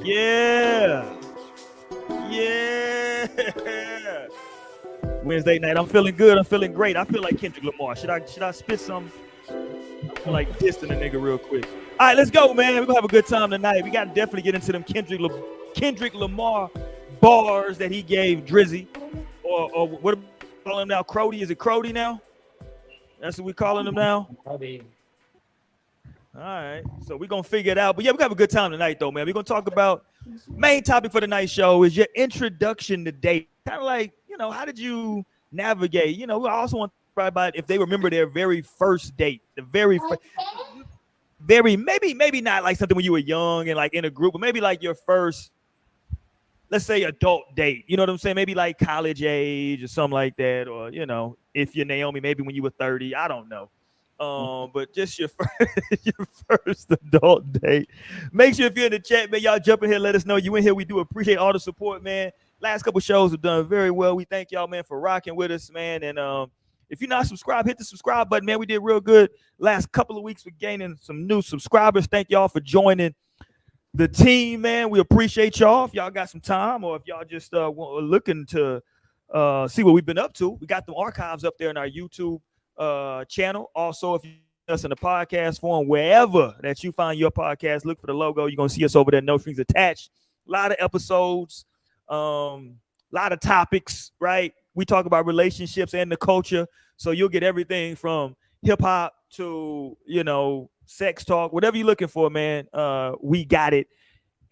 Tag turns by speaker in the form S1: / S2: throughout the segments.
S1: Yeah. Yeah. Wednesday night. I'm feeling good. I'm feeling great. I feel like Kendrick Lamar. Should I spit some? I feel like dissing a nigga real quick. All right, let's go, man. We're gonna have a good time tonight. We gotta definitely get into them Kendrick Lamar bars that he gave Drizzy. Or what do we call him now? Crody? Is it Crody now? That's what we calling him now?
S2: Crody.
S1: All right. So we're gonna figure it out. But yeah, we're gonna have a good time tonight though, man. We're gonna talk about main topic for tonight's show is your introduction to date. Kind of like, how did you navigate? I also want to talk about if they remember their very first date, the very maybe not like something when you were young and like in a group, but maybe like your first, let's say, adult date. You know what I'm saying? Maybe like college age or something like that, or if you're Naomi, maybe when you were 30. I don't know. But just your first adult date. Make sure if you're in the chat, man, y'all jump in here, let us know you in here. We do appreciate all the support, man. Last couple shows have done very well. We thank y'all, man, for rocking with us, man. And if you're not subscribed, hit the subscribe button, man. We did real good last couple of weeks with gaining some new subscribers. Thank y'all for joining the team, man. We appreciate y'all. If y'all got some time, or if y'all just looking to see what we've been up to, we got the archives up there in our YouTube channel. Also, if you us in the podcast form, wherever that you find your podcast, look for the logo. You're gonna see us over there, no strings attached. A lot of episodes, a lot of topics, right? We talk about relationships and the culture, so you'll get everything from hip-hop to sex talk, whatever you're looking for, man. We got it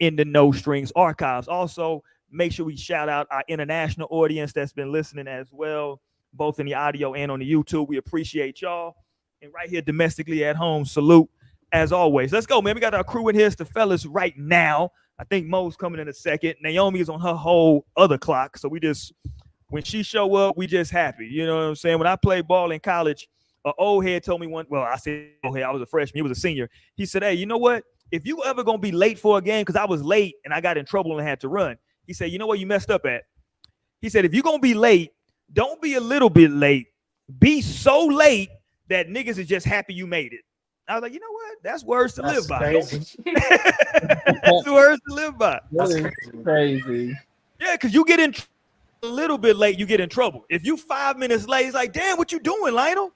S1: in the No Strings archives. Also, make sure we shout out our international audience that's been listening as well, both in the audio and on the YouTube. We appreciate y'all. And right here domestically at home, salute as always. Let's go, man. We got our crew in here. It's the fellas right now. I think Mo's coming in a second. Naomi is on her whole other clock. So when she show up, we just happy. You know what I'm saying? When I played ball in college, an old head told me I said old head, I was a freshman. He was a senior. He said, hey, you know what? If you ever going to be late for a game, because I was late and I got in trouble and had to run. He said, you know what you messed up at? He said, if you're going to be late, don't be a little bit late. Be so late that niggas is just happy you made it. I was like, you know what? That's words to live by. That's words to live by.
S3: That's crazy.
S1: Yeah, because you get in a little bit late, you get in trouble. If you 5 minutes late, it's like, damn, what you doing, Lionel?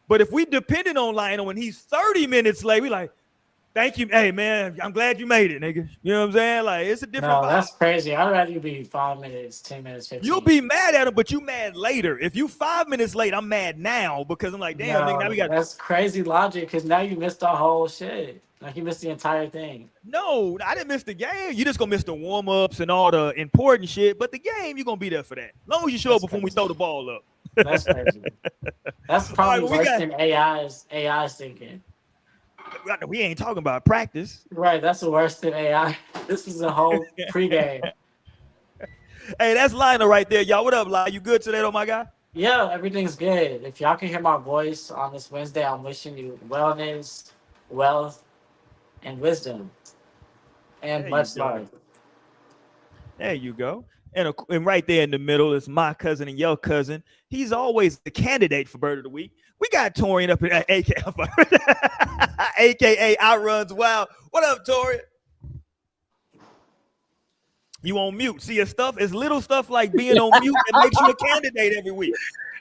S1: But if we depended on Lionel and he's 30 minutes late, we like, thank you. Hey, man, I'm glad you made it, nigga. You know what I'm saying? Like, it's a different vibe.
S2: That's crazy. I'd rather you be 5 minutes, 10 minutes, 15.
S1: You'll be mad at him, but you mad later. If you 5 minutes late, I'm mad now because I'm like, damn, nigga, now we got.
S2: That's crazy logic because now you missed the whole shit. Like, you missed the entire thing.
S1: No, I didn't miss the game. You just gonna miss the warm-ups and all the important shit. But the game, you're gonna be there for that. As long as you show up before we throw the ball up.
S2: That's crazy. That's probably worse than AI's thinking.
S1: We ain't talking about practice.
S2: Right, that's worse than AI. This is a whole pregame.
S1: Hey, that's Lionel right there, y'all. What up, Lionel? You good today, oh my God?
S2: Yeah, everything's good. If y'all can hear my voice on this Wednesday, I'm wishing you wellness, wealth, and wisdom, and much love.
S1: There you go. And right there in the middle is my cousin and your cousin. He's always the candidate for Bird of the Week. We got Torian up in AKA Outruns Wild. What up, Torian? You on mute. See, it's little stuff like being on mute that makes you a candidate every week.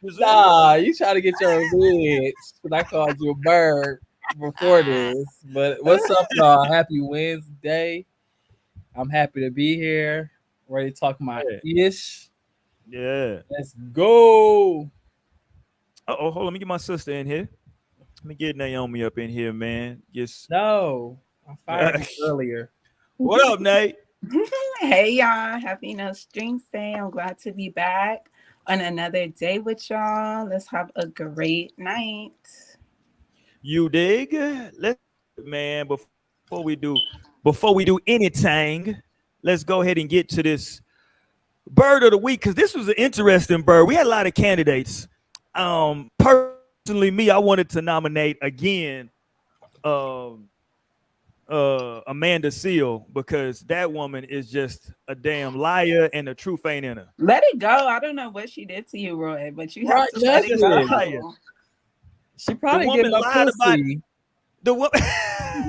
S3: Nah, you try to get your revenge. I called you a bird before this. But what's up, y'all? Happy Wednesday. I'm happy to be here. Ready to talk my ish.
S1: Yeah.
S3: Let's go.
S1: Hold on. Let me get my sister in here. Let me get Naomi up in here, man.
S3: No. I fired you earlier.
S1: What up, Nate?
S4: Hey, y'all. Happy No Strings Day. I'm glad to be back on another day with y'all. Let's have a great night.
S1: You dig? Man, before we do anything, let's go ahead and get to this Bird of the Week, because this was an interesting bird. We had a lot of candidates. Personally, I wanted to nominate again Amanda Seale, because that woman is just a damn liar and the truth ain't in her.
S4: Let it go. I don't know what she did to you, Roy, but you have to let it go.
S3: She probably getting a pussy.
S1: The woman,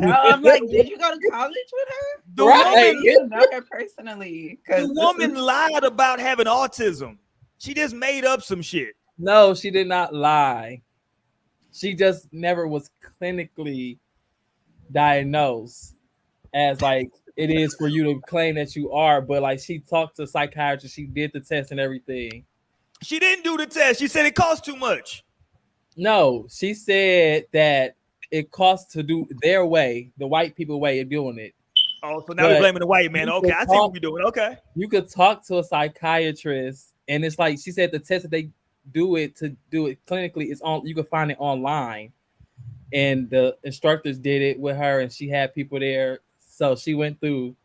S4: No, I'm like, did you go to college with her?
S1: the
S3: Right.
S1: woman,
S4: You know her personally.
S1: the woman lied about having autism. She just made up some shit.
S3: No, she did not lie. She just never was clinically diagnosed as like it is for you to claim that you are, but like she talked to a psychiatrist, she did the test and everything.
S1: She didn't do the test. She said it cost too much.
S3: No, she said that it costs to do their way, the white people way of doing it.
S1: Oh, so now we're
S3: But
S1: blaming the white man.
S3: you
S1: Okay,
S3: could
S1: I see what
S3: talk-
S1: we're doing. Okay.
S3: You could talk to a psychiatrist, and it's like she said the test that they do it to do it clinically is on. You can find it online, and the instructors did it with her, and she had people there, so she went through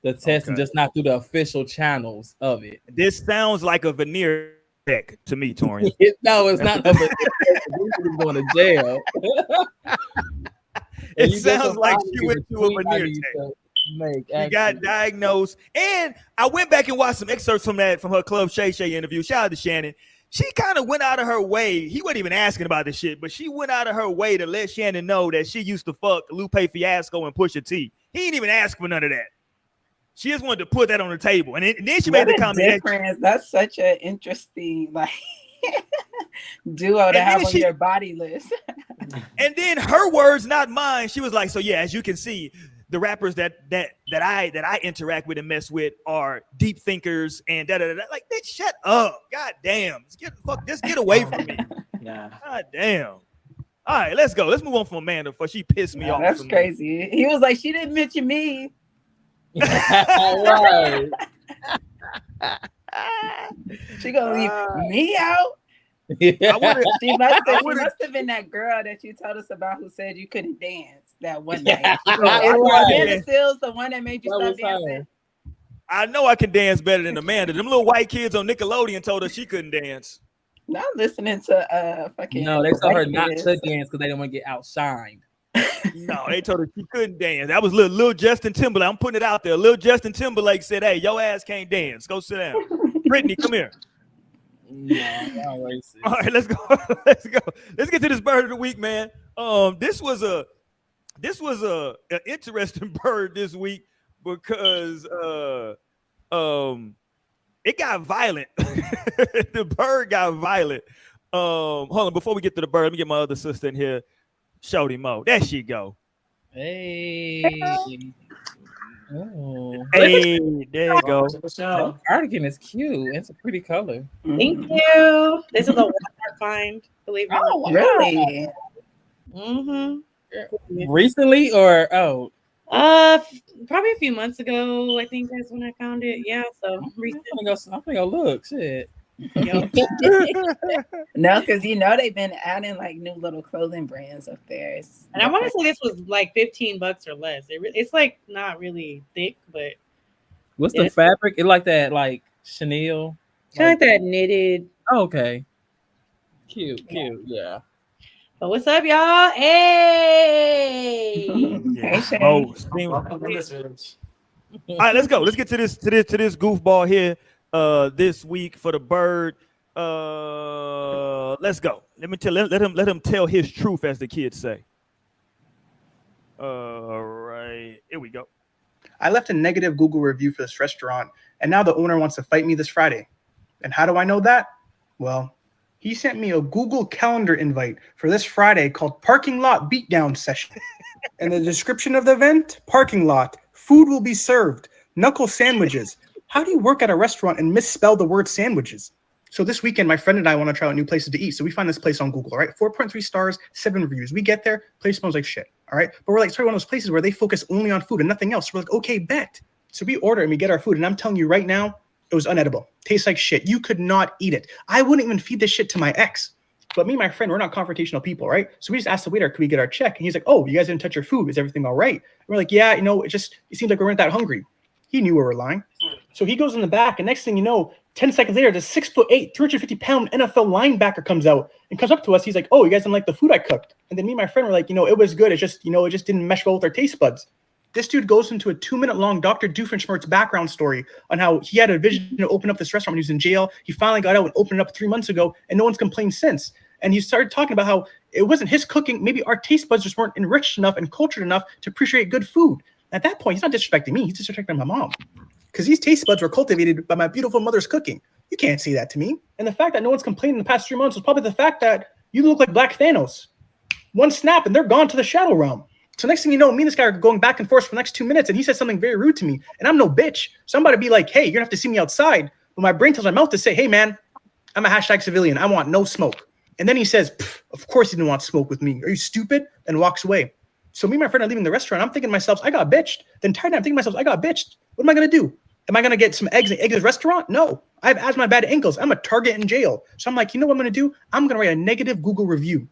S3: the test and
S1: Okay.
S3: just not through the official channels of it.
S1: This sounds like a veneer check to me, Torian.
S3: No, it's not. You're going to jail.
S1: It
S3: And you just
S1: sounds like
S3: don't
S1: she
S3: find
S1: went
S3: it
S1: to a
S3: between
S1: veneer
S3: I need
S1: check.
S3: to make,
S1: She got
S3: actually.
S1: diagnosed, and I went back and watched some excerpts from her Club Shay Shay interview. Shout out to Shannon. She kind of went out of her way. He wasn't even asking about this shit, but she went out of her way to let Shannon know that she used to fuck Lupe Fiasco and Pusha T. He ain't even ask for none of that. She just wanted to put that on the table, and then she made
S4: What
S1: the
S4: a
S1: comment.
S4: difference. That's such an interesting like duo to
S1: And then
S4: have on
S1: she-
S4: your body list.
S1: And then her words, not mine. She was like, "So yeah, as you can see, the rappers that I interact with and mess with are deep thinkers and da da da." Like, bitch, shut up. God damn. Just get away from me.
S2: Yeah.
S1: God damn. All right, let's go. Let's move on from Amanda before she pissed me
S4: No,
S1: off.
S4: that's
S1: some more.
S4: crazy. He was like, she didn't mention me.
S3: Right.
S4: She gonna leave me out.
S1: I would've-
S4: She must
S1: I
S4: have. She
S1: would've-
S4: must have been that girl that you told us about who said you couldn't dance that one night.
S3: Yeah,
S4: Is
S3: right.
S4: Amanda Seals the one that made you
S3: That
S4: stop
S3: was her.
S4: dancing?
S1: I know I can dance better than Amanda. Them little white kids on Nickelodeon told her she couldn't dance.
S4: Not listening to fucking.
S3: No, they told her
S4: white
S3: not
S4: kids.
S3: to dance because they didn't want to get outshined.
S1: No, they told her she couldn't dance. That was little Justin Timberlake. I'm putting it out there. Little Justin Timberlake said, "Hey, your ass can't dance. Go sit down." Brittany, come here.
S3: No, y'all racist.
S1: All right, let's go. Let's go. Let's get to this bird of the week, man. This was a an interesting bird this week because it got violent. The bird got violent. Hold on, before we get to the bird, let me get my other sister in here. Shorty Mo. There she go.
S3: Hey. Oh.
S1: Hey, there you go.
S2: Welcome to the show.
S3: That cardigan is cute. It's a pretty color.
S5: Thank you. This is a Walmart find, believe it or
S4: Oh,
S5: not.
S4: really?
S5: Mm-hmm.
S3: Recently or
S5: Probably a few months ago. I think that's when I found it. Yeah, so recent.
S3: I'm gonna go look. Shit.
S5: Yep.
S4: No, because they've been adding like new little clothing brands up there.
S5: And I want to say this was like $15 or less. It's like not really thick, but
S3: What's the
S5: Yeah.
S3: fabric? It like that, like Chanel.
S5: kind of like that knitted.
S3: Oh, okay. Cute. Yeah.
S5: But what's up, y'all? Hey.
S4: Hey, Shay.
S1: Oh,
S2: Welcome to this village.
S1: all right, let's go. Let's get to this goofball here. This week for the bird. Let's go. Let him tell his truth, as the kids say. All right, here we go.
S6: I left a negative Google review for this restaurant, and now the owner wants to fight me this Friday. And how do I know that? Well, he sent me a Google Calendar invite for this Friday called Parking Lot Beatdown Session. And the description of the event, parking lot, food will be served, knuckle sandwiches. How do you work at a restaurant and misspell the word sandwiches? So this weekend, my friend and I want to try out new places to eat. So we find this place on Google, all right? 4.3 stars, 7 reviews. We get there, place smells like shit, all right? But we're like, sorry, one of those places where they focus only on food and nothing else. We're like, okay, bet. So we order and we get our food. And I'm telling you right now, it was unedible. Tastes like shit. You could not eat it. I wouldn't even feed this shit to my ex. But me and my friend, we're not confrontational people, right? So we just asked the waiter, could we get our check? And he's like, oh, you guys didn't touch your food. Is everything all right? And we're like, yeah, it seems like we weren't that hungry. He knew we were lying. So he goes in the back, and next thing you know, 10 seconds later, this 6'8", 350-pound NFL linebacker comes out and comes up to us. He's like, oh, you guys didn't like the food I cooked. And then me and my friend were like, it was good. It just didn't mesh well with our taste buds. This dude goes into a 2-minute-long Dr. Doofenshmirtz background story on how he had a vision to open up this restaurant when he was in jail. He finally got out and opened it up 3 months ago, and no one's complained since. And he started talking about how it wasn't his cooking. Maybe our taste buds just weren't enriched enough and cultured enough to appreciate good food. At that point, he's not disrespecting me. He's disrespecting my mom. Because these taste buds were cultivated by my beautiful mother's cooking. You can't say that to me. And the fact that no one's complained in the past 3 months was probably the fact that you look like Black Thanos. One snap and they're gone to the shadow realm. So next thing you know, me and this guy are going back and forth for the next 2 minutes, and he said something very rude to me. And I'm no bitch. So I'm about to be like, hey, you're gonna have to see me outside. But my brain tells my mouth to say, hey man, I'm a hashtag civilian. I want no smoke. And then he says, of course he didn't want smoke with me. Are you stupid? And walks away. So me and my friend are leaving the restaurant. I'm thinking to myself, I got bitched. The entire time I'm thinking to myself, I got bitched. What am I gonna do? Am I gonna get some eggs and egg at the restaurant? No. I have asthma, bad ankles. I'm a target in jail. So I'm like, you know what I'm gonna do? I'm gonna write a negative Google review.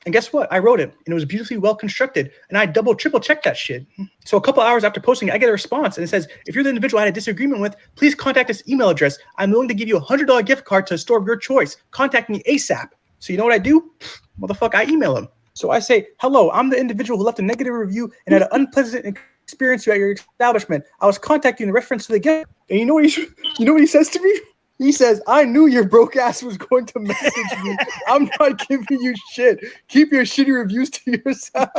S6: And guess what? I wrote it, and it was beautifully well constructed, and I triple checked that shit. So a couple hours after posting it, I get a response, and it says, if you're the individual I had a disagreement with, please contact this email address. I'm willing to give you a $100 gift card to a store of your choice. Contact me ASAP. So you know what I do? Motherfucker, I email him. So I say, hello, I'm the individual who left a negative review and had an unpleasant experience at your establishment. I was contacting you in reference to the gift. And you know what he says to me? He says, I knew your broke ass was going to message me. I'm not giving you shit. Keep your shitty reviews to yourself.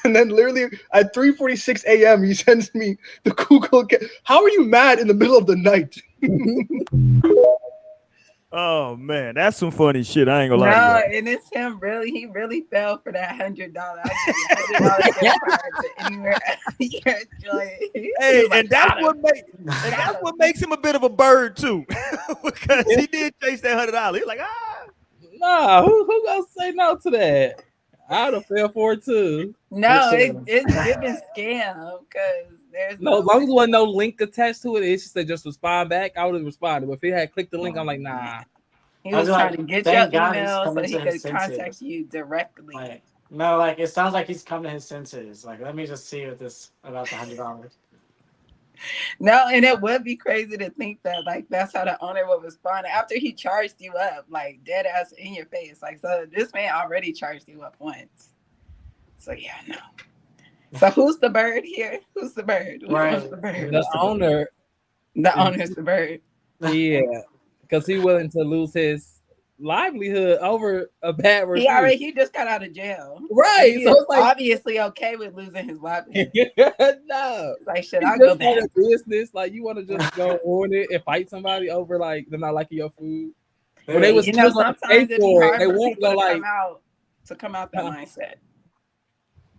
S6: And then literally at 3:46 a.m., he sends me the Google. How are you mad in the middle of the night?
S1: Oh man, that's some funny shit. I ain't gonna lie to you.
S4: And it's him really. He really fell for that $100. I give you $100 gift card to anywhere you enjoy.
S1: Hey, and that's what makes him a bit of a bird too, because he did chase that $100. He's like,
S3: Nah, who gonna say no to that? I'd have fell for it too.
S4: No, it's giving scam because there's
S3: no. As long as there wasn't no link attached to it, it's just they just respond back. I would have responded. But if he had clicked the link, I'm like, nah.
S4: He was trying to get your email so he could contact you directly.
S2: Like, no, like it sounds like he's come to his senses. Like, let me just see what this about the $100.
S4: No, and it would be crazy to think that like that's how the owner would respond after he charged you up, like dead ass in your face. Like, so this man already charged you up once. So yeah, no. So who's the bird here? Who's the bird? Who's the bird?
S3: The owner.
S4: The owner's the bird.
S3: Yeah, because he's willing to lose his livelihood over a bad review.
S4: He just got out of jail.
S3: Right.
S4: He so like, obviously okay with losing his livelihood.
S3: No.
S4: Like, should I go back?
S3: Business, like you want to just go on it and fight somebody over like them not liking your food. But they was
S4: sometimes it'd be hard
S3: they
S4: for
S3: won't go like
S4: come out that mindset.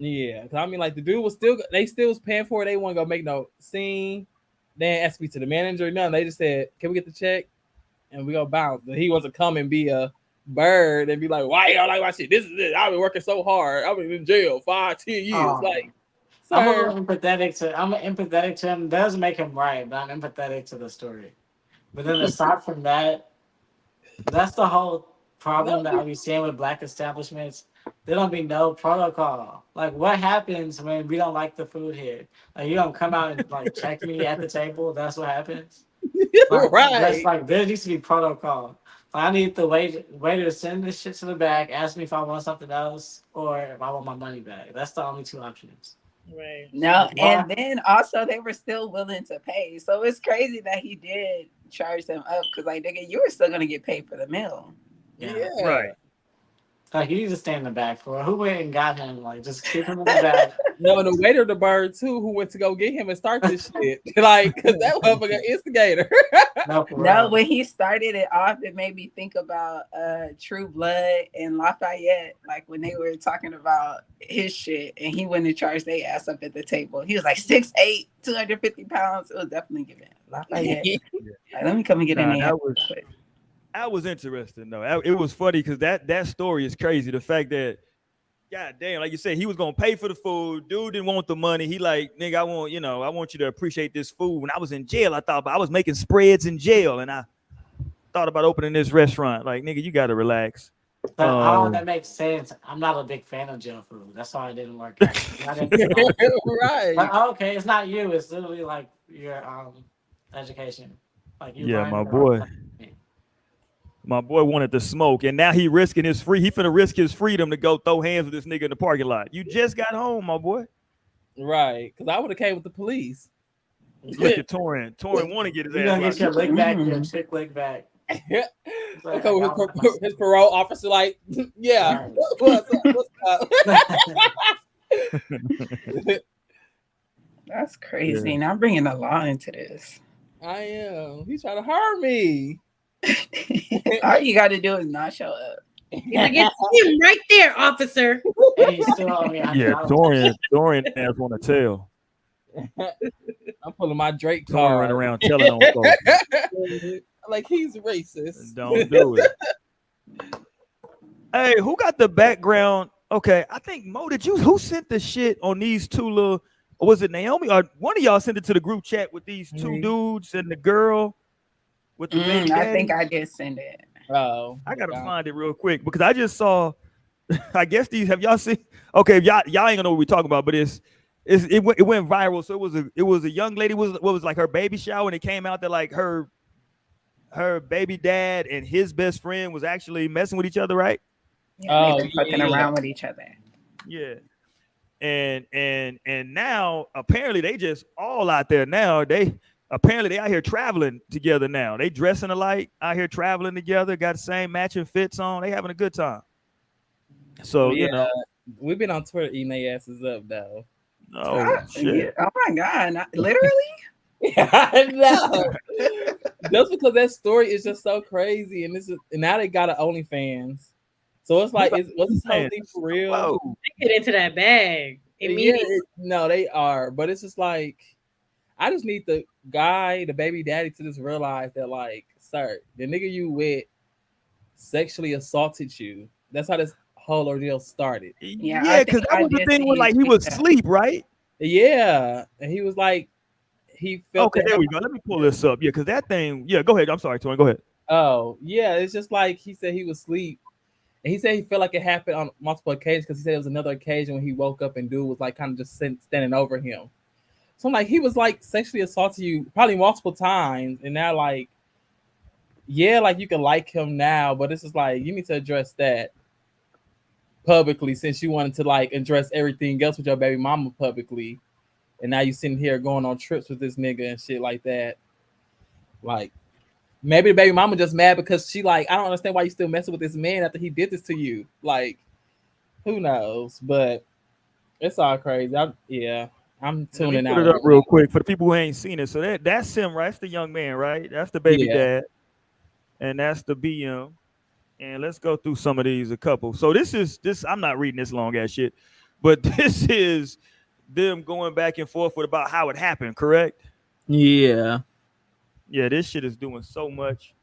S3: Yeah, cause I mean, like the dude was still was paying for it. They want to go make no scene. They didn't ask me to the manager, nothing. They just said, "Can we get the check?" And we go bounce. But he wasn't come and be a bird and be like, "Why you don't like my shit? This is it. I've been working so hard. I've been in jail 5-10 years." Like,
S2: I'm a little empathetic to. I'm empathetic to him. It doesn't make him right, but I'm empathetic to the story. But then aside from that, that's the whole problem that I be seeing with Black establishments. There don't be no protocol. Like, what happens when we don't like the food here? Like, you don't come out and like check me at the table. That's what happens. Like,
S3: right.
S2: That's like there needs to be protocol. Like, I need the waiter to send this shit to the back, ask me if I want something else or if I want my money back. That's the only two options.
S5: Right.
S4: No, and then also they were still willing to pay. So it's crazy that he did charge them up because, like, nigga, you were still gonna get paid for the meal.
S3: Yeah.
S1: right.
S2: Like, you need to stay in the back for it. Who went and got him? Like, just keep him in the back.
S3: No, the waiter, the bird too, who went to go get him and start this shit. Like, cause that motherfucker instigator.
S2: No,
S4: when he started it off, it made me think about True Blood and Lafayette, like when they were talking about his shit and he went and charged their ass up at the table. He was like 6'8", 250 pounds. It was definitely giving Lafayette. Like, let me come and get in there.
S1: That was interesting though. It was funny because that story is crazy. The fact that, god damn, like you said, he was gonna pay for the food. Dude didn't want the money. He like, nigga, I want you to appreciate this food. When I was in jail, I was making spreads in jail, and I thought about opening this restaurant. Like, nigga, you gotta relax.
S2: That makes sense. I'm not a big fan of jail food. That's why it didn't work out.
S3: Right.
S2: Like, okay, it's not you. It's literally like your education. Like, you.
S1: Yeah, my boy wanted to smoke, and now he finna risk his freedom to go throw hands with this nigga in the parking lot. You just got home, my boy.
S3: Right, because I would have came with the police.
S1: Look at Torin. Torin want to get his ass.
S2: You gonna get your leg back, your chick leg back. like,
S3: Okay,
S2: I
S3: with
S2: got my
S3: his parole officer, like, yeah,
S2: Right.
S3: what's up? What's up?
S4: That's crazy.
S1: Yeah.
S4: Now I'm bringing the law into this.
S3: I am. He's trying to harm me.
S4: All you got to do is not show up.
S5: He's like, it's him right there, officer.
S2: And you still owe me
S1: Yeah,
S2: $100.
S1: Dorian has want to tell.
S3: I'm pulling my Drake
S1: Dorian
S3: card.
S1: running around telling on folks.
S3: Like he's racist.
S1: Don't do it. Hey, who got the background? Okay, I think Mo, who sent the shit on these two little, or was it Naomi? Or one of y'all sent it to the group chat with these two dudes and the girl with the baby
S4: I
S1: daddy?
S4: think I did send it.
S3: Oh,
S1: I gotta find it real quick because I just saw. I guess these. Have y'all seen? Okay, y'all ain't gonna know what we're talking about, but it went viral. So it was a young lady was like her baby shower, and it came out that like her baby dad and his best friend was actually messing with each other, right?
S4: Yeah, they've been fucking around with each other.
S1: Yeah. And now apparently they just all out there now. They out here traveling together now. They dressing alike, out here traveling together, got the same matching fits on. They having a good time. So you know,
S3: we've been on Twitter eating their asses up though.
S1: Oh shit!
S4: Oh my god! Literally?
S3: I know. Just because that story is just so crazy, and now they got an OnlyFans. So it's like, was this whole thing for real?
S1: Whoa.
S5: They get into that bag immediately.
S3: No, they are, but it's just like, I just need the baby daddy, to just realize that, like, sir, the nigga you with sexually assaulted you. That's how this whole ordeal started.
S1: Yeah, because that was the thing when like he was asleep, right?
S3: Yeah, and he was like, he felt.
S1: Okay, there we go. Let me pull this up. Yeah, because that thing. Yeah, go ahead. I'm sorry, Tony. Go ahead.
S3: Oh yeah, it's just like he said he was asleep. And he said he felt like it happened on multiple occasions because he said it was another occasion when he woke up and dude was like kind of just standing over him. So I'm like, he was like sexually assaulting you probably multiple times. And now like, yeah, like you can like him now, but this is like, you need to address that publicly since you wanted to like address everything else with your baby mama publicly. And now you sitting here going on trips with this nigga and shit like that. Like, maybe the baby mama just mad because she like, I don't understand why you still messing with this man after he did this to you. Like, who knows? But it's all crazy. I'm tuning out.
S1: Put it up real quick for the people who ain't seen it. So that's him, right? That's the young man, right? That's the baby dad, and that's the BM. And let's go through some of these, a couple. So this. I'm not reading this long ass shit, but this is them going back and forth with about how it happened. Correct?
S3: Yeah.
S1: Yeah, this shit is doing so much.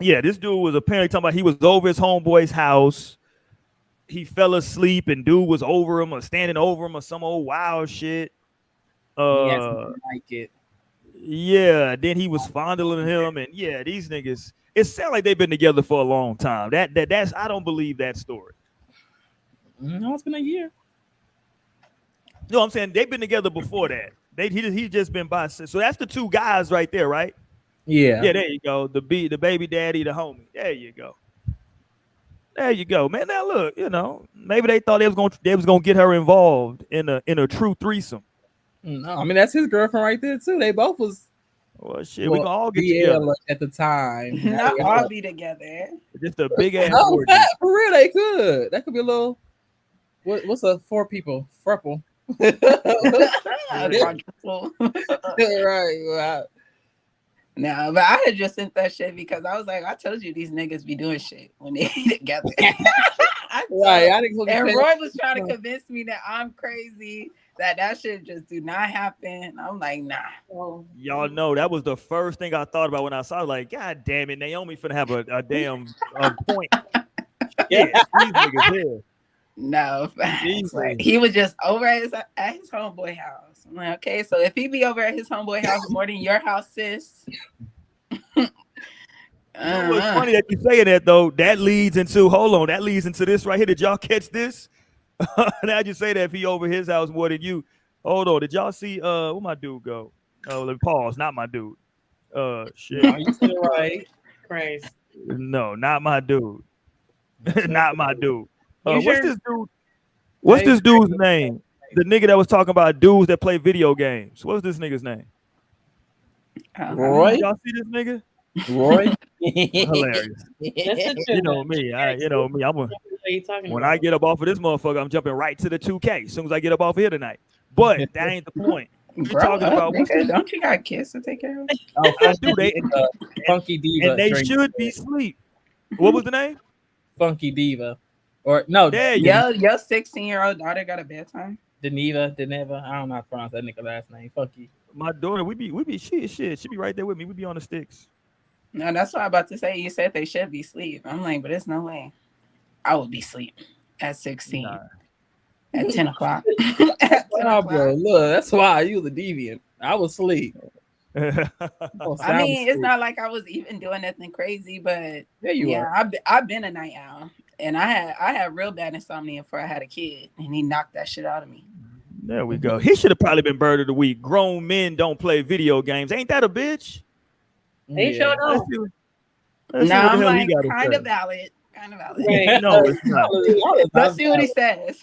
S1: Yeah, this dude was apparently talking about he was over his homeboy's house. He fell asleep and dude was over him or standing over him or some old wild shit.
S3: Like it.
S1: Yeah, then he was fondling him, and yeah, these niggas. It sounds like they've been together for a long time. That's I don't believe that story.
S3: No, it's been a year.
S1: No, I'm saying they've been together before that. He just been by. So that's the two guys right there, right?
S3: Yeah.
S1: Yeah, there you go. The baby daddy, the homie. There you go. There you go, man. Now look, you know, maybe they thought they was gonna get her involved in a true threesome.
S3: No, I mean that's his girlfriend right there too. They both was.
S1: Well, shit, we can all get together
S3: at the time.
S4: Not all be together.
S1: Just a big ass.
S3: No, for real, they could. That could be a little. What's a four people? Frupple. Right. Wow.
S4: No, but I had just sent that shit because I was like, I told you these niggas be doing shit when they together.
S3: Right.
S4: And Roy was trying to convince me that I'm crazy, that shit just do not happen. I'm like, nah.
S1: Y'all know that was the first thing I thought about when I saw it. Like, God damn it, Naomi finna have a damn point. Yeah, these niggas here.
S4: No, like, he was just over at his homeboy house. I'm like, okay, so if he be over at his homeboy house more than your house, sis.
S1: It's funny that you saying that though. That leads into this right here. Did y'all catch this? Now you say that if he over his house more than you. Hold on. Did y'all see where my dude go? Oh, let me pause. Not my dude. Shit.
S3: Are you still right?
S5: Crazy.
S1: No, not my dude. Not my dude. What's
S5: sure?
S1: this dude? What's this dude's name? The nigga that was talking about dudes that play video games. What's this nigga's name?
S3: Roy?
S1: Y'all see this nigga?
S3: Roy.
S1: Hilarious.
S5: That's such a
S1: You know me. When I get up off of this motherfucker, I'm jumping right to the 2K as soon as I get up off here tonight. But that ain't the point. We're
S4: Grow
S1: talking
S4: up,
S1: about
S4: nigga. Don't you got kids to take care of?
S3: Oh,
S1: I do. They
S3: Funky Diva.
S1: and they
S3: drink.
S1: should be asleep. What was the name?
S3: Funky Diva. Or no,
S1: There you go.
S4: Your 16-year-old daughter got a bedtime.
S3: Deneva. I don't know how to pronounce that nigga last name. Funky.
S1: My daughter, we be she be right there with me. We be on the sticks.
S4: No, that's what I'm about to say. You said they should be asleep. I'm like, but there's no way. I would be asleep at 16.
S1: Nah.
S4: At 10 o'clock. At 10
S3: Oh,
S4: o'clock.
S3: bro, look, that's why you was a deviant. I was asleep.
S4: I mean, it's not like I was even doing nothing crazy, but
S3: There you are.
S4: I've been a night owl, and I had real bad insomnia before I had a kid, and he knocked that shit out of me.
S1: There we go. He should have probably been bird of the week. Grown men don't play video games. Ain't that a bitch?
S5: They showed
S1: Let's
S5: up.
S1: see,
S4: No,
S1: let's see what the
S4: I'm
S1: hell he
S4: like
S1: gotta
S4: kind
S1: say.
S4: of valid. Kind of valid.
S5: Right.
S1: No, it's not.
S4: Let's see what he says.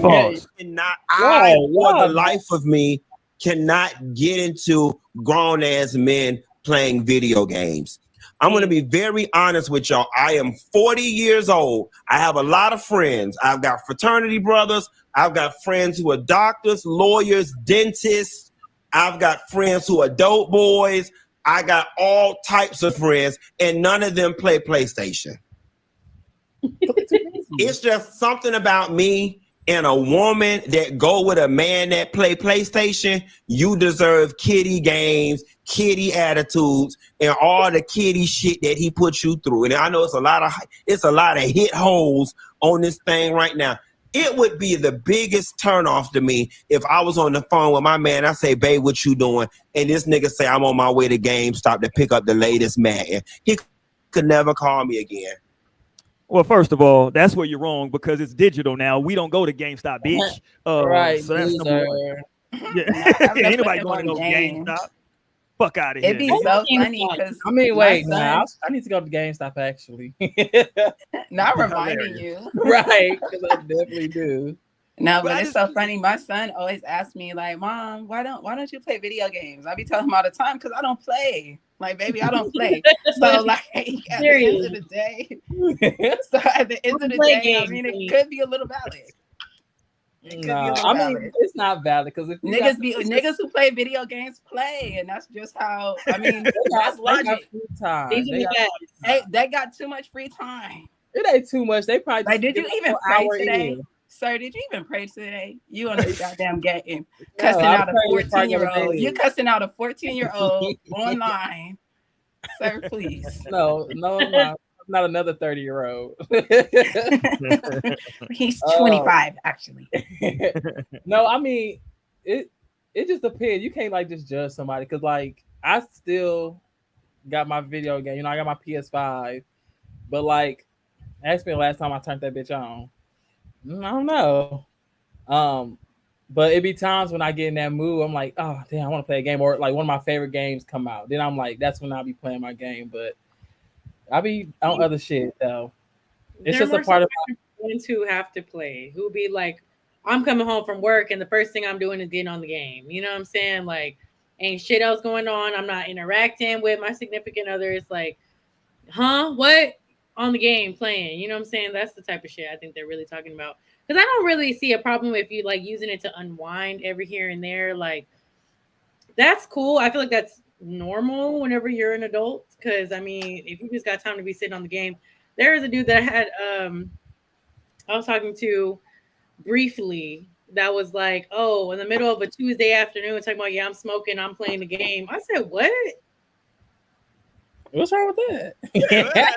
S1: False.
S7: Cannot,
S3: Why?
S7: I, for
S3: Why?
S7: the life of me, cannot get into grown ass men playing video games. I'm going to be very honest with y'all. I am 40 years old. I have a lot of friends. I've got fraternity brothers. I've got friends who are doctors, lawyers, dentists. I've got friends who are dope boys. I got all types of friends, and none of them play PlayStation. It's just something about me and a woman that go with a man that play PlayStation. You deserve kitty games, kitty attitudes, and all the kitty shit that he put you through. And I know it's a lot of hit holes on this thing right now. It would be the biggest turnoff to me if I was on the phone with my man. I say, babe, what you doing? And this nigga say, I'm on my way to GameStop to pick up the latest Madden. He could never call me again.
S1: Well, first of all, that's where you're wrong because it's digital now. We don't go to GameStop, bitch.
S3: Right,
S1: So that's number one.
S3: loser.
S1: Yeah.
S4: I'm
S1: Ain't
S4: not
S1: nobody
S4: putting
S1: going to
S4: on
S1: go
S4: games.
S1: GameStop. Fuck out of
S4: It'd
S1: here.
S4: be
S1: nigga.
S4: so funny because
S3: I mean,
S4: my
S3: wait,
S4: son-
S3: nah, I need to go to GameStop actually.
S4: not reminding you.
S3: Right, because I definitely do.
S4: No,
S1: But
S4: but
S1: I
S4: it's
S1: just-
S4: so funny. My son always asks me, like, Mom, why don't you play video games? I be telling him all the time because I don't play. Like, baby, I don't play. So like at the end of the day, I mean, it could be a little valid. It could be a
S3: No,
S4: little
S3: I mean
S4: valid.
S3: it's not valid because if you
S4: Niggas who play video games play, and that's just how. I mean, that's
S3: got
S4: logic.
S3: free time.
S5: These are the guys.
S4: Hey, they got too much free time.
S3: It ain't too much. They probably
S4: Like,
S3: just
S4: did you
S3: give us
S4: even
S3: an
S4: pray
S3: hour
S4: today?
S3: in.
S4: Sir, did you even pray today? You on this goddamn game
S3: No,
S4: cussing
S3: I
S4: out a
S3: pray before I go to
S4: 14-year-old.
S3: bed.
S4: You cussing out a 14-year-old online. Sir, please.
S3: No, I'm not. I'm not another 30-year-old.
S4: He's 25, actually.
S3: No, I mean it just depends. You can't like just judge somebody because like I still got my video game. You know, I got my PS5, but like ask me the last time I turned that bitch on. I don't know. But it be times when I get in that mood, I'm like, oh damn, I want to play a game, or like one of my favorite games come out. Then I'm like, that's when I'll be playing my game. But I be on other shit though. It's
S5: There
S3: just
S5: are
S3: a part of
S5: ones who have to play, who be like, I'm coming home from work and the first thing I'm doing is getting on the game. You know what I'm saying? Like, ain't shit else going on. I'm not interacting with my significant other. It's like, huh? What? On the game playing. You know what I'm saying? That's the type of shit I think they're really talking about. Because I don't really see a problem if you like using it to unwind every here and there. Like, that's cool. I feel like that's normal whenever you're an adult. Because I mean, if you just got time to be sitting on the game, there is a dude that had I was talking to briefly that was like, oh, in the middle of a Tuesday afternoon, talking about, yeah, I'm smoking, I'm playing the game. I said, what?
S3: what's wrong with that?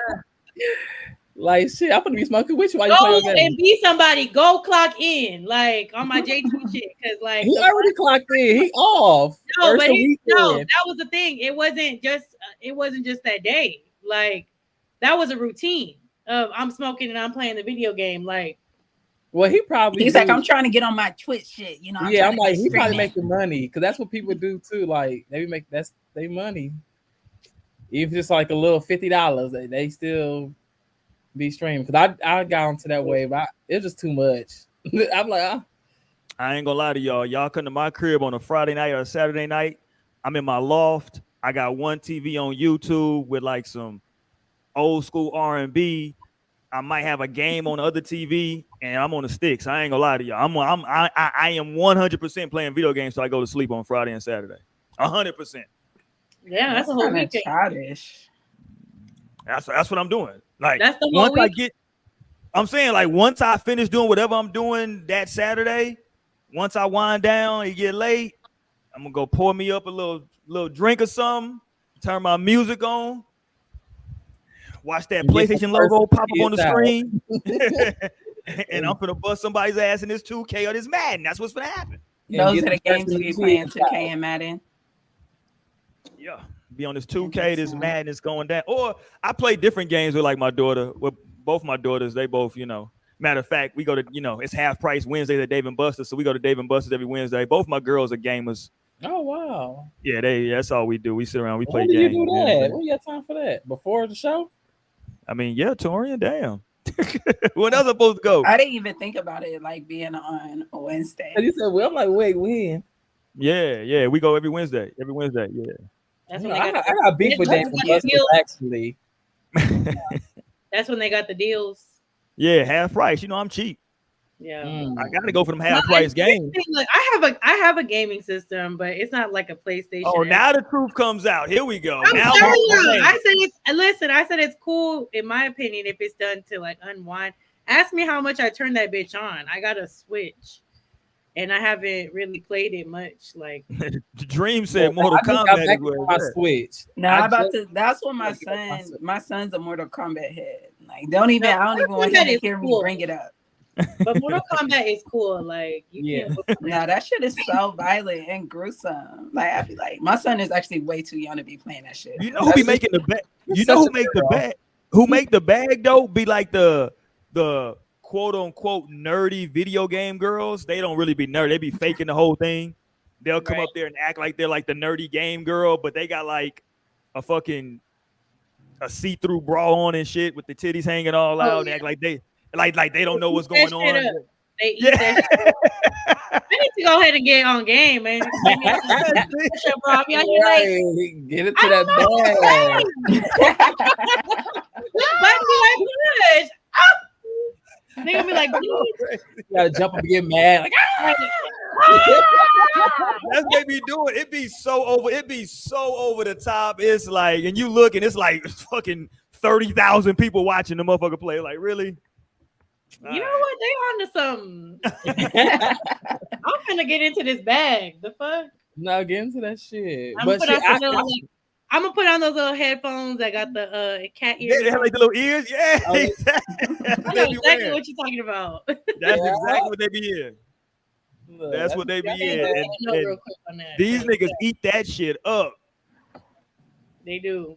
S3: Like shit, I'm gonna be smoking with you while you play
S5: Go
S3: your game.
S5: and be somebody. Go clock in, like on my J2 shit. Because like
S3: He already clocked in. He off.
S5: no,
S3: First
S5: but
S3: of
S5: no,
S3: weekend.
S5: that was the thing. It wasn't just that day. Like that was a routine of I'm smoking and I'm playing the video game. Like,
S3: Well, he probably
S4: He's
S3: do.
S4: like, I'm trying to get on my Twitch shit. You know,
S3: Yeah, I'm
S4: trying
S3: like,
S4: to
S3: he probably
S4: streaming.
S3: making money because that's what people do too. Like they make that's they money. Even just like a little $50, they still be streaming. Because I got onto that wave. It was just too much. I'm like,
S1: I ain't gonna lie to y'all. Y'all come to my crib on a Friday night or a Saturday night. I'm in my loft. I got one TV on YouTube with like some old school R&B. I might have a game on the other TV, and I'm on the sticks. I ain't gonna lie to y'all. I am 100% playing video games till I go to sleep on Friday and Saturday. 100%.
S5: Yeah, that's a whole
S4: kind of
S5: weekend.
S4: childish.
S1: That's what I'm doing. Like
S5: That's the whole
S1: once I
S5: weekend.
S1: get, I'm saying like once I finish doing whatever I'm doing that Saturday, once I wind down and get late, I'm gonna go pour me up a little drink or something, turn my music on, watch that
S3: And get the
S1: PlayStation
S3: first
S1: logo pop up on the
S3: kids out.
S1: screen, and I'm gonna bust somebody's ass in this 2K or this Madden. That's what's gonna happen.
S4: Those
S3: get
S4: are the
S3: the
S4: games
S3: first
S4: you be
S3: kids
S4: playing,
S3: out.
S4: 2K and Madden.
S1: Yeah, be on this 2K, this madness going down. Or I play different games with like my daughter. With both my daughters, they both, matter of fact, we go to, it's half price Wednesdays at Dave and Buster's, so we go to Dave and Buster's every Wednesday. Both my girls are gamers.
S3: Oh wow.
S1: Yeah, that's all we do. We sit around, we play
S3: When do you
S1: games.
S3: do that? When you got time for that? Before the show?
S1: I mean, yeah, Torian, damn. When else am I supposed to go?
S4: I didn't even think about it like being on a Wednesday.
S3: And you said, well, I'm like, wait, when?
S1: Yeah, we go every Wednesday. Yeah.
S5: That's
S3: You
S5: when
S3: know,
S5: they got
S3: I got beef with
S5: That's
S3: Dave
S5: when
S3: and
S5: they
S3: Buster's
S5: deal-
S3: actually.
S5: That's when they got the deals.
S1: Yeah, half price. I'm cheap.
S5: Yeah.
S1: I gotta go for them half
S5: No,
S1: price
S5: and here's the
S1: games.
S5: thing, like, I have a gaming system, but it's not like a PlayStation.
S1: Oh, now the truth comes out. Here we go.
S5: I'm
S1: Now
S5: telling
S1: we're
S5: you,
S1: playing.
S5: I said it's cool in my opinion if it's done to like unwind. Ask me how much I turned that bitch on. I got a Switch, and I haven't really played it much. Like
S1: Dream said, Mortal
S3: I just got
S1: Kombat
S3: back
S1: is where
S3: to my
S1: it's at.
S3: Switch.
S4: No,
S3: I
S4: I'm about
S3: just-
S4: to. That's what my son's a Mortal Kombat head. Like, I don't even
S5: Mortal
S4: want him
S5: Kombat
S4: to
S5: is
S4: hear me
S5: cool.
S4: bring it up.
S5: But Mortal Kombat is cool. Like you can't.
S4: No, that shit is so violent and gruesome. Like, I feel like my son is actually way too young to be playing that shit.
S1: You know who be making the bag? You know
S3: such
S1: who
S3: a
S1: make the
S3: girl.
S1: bag? Who make the bag though? Be like the quote unquote nerdy video game girls. They don't really be nerdy. They be faking the whole thing. They'll come
S5: Right.
S1: up there and act like they're like the nerdy game girl, but they got like a fucking see-through bra on and shit with the titties hanging all out. And
S5: yeah.
S1: act like they don't know what's
S5: Eat that
S1: going
S5: shit
S1: on.
S5: up. They eat
S1: Yeah.
S5: that shit. I need to go ahead and get on game, man. Give me that bro. Be out here like,
S3: Right, get it to that bag.
S5: but be like, push. Ah! They gonna be like, "Please."
S3: You gotta jump up and get mad. Like,
S1: That's what they be doing. It be so over the top. It's like, and you look and it's like fucking 30,000 people watching the motherfucker play. Like, really?
S5: You know what? They onto something. I'm finna get into this bag. The fuck?
S3: no, get into that shit.
S5: I'm
S3: But
S5: gonna
S3: shit,
S5: put on those little headphones that got the cat
S1: Yeah,
S5: ears.
S1: they have like the little ears. Yeah,
S3: Oh, yeah.
S1: That's
S5: I
S1: what
S5: know
S1: they be
S5: exactly
S1: wearing.
S5: what you're talking about.
S1: That's
S3: Yeah.
S1: exactly what they be in.
S3: look,
S1: That's what they be in.
S5: Let
S1: And,
S5: me know
S1: and
S5: real quick on that.
S1: these niggas eat that shit up.
S5: They do.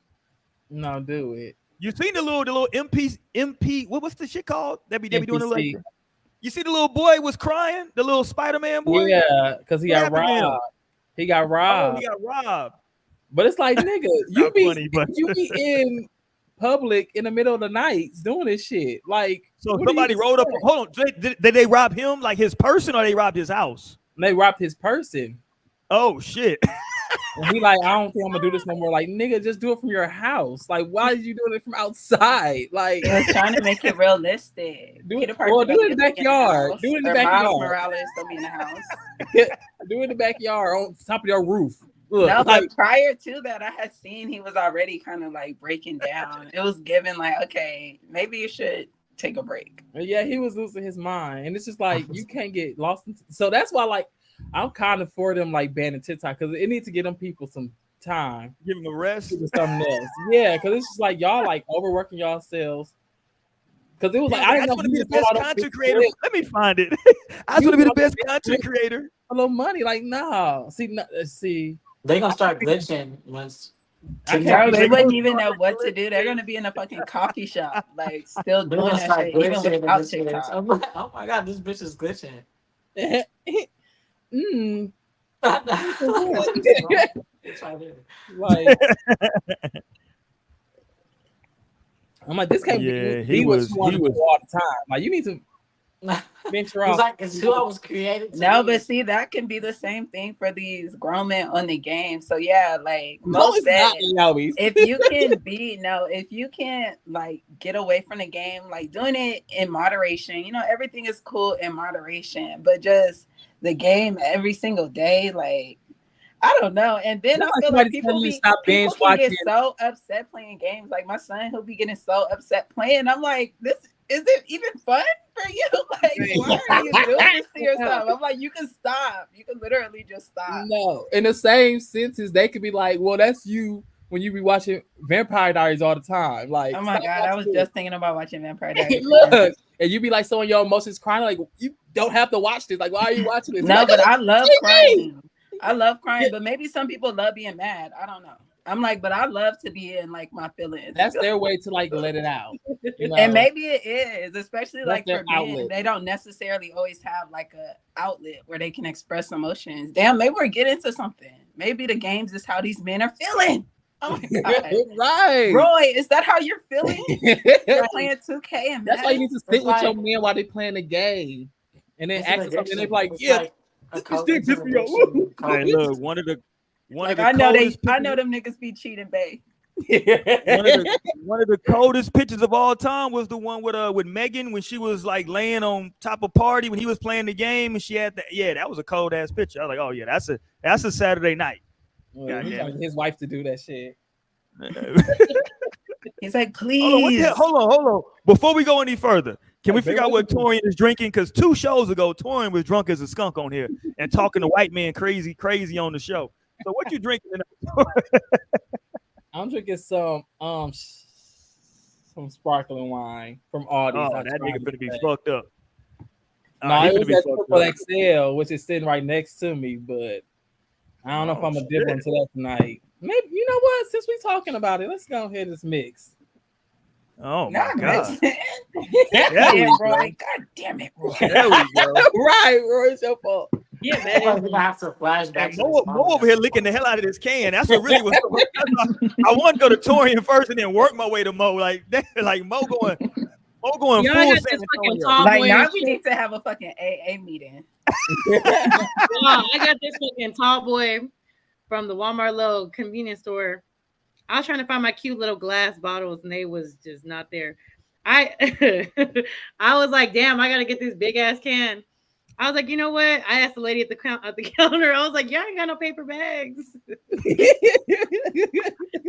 S3: no, do it.
S1: You seen the little MP? What's the shit called? They be doing it like.
S3: NPC.
S1: You see the little boy was crying, the little Spiderman boy.
S3: Yeah, because he
S1: What
S3: got
S1: happened to him?
S3: robbed. He got
S1: Oh,
S3: robbed.
S1: he got robbed.
S3: But it's like, nigga, you
S1: Not
S3: be
S1: funny, but-
S3: you be in public in the middle of the night doing this shit. Like,
S1: So
S3: what do
S1: somebody
S3: you
S1: rolled up.
S3: expect?
S1: Hold on, did they rob him like his person, or they robbed his house?
S3: And they robbed his person.
S1: Oh shit!
S3: And he like, I don't think I'm gonna do this no more. Like, nigga, just do it from your house. Like, why are you doing it from outside? Like,
S4: It was trying to make it realistic.
S3: Do it-
S4: Peter Parker
S3: well, do it in the
S4: doesn't get to be
S3: backyard.
S4: house,
S3: Do it in the
S4: or Miles
S3: backyard.
S4: Morales don't be in the house.
S3: do it in the backyard on top of your roof. Look,
S4: No,
S3: like,
S4: but prior to that, I had seen he was already kind of like breaking down. It was given like, okay, maybe you should take a break.
S3: yeah, he was losing his mind, and it's just like you can't get lost. So that's why, like, I'm kind of for them like banning TikTok because it needs to give them people some time
S1: Give him a rest.
S3: to do something else. Yeah, because it's just like y'all like overworking yourselves. Because it was like
S1: Yeah,
S3: I
S1: I
S3: didn't
S1: just
S3: know
S1: want to
S3: he
S1: be the
S3: was doing
S1: best
S3: all those
S1: content
S3: big
S1: creator.
S3: clips.
S1: Let me find it. I just
S3: You
S1: want to be the
S3: know
S1: best
S3: the
S1: content creator.
S3: a little money. Like, no, see,
S2: They gonna start glitching once.
S3: I
S4: Bro,
S3: can't
S4: they
S3: make
S4: wouldn't even know what to do. They're gonna be in a fucking coffee shop, like still
S2: They
S4: doing
S2: gonna
S4: that
S2: start
S4: shit, even
S2: glitching.
S4: without
S2: and this bitch-
S4: TikTok.
S2: I'm like, oh my god, this bitch is glitching.
S3: mm,
S2: It's right here.
S3: like. I'm like, this can't
S1: Yeah,
S3: be
S1: he
S3: what
S1: was-
S3: you want
S1: he
S3: to do
S1: was-
S3: all the time. Like, you need to Venture
S2: It's
S3: off.
S2: like it's who I was created to
S4: No,
S2: be.
S4: but see, that can be the same thing for these grown men on the game. So yeah, like
S3: No,
S4: most
S3: it's not,
S4: said,
S3: Yobies.
S4: if you can if you can't like get away from the game, like doing it in moderation, everything is cool in moderation, but just the game every single day, like I don't know. And then I feel like
S3: Somebody telling you to stop binge
S4: people can get
S3: watching.
S4: so upset playing games. Like my son, he'll be getting so upset playing. I'm like, this is it even fun for you? Like, why are you doing this to yourself? I'm like, you can stop. You can literally just stop.
S3: No, in the same senses, they could be like, well, that's you when you be watching Vampire Diaries all the time. Like,
S4: Oh my
S3: stop
S4: god, I was
S3: watching
S4: just thinking about watching Vampire Diaries.
S3: Look, and you be like, so in your emotions crying, like, you don't have to watch this. Like, why are you watching this?
S4: No,
S3: Like,
S4: but
S3: "Oh,
S4: I love
S3: TV."
S4: crying. I love crying, but maybe some people love being mad. I don't know. I'm like, but I love to be in like my feelings.
S3: That's their way to like let it out. You know?
S4: And maybe it is, especially
S3: That's
S4: like
S3: their
S4: for men.
S3: outlet.
S4: They don't necessarily always have like a outlet where they can express emotions. Damn, maybe we're getting to something. Maybe the games is how these men are feeling. Oh my god.
S3: Right.
S4: Roy, is that how you're feeling? You're playing 2K and
S3: That's why you need to sit
S2: It's
S3: with your
S2: like-
S3: man while they playing the game. And then
S2: It's an
S3: ask them something, and they
S2: addiction.
S3: be like,
S2: It's
S3: yeah,
S2: like a
S3: this
S2: co-
S3: thing
S2: it's an
S3: pissed me off.
S2: addiction.
S1: Hey, look, one of
S4: like
S1: the
S4: I know
S1: coldest
S4: I
S1: pictures-
S4: know them niggas be cheating, babe.
S1: one of the coldest pictures of all time was the one with Megan when she was like laying on top of party when he was playing the game and she had that was a cold ass picture. I was like, oh yeah, that's a Saturday night.
S3: Well, he's
S1: Goddamn
S3: trying to get his wife to do that shit.
S4: He's like,
S1: Hold on, what the
S4: please.
S1: hell? Hold on. Before we go any further, can we
S3: Hey,
S1: figure
S3: babe,
S1: out what
S3: what you
S1: Torian is drinking? Because 2 shows ago, Torian was drunk as a skunk on here and talking to white man crazy on the show. So what you drinking?
S3: I'm drinking some sparkling wine from Aldi's.
S1: Oh,
S3: I
S1: that
S3: tried
S1: nigga finna be
S3: today.
S1: fucked up.
S3: No,
S1: he
S3: it
S1: finna
S3: was
S1: be
S3: that
S1: fucked
S3: triple
S1: up.
S3: XL, which is sitting right next to me, but I don't know if
S1: Oh,
S3: I'm gonna dip
S1: shit.
S3: into that tonight. Maybe you know what? Since we talking about it, let's go ahead and just mix.
S1: Oh
S4: Not
S1: my god.
S4: mixing.
S1: There
S4: Yeah,
S1: we
S4: Roy. God damn it, Roy.
S1: There we go.
S3: Right, Roy, it's your fault.
S5: Yeah,
S2: I'm
S5: man.
S2: gonna have to flashback.
S1: And Mo over here licking the hell out of this can. That's what really was. I want to go to Torian first and then work my way to Mo. Like Mo going
S5: Y'all
S1: full
S5: got
S1: San
S5: this fucking
S1: Antonio.
S5: tall
S4: Like
S5: boy.
S4: now we need to have a fucking AA meeting.
S5: Wow, I got this fucking tall boy from the Walmart little convenience store. I was trying to find my cute little glass bottles and they was just not there. I I was like, damn, I gotta get this big ass can. I was like, you know what? I asked the lady at the counter. I was like, y'all ain't got no paper bags.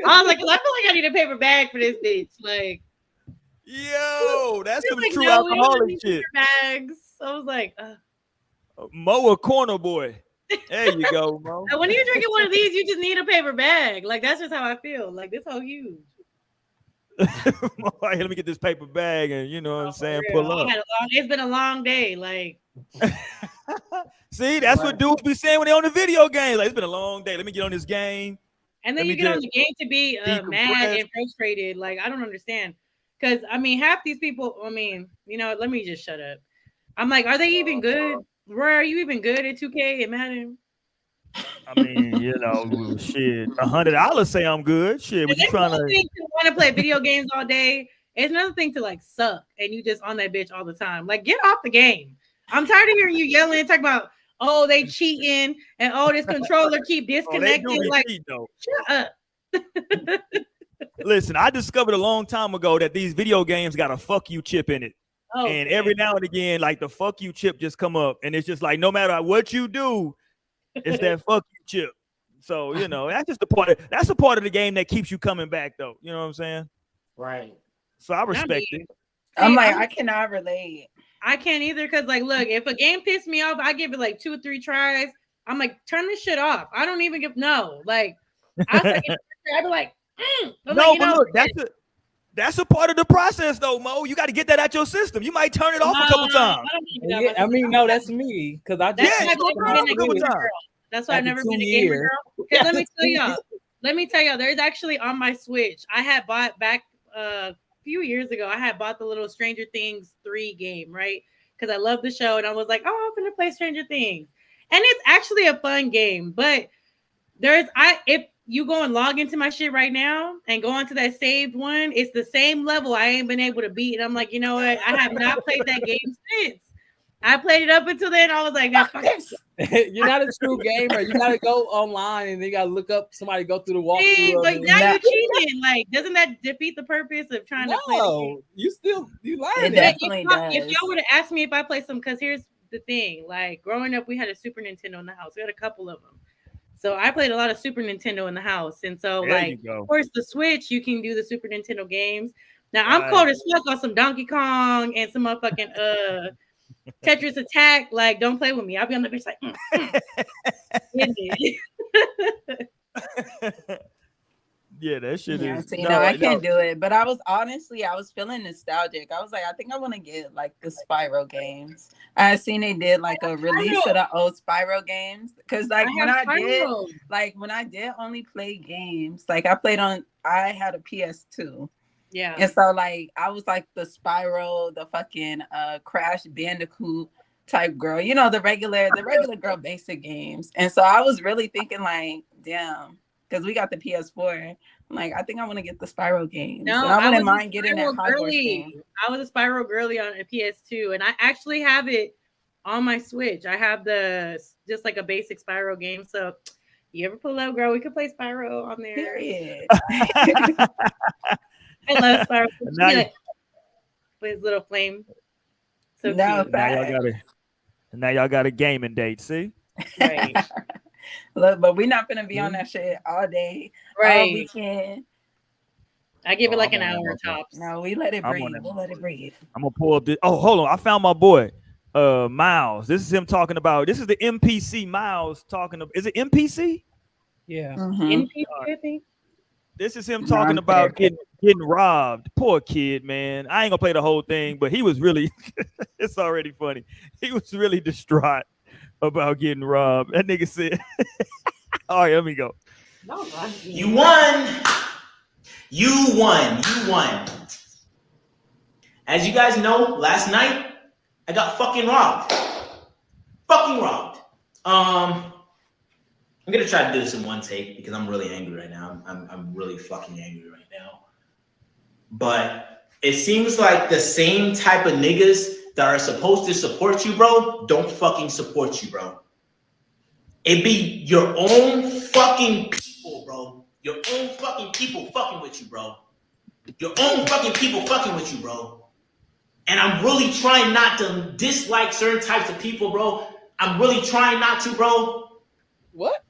S5: I was like, 'cause I feel like I need a paper bag for this bitch. Like,
S1: Yo, that's some
S5: like,
S1: true
S5: no, we don't
S1: alcoholic
S5: need
S1: shit.
S5: paper bags. I was like,
S1: Mo a corner boy. There you go, Mo.
S5: when you're drinking one of these, you just need a paper bag. Like that's just how I feel. Like this whole huge.
S1: Mo, all right, let me get this paper bag and you know what I'm saying,
S5: For real.
S1: pull up.
S5: It's been a long day. Like
S1: See, that's what dudes be saying when they on the video game. Like it's been a long day. Let me get on this game.
S5: and
S1: Let
S5: then
S1: me
S5: you get on
S1: just
S5: the game to be mad
S1: decompress.
S5: and frustrated. Like I don't understand. Because I mean, half these people, I mean, you know, let me just shut up. I'm like, are they even good? Roy, are you even good at 2K and Madden?
S1: I mean, you know, shit. $100 say I'm good. Shit, what you
S5: It's
S1: trying
S5: one
S1: to?
S5: thing to want to play video games all day. It's another thing to like suck and you just on that bitch all the time. Like, get off the game. I'm tired of hearing you yelling and talking about, oh, they cheating and oh, this controller keep
S1: Oh, they
S5: disconnecting.
S1: do be
S5: Like,
S1: cheating, though.
S5: shut up.
S1: Listen, I discovered a long time ago that these video games got a fuck you chip in it.
S5: Oh,
S1: And every now and again, like the fuck you chip just come up. And it's just like, no matter what you do, it's that fuck you chip. So, you know, that's just that's a part of the game that keeps you coming back, though. You know what I'm saying?
S2: Right.
S1: So I respect it.
S4: I'm like,
S5: I'm-
S4: I cannot relate.
S5: I can't either because, like, look, if a game pissed me off, I give it like 2 or 3 tries. I'm like, turn this shit off. I don't even give no. Like, I'd be like, I'm
S1: No,
S5: like,
S1: but look, that's a part of the process, though, Mo. You got to get that out your system. You might turn it off a couple times.
S5: I don't think that
S3: Yeah,
S5: much.
S3: I mean, no, that's me because I
S5: That's
S3: just
S1: Yeah,
S5: why
S1: you gonna turn it off a couple times.
S5: That's why I've
S3: After
S5: never
S3: 2
S5: been a gamer
S3: years.
S5: girl. Because let me tell y'all, there's actually on my Switch. I had bought back a few years ago. I had bought the little Stranger Things 3 game, right? Because I love the show, and I was like, oh, I'm gonna play Stranger Things, and it's actually a fun game. But if you go and log into my shit right now and go onto that saved one, it's the same level I ain't been able to beat. And I'm like, you know what? I have not played that game since. I played it up until then. I was like, no, fuck this.
S3: You're not a true gamer. You gotta go online and you gotta look up somebody go through the
S5: See,
S3: walkthrough.
S5: but
S3: Of
S5: now
S3: it.
S5: you cheating. Like, doesn't that defeat the purpose of trying to play the game?
S3: No, you
S4: It
S3: learn it.
S4: definitely
S5: If
S4: does.
S5: y'all would have asked me if I play some, because here's the thing: like growing up, we had a Super Nintendo in the house. We had a couple of them, so I played a lot of Super Nintendo in the house. And so,
S1: There
S5: like,
S1: you go.
S5: of course, the Switch you can do the Super Nintendo games. Now I'm
S1: Right.
S5: cold as fuck on some Donkey Kong and some motherfucking Tetris Attack. Like, don't play with me. I'll be on the bitch like,
S1: Yeah, that shit
S4: Yeah,
S1: is.
S4: see, no, I can't do it. But I was feeling nostalgic. I was like, I think I want to get like the Spyro games. I seen they did like a release of the old Spyro games. Cause like when I did only play games, like I had a PS2.
S5: Yeah.
S4: And so like I was like the Spyro, the fucking Crash Bandicoot type girl, you know, the regular girl basic games. And so I was really thinking like, damn, because we got the PS4. I'm like, I think I want to get the Spyro games.
S5: No,
S4: and I wouldn't
S5: was a
S4: mind getting that
S5: Spyro
S4: Hogwarts
S5: girly.
S4: game.
S5: I was a Spyro girly on a PS2, and I actually have it on my Switch. I have just like a basic Spyro game. So you ever pull up, girl, we could play Spyro on there.
S4: Period.
S5: I love Spyro.
S1: Now you-
S5: Like, with his little flame. So
S4: No,
S5: cute.
S1: Now y'all got a gaming date. See,
S5: Right.
S4: Look, but we're not gonna be on that shit all day, all
S5: Right.
S4: weekend.
S5: I give it like
S1: I'm
S5: an
S1: on
S5: hour
S1: that motherfucker.
S5: tops.
S4: No, we let it
S1: I'm
S4: breathe.
S1: on that
S4: We'll let it breathe.
S1: I'm gonna pull up this. Oh, hold on. I found my boy, Miles. This is him talking about. This is the MPC Miles talking about. Is it MPC?
S3: Yeah.
S4: Mhm.
S5: NPC, I think.
S1: This is him talking about getting robbed. Poor kid, man. I ain't gonna play the whole thing, but he was really. It's already funny. He was really distraught about getting robbed. That nigga said. All right, let me go.
S5: No,
S8: You won. You won. You won. As you guys know, last night I got fucking robbed. Fucking robbed. I'm gonna try to do this in one take because I'm really angry right now. I'm really fucking angry right now. But it seems like the same type of niggas that are supposed to support you, bro, don't fucking support you, bro. It be your own fucking people, bro. Your own fucking people fucking with you, bro. Your own fucking people fucking with you, bro. And I'm really trying not to dislike certain types of people, bro. I'm really trying not to, bro.
S3: What?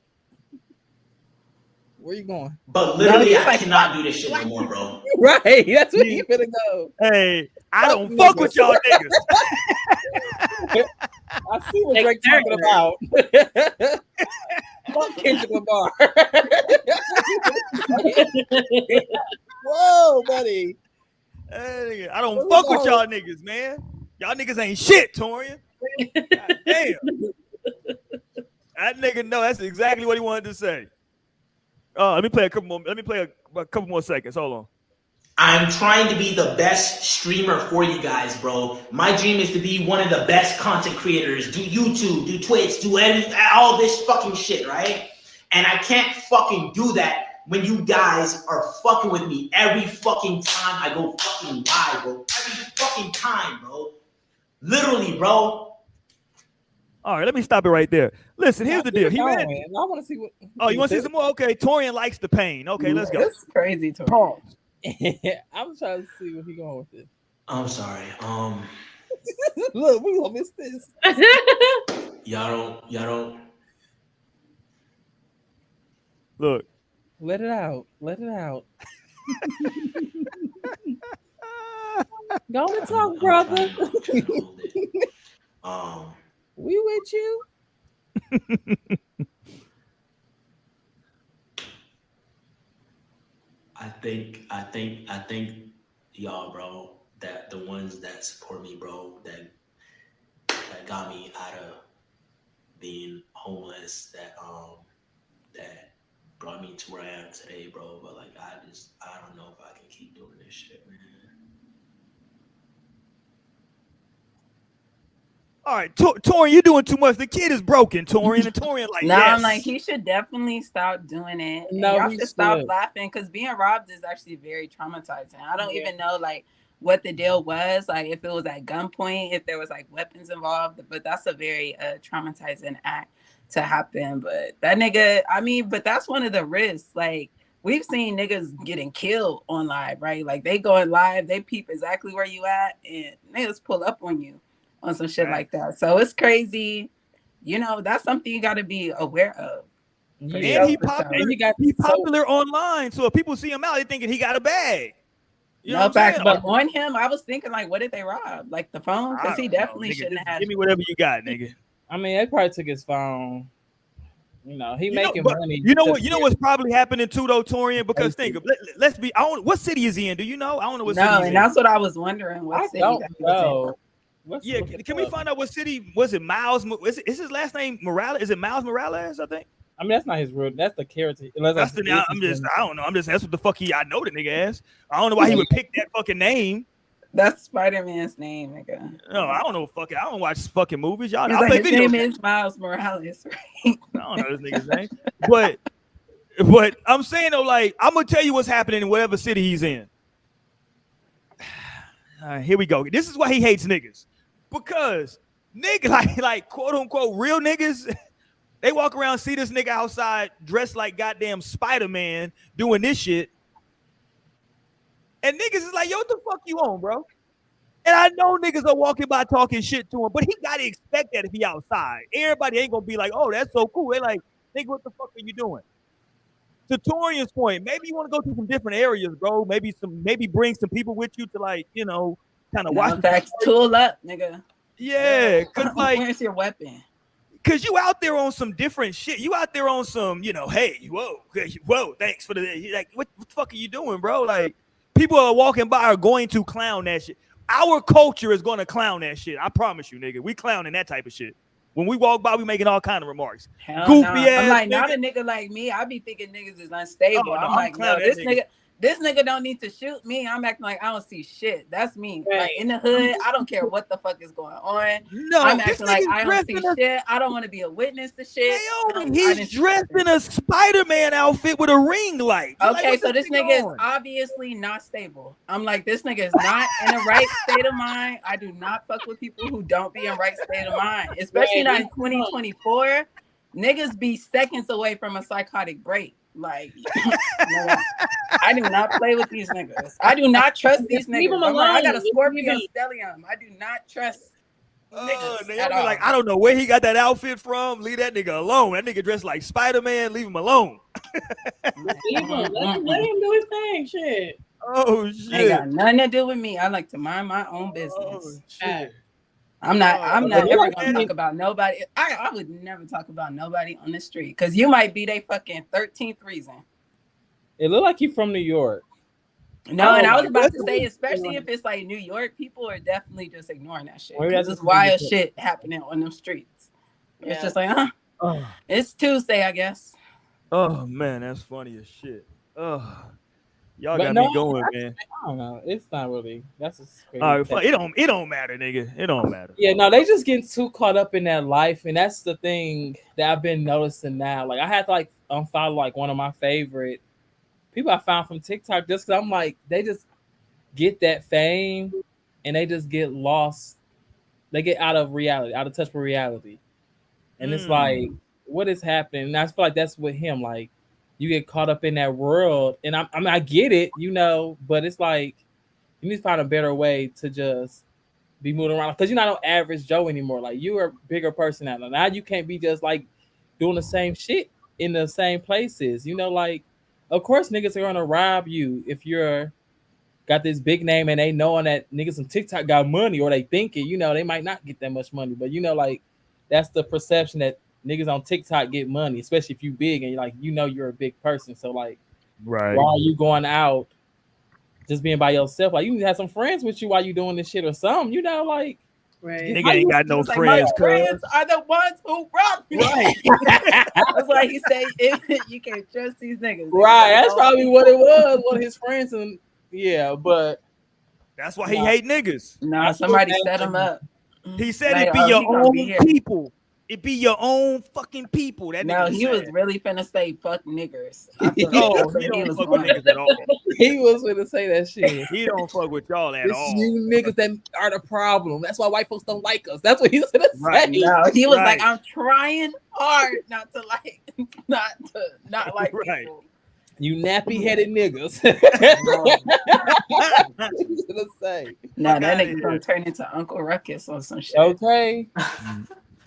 S3: Where you going?
S8: But literally,
S4: No,
S8: I
S4: like,
S8: cannot do this shit no more, bro.
S3: Right. That's where you finna go.
S1: Hey, I
S3: Fuck
S1: don't fuck
S3: niggas.
S1: with y'all niggas.
S3: I see what
S5: Like
S3: Drake's talking
S5: Turner.
S3: about. Fuck Kendrick Lamar. Whoa, buddy.
S1: Hey, I don't fuck with y'all niggas, man. Y'all niggas ain't shit, Torian. God damn. That nigga know that's exactly what he wanted to say. Let me play a couple more. Let me play a couple more seconds. Hold on.
S8: I'm trying to be the best streamer for you guys, bro. My dream is to be one of the best content creators. Do YouTube, do Twitch, do all this fucking shit, right? And I can't fucking do that when you guys are fucking with me every fucking time I go fucking live, bro. Every fucking time, bro. Literally, bro.
S1: All right, let me stop it right there. Listen, here's the deal. He read.
S3: I want to see what.
S1: Oh, you want to see some more? Okay, Torian likes the pain. Okay, let's go.
S4: It's crazy to
S1: Pause.
S3: I'm trying to see where he going with this.
S8: I'm sorry.
S3: Look, we gonna miss this.
S8: Y'all don't.
S1: Look.
S3: Let it out. Let it out. Go and talk, brother. We with you.
S8: I think y'all, bro, that the ones that support me, bro, that got me out of being homeless, that brought me to where I am today, bro. But like I don't know if I can keep doing this shit, man.
S1: All right, Torian, you're doing too much. The kid is broken, Torian. And Torian, like,
S4: no,
S1: yes.
S4: I'm like, he should definitely stop doing it.
S3: No,
S4: Y'all
S3: he
S4: should stop
S3: should.
S4: laughing because being robbed is actually very traumatizing. I don't even know, like, what the deal was, like if it was at gunpoint, if there was like weapons involved. But that's a very traumatizing act to happen. But that nigga, I mean, but that's one of the risks. Like we've seen niggas getting killed on live, right? Like they going live, they peep exactly where you at, and niggas pull up on you on some shit like that. So it's crazy. You know, that's something you got to be aware of.
S3: Yeah.
S1: And he popular.
S3: And you got
S1: He
S3: so-
S1: popular online, so if people see him out, they thinking he got a bag. You know
S4: No
S1: what I'm
S4: facts,
S1: saying?
S4: but on him, I was thinking like, what did they rob? Like the phone?
S1: I
S4: Because he
S1: don't know,
S4: definitely
S1: nigga.
S4: shouldn't
S1: Just
S4: have.
S1: give me whatever you got, nigga.
S3: I mean, they probably took his phone. You know, he
S1: You know,
S3: making
S1: but
S3: money.
S1: you know
S3: to
S1: what? You know
S3: be-
S1: what's probably happening too, though, Torian. Because
S3: Thank
S1: think of let's be. I don't. What city is he in? Do you know? I don't know what city
S4: No,
S1: he's
S4: and
S1: in.
S4: that's what I was wondering. What
S3: I
S4: city
S3: don't
S4: that he was in.
S3: know. Let's
S1: Yeah,
S3: look it
S1: can we
S3: up.
S1: find out what city was it? Miles? Is his last name Morales? Is it Miles Morales? I think
S3: I mean, that's not his real. That's the character. Unless
S1: that's the. I'm just. I don't know. I'm just. That's what the fuck I know the nigga as. I don't know why he would pick that fucking name.
S4: That's Spider-Man's name, nigga.
S1: No, I don't know. Fucking. I don't watch fucking movies. Y'all.
S4: He's
S1: I
S4: like,
S1: play
S4: his
S1: video
S4: name
S1: games.
S4: is Miles Morales, right?
S1: I don't know this nigga's name, but I'm saying though, like I'm gonna tell you what's happening in whatever city he's in. Here we go. This is why he hates niggas, because nigga, like quote unquote real niggas, they walk around see this nigga outside dressed like goddamn Spiderman doing this shit, and niggas is like, yo, what the fuck you on, bro? And I know niggas are walking by talking shit to him, but he gotta expect that if he outside. Everybody ain't gonna be like, oh, that's so cool. They like, nigga, what the fuck are you doing? To Torian's point, maybe you want to go to some different areas, bro. Maybe bring some people with you to like, you know, kind of watch.
S4: No facts. Tool up, nigga.
S1: Yeah, cause like,
S4: where's your weapon?
S1: Cause you out there on some different shit. You out there on some, you know, hey, whoa, thanks for the like. What the fuck are you doing, bro? Like, people are walking by are going to clown that shit. Our culture is going to clown that shit. I promise you, nigga. We clowning that type of shit. When we walk by, we making all kind of remarks.
S4: Hell
S1: Goofy
S4: nah.
S1: ass.
S4: I'm like,
S1: nigga.
S4: not a nigga like me. I be thinking niggas is unstable.
S1: Oh, no,
S4: I'm
S1: I'm
S4: like, no,
S1: clowning
S4: this
S1: that
S4: nigga don't need to shoot me. I'm acting like I don't see shit. That's me.
S5: Right.
S4: Like in the hood, I don't care what the fuck is going on.
S1: No,
S4: I'm
S1: this
S4: acting like
S1: nigga's
S4: I don't see shit. I don't want to be a witness to shit.
S1: Naomi, he's dressed in a Spider-Man outfit with a ring light. You're
S4: Okay,
S1: like,
S4: so this nigga is
S1: on?
S4: obviously not stable. I'm like, this nigga is not in the right state of mind. I do not fuck with people who don't be in right state of mind, especially not in 2024. Niggas be seconds away from a psychotic break. Like, no, I do not play with these niggas. I do not trust these
S5: Leave
S4: niggas.
S5: them
S4: I'm like, I got a
S5: alone.
S4: Scorpio stellium. I do not trust niggas
S1: Naomi,
S4: at all.
S1: like, I don't know where he got that outfit from. Leave that nigga alone. That nigga dressed like Spider-Man. Leave him alone.
S5: Leave him. Let him do his thing. Shit.
S1: Oh
S4: Ain't
S1: shit.
S4: got nothing to do with me. I like to mind my own business.
S1: Oh shit.
S4: I'm not
S1: but
S4: ever
S1: like
S4: gonna
S1: that-
S4: talk about nobody. I would never talk about nobody on the street because you might be their fucking 13th reason.
S3: It looked like you from New York.
S4: No, and I was
S1: my
S4: about to
S1: God.
S4: say, especially if it's like New York, people are definitely just ignoring that shit.
S3: Maybe
S4: 'Cause
S3: that's
S4: it's
S3: just
S4: wild
S3: niggas.
S4: shit happening on them streets. It's
S5: Yeah.
S4: just like,
S3: Oh,
S4: it's Tuesday, I guess.
S1: Oh man, that's funny as shit. Oh, y'all
S3: But
S1: got
S3: no,
S1: me going, man.
S3: I don't know. It's not really. That's just crazy.
S1: All right, fuck, it don't matter, nigga. It don't matter.
S3: Yeah, no, they just getting too caught up in that life, and that's the thing that I've been noticing now. Like, I had to like unfollow like one of my favorite people I found from TikTok just because I'm like, they just get that fame and they just get lost. They get out of reality, out of touch with reality, and it's like, what is happening? And I feel like that's with him. Like, you get caught up in that world, and I mean, I get it, you know, but it's like you need to find a better way to just be moving around because you're not no average Joe anymore. Like, you are a bigger person now. Now you can't be just like doing the same shit in the same places. You know, like, of course niggas are gonna rob you if you're got this big name and they knowing that niggas on TikTok got money, or they think it, you know, they might not get that much money. But you know, like, that's the perception that niggas on TikTok get money, especially if you big and you're like, you know, you're a big person. So like,
S1: Right.
S3: why are you going out just being by yourself? Like, you need to have some friends with you while you doing this shit or something, you know, like,
S5: Right.
S1: Nigga ain't got no
S4: It's like,
S1: friends,
S4: my friends are the ones who robbed me.
S1: Right.
S4: That's why he say you can't trust these niggas.
S3: right. That's probably what it was, one of his friends. And yeah, but
S1: That's why he hate niggas.
S4: Nah, somebody set him up.
S1: He said
S4: Like,
S1: it be
S4: oh,
S1: your
S4: he gonna be
S1: own
S4: here.
S1: people. It be your own fucking people. That
S4: No,
S1: nigga
S4: he was
S1: said.
S4: really finna say fuck niggers. I feel like
S1: No,
S4: that's
S1: he
S4: what he
S1: don't
S4: was
S1: fuck with
S4: going.
S1: niggas at all.
S3: He was gonna say that shit.
S1: He don't fuck with y'all at
S3: It's
S1: all.
S3: you niggas that are the problem. That's why white folks don't like us. That's what he's gonna
S1: Right.
S3: say.
S4: No, he was like,
S1: Right.
S4: I'm trying hard not to like, not like
S1: Right.
S4: people.
S3: You nappy headed niggas.
S4: No,
S3: He's gonna say.
S4: no,
S1: Fuck
S4: that
S1: outta
S4: nigga
S1: here.
S4: gonna turn into Uncle Ruckus or some shit.
S3: Okay.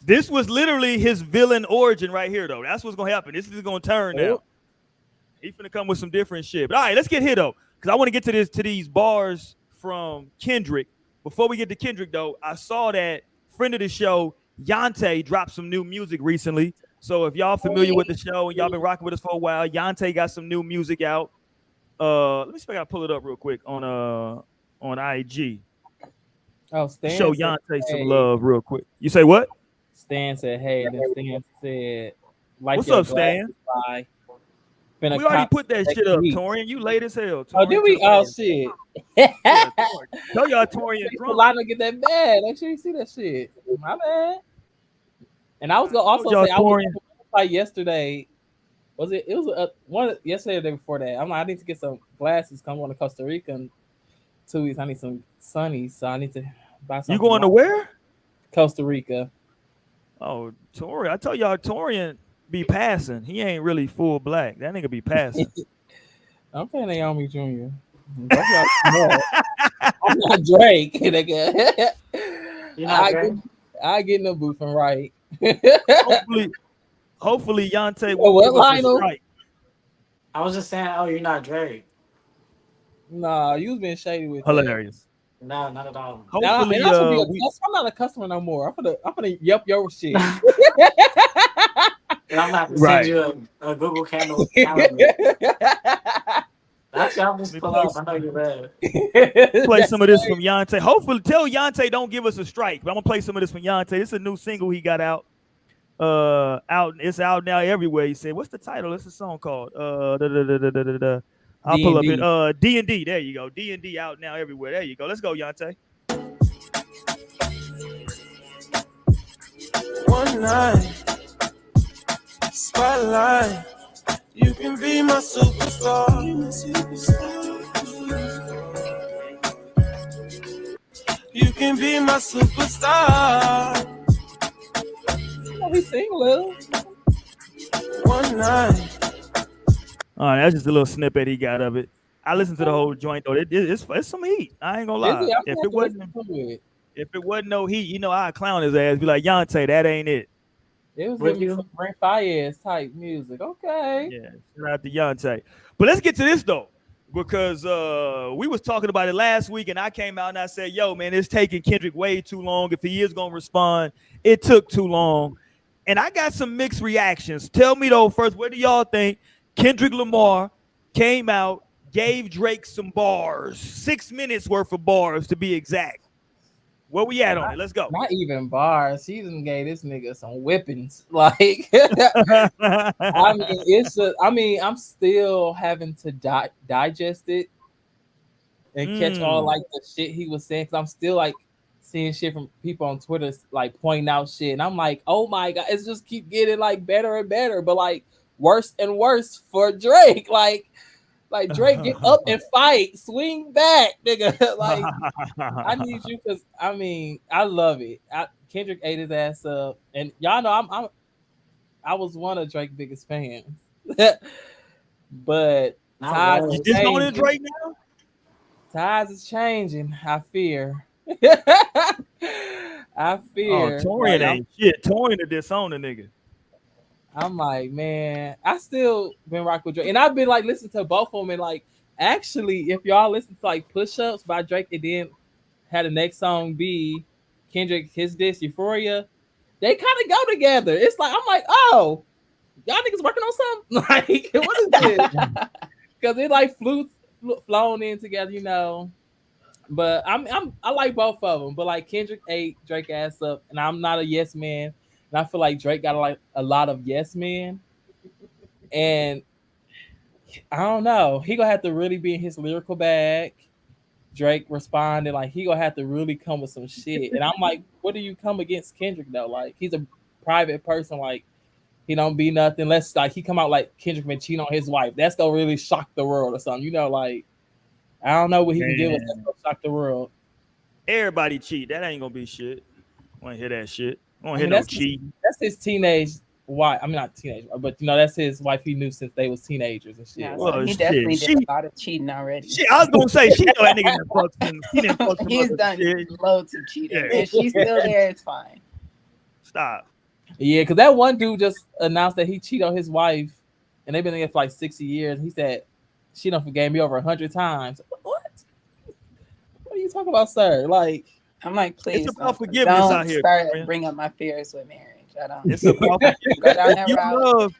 S1: This was literally his villain origin right here, though. That's what's gonna happen. This is gonna turn now. He's gonna come with some different shit. But all right, let's get here though, because I want to get to these bars from Kendrick. Before we get to Kendrick, though, I saw that friend of the show, Yante, dropped some new music recently. So if y'all familiar with the show and y'all been rocking with us for a while, Yante got some new music out. Let me see if I gotta pull it up real quick on IG.
S3: Oh, Stan
S1: Show
S3: said,
S1: Yante some
S3: hey.
S1: love real quick. You say what?
S3: Stan said, hey. Then Stan said, like
S1: What's
S3: your
S1: up, Stan?
S3: glasses, bye. Finna
S1: We already
S3: cop
S1: put that
S3: next
S1: shit up,
S3: week.
S1: Torian. You late as hell.
S3: Oh, did
S1: Torian,
S3: we?
S1: to the
S3: Oh,
S1: man.
S3: shit.
S1: Yeah, Torian. Tell y'all Torian drunk.
S3: Lana get that bad. Make sure you see that shit. My bad. And I was gonna also
S1: Told
S3: say
S1: y'all
S3: I was
S1: Torian.
S3: like yesterday. Was it? It was one yesterday or the day before that. I'm like, I need to get some glasses. Come on to Costa Rica in 2 weeks. I need some sunnies, so I need to buy some.
S1: You going to where?
S3: Costa Rica.
S1: Oh, Torian. I tell y'all Torian be passing. He ain't really full black. That nigga be passing.
S3: Okay, Naomi Jr. Both y'all know. I'm not Drake. Nigga.
S2: You're not Drake?
S3: I get no boofing right.
S1: Hopefully Yante
S3: What,
S1: won't give us a
S3: Lionel?
S1: strike.
S2: I was just saying, oh, you're not Drake.
S3: Nah, you was being shady with that.
S1: Hilarious.
S2: No, not at all.
S3: Now,
S1: Hopefully,
S3: and I should be I'm not a customer no more. I'm gonna yep your shit.
S2: And I'm about to
S1: Right.
S2: send you a Google calendar. Actually, I'll just pull up. I know you're bad.
S1: play some of this from Yante. Hopefully, tell Yante don't give us a strike. But I'm gonna play some of this from Yante. This is a new single he got out. It's out now everywhere. He said, "What's the title? It's a song called I'll pull up it. D&D. There you go. D&D out now everywhere. There you go. Let's go, Yante.
S9: One night, spotlight. You can be my superstar. You can be my superstar.
S3: We sing a little.
S9: One night.
S1: All right, that's just a little snippet he got of it. I listened to the whole joint though. It's some heat. I ain't gonna lie. If it wasn't no heat, you know, I'd clown his ass. Be like, Yante, that ain't it.
S3: It was giving me some Brent Fayez type music. Okay.
S1: Yeah, shout out to Yante. But let's get to this though, because we was talking about it last week, and I came out and I said, "Yo, man, it's taking Kendrick way too long. If he is gonna respond, it took too long." And I got some mixed reactions. Tell me though, first, what do y'all think? Kendrick Lamar came out, gave Drake some bars, 6 minutes worth of bars to be exact. Where we at on it? Let's go.
S3: Not even bars. He even gave this nigga some whippings. Like, I mean, I'm still having to digest it and catch all like the shit he was saying. Cause I'm still like seeing shit from people on Twitter like pointing out shit, and I'm like, oh my god, it's just keep getting like better and better, but like worse and worse for Drake. Like Drake, get up and fight, swing back, nigga. Like, I need you because I mean, I love it. Kendrick ate his ass up, and y'all know I was one of Drake's biggest fans. But tides
S1: you just going to Drake now?
S3: Tides is changing. I fear. I
S1: Oh,
S3: fear.
S1: Torian ain't shit. Torian to disown a nigga.
S3: I'm like, man, I still been rocking with Drake, and I've been like listening to both of them, and like, actually, if y'all listen to like Push Ups by Drake, and then had the next song be Kendrick his diss Euphoria, they kind of go together. It's like I'm like, oh, y'all niggas working on something. Like, what is this? Because it like flown in together, you know. But I like both of them, but like Kendrick ate Drake ass up, and I'm not a yes man. And I feel like Drake got like a lot of yes men. And I don't know. He gonna have to really be in his lyrical bag. Drake responded like he gonna have to really come with some shit. And I'm like, what do you come against Kendrick though? Like he's a private person, like he don't be nothing. Let's like he come out like Kendrick been cheating on his wife. That's gonna really shock the world or something. You know, like I don't know what he can give us. That's
S1: Man,
S3: gonna shock the world.
S1: everybody cheat. That ain't gonna be shit. Want to hear that shit? I want
S3: I
S1: to hear
S3: mean,
S1: no cheating.
S3: that's his teenage wife. I mean, not teenage, but that's his wife. He knew since they was teenagers and shit.
S4: Yeah,
S3: Like,
S4: so
S1: Well,
S4: he
S1: shit.
S4: definitely did a lot of cheating already.
S1: Shit. I was gonna say she know that nigga done fucked some. He done fucked some
S4: He's
S1: other
S4: done
S1: shit.
S4: loads of cheating.
S1: Yeah.
S4: If she's still there, it's fine.
S1: Stop.
S3: yeah, because that one dude just announced that he cheated on his wife, and they've been together for like 60 years. He said she done forgave me over 100 times. What? What are you talking about, sir? Like,
S4: I'm like,
S1: It's
S4: please
S1: about forgiveness
S4: don't
S1: out here,
S4: start
S1: friend.
S4: bring up my fears with marriage. I don't
S1: It's about
S4: go
S1: forgiveness.
S4: down that route.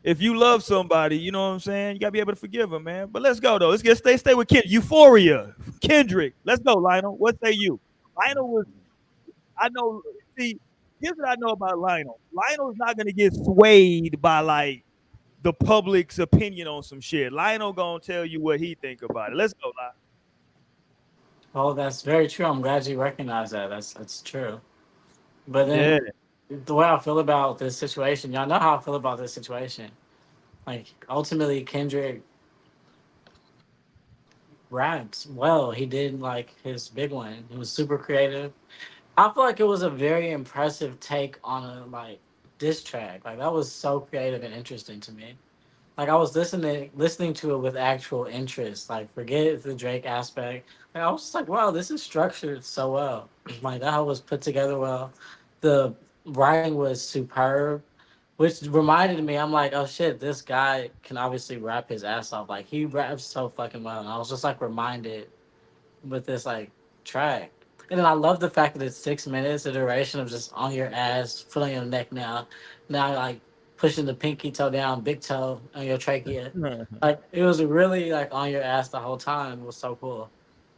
S1: If you love somebody, you know what I'm saying. You gotta be able to forgive them, man. But let's go though. Let's stay with Kendrick. Euphoria, Kendrick. Let's go, Lionel. What say you? Lionel was. I know. See, here's what I know about Lionel. Lionel's not gonna get swayed by like the public's opinion on some shit. Lionel gonna tell you what he think about it. Let's go, Lionel.
S2: Oh, that's very true. I'm glad you recognize that. That's true. But
S1: Yeah.
S2: then the way I feel about this situation, y'all know how I feel about this situation. Like ultimately, Kendrick raps well. He did like his big one. He was super creative. I feel like it was a very impressive take on a like diss track. Like that was so creative and interesting to me. Like I was listening to it with actual interest. Like forget the Drake aspect. Like I was just like, wow, this is structured so well. Like that was put together well. The writing was superb, which reminded me, I'm like, oh shit, this guy can obviously rap his ass off. Like he raps so fucking well. And I was just like reminded with this like track. And then I love the fact that it's 6 minutes, the duration of just on your ass, foot on your neck now. Now like pushing the pinky toe down, big toe on your trachea. Like it was really like on your ass the whole time. It was so cool.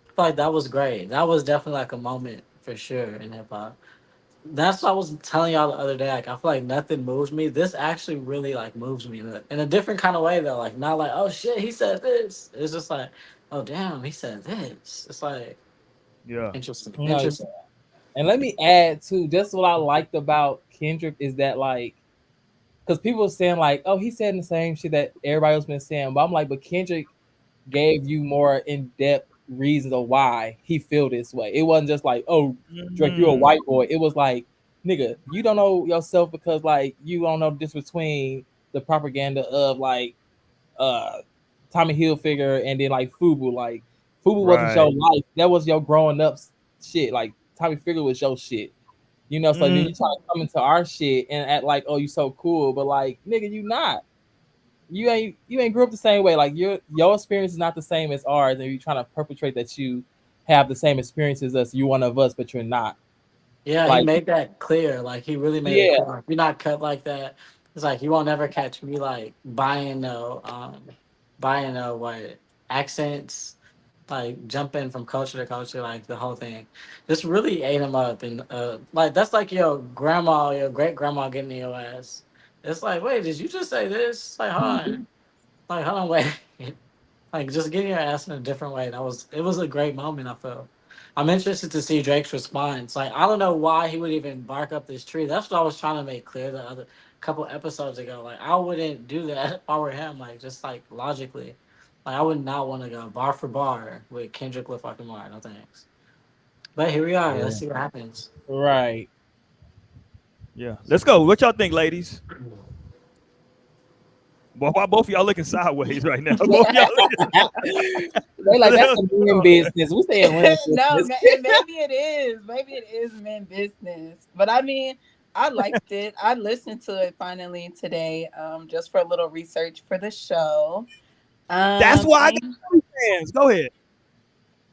S2: I feel like that was great. That was definitely like a moment for sure in hip hop. That's what I was telling y'all the other day. Like I feel like nothing moves me. This actually really like moves me in a different kind of way though. Like not like, oh shit, he said this. It's just like, oh damn, he said this. It's like
S1: Yeah.
S2: interesting.
S3: no,
S2: Interesting.
S3: and let me add too, just what I liked about Kendrick is that like, because people were saying like, oh, he said the same shit that everybody else been saying, but I'm like, but Kendrick gave you more in depth reasons of why he feel this way. It wasn't just like, oh, Drake, you're a white boy. It was like, nigga, you don't know yourself because like you don't know the difference between the propaganda of like uh Tommy Hilfiger and then like Fubu. Like Fubu wasn't your
S1: Right.
S3: life. That was your growing up shit. Like Tommy Hilfiger was your shit. You know, so then you try to come into our shit and act like, oh, you so cool, but like, nigga, you not. You ain't grew up the same way. Like your experience is not the same as ours, and you're trying to perpetrate that you have the same experiences as you one of us, but you're not.
S2: Yeah, he
S3: Like,
S2: made that clear. Like he really made it
S3: yeah,
S2: clear. Like, you're not cut like that. It's like you won't never catch me like buying no what accents, like jumping from culture to culture, like the whole thing. Just really ate him up and like that's like your grandma, your great grandma getting in your ass. It's like, wait, did you just say this? Like, hold on, wait. Like just getting your ass in a different way. It was a great moment, I felt. I'm interested to see Drake's response. Like I don't know why he would even bark up this tree. That's what I was trying to make clear the other couple episodes ago. Like I wouldn't do that if I were him. Like just like logically. Like I would not want to go bar for bar with Kendrick Lamar. No thanks. But here we are. Let's
S3: yeah,
S2: see what happens.
S3: right.
S1: Yeah. Let's go. What y'all think, ladies? Boy, why both of y'all looking sideways right now? Both of y'all
S3: They like that's a men business. We stay in women's
S4: No,
S3: business.
S4: maybe it is. Maybe it is men business. But I mean, I liked it. I listened to it finally today, just for a little research for the show.
S1: That's why I got fans. Go ahead.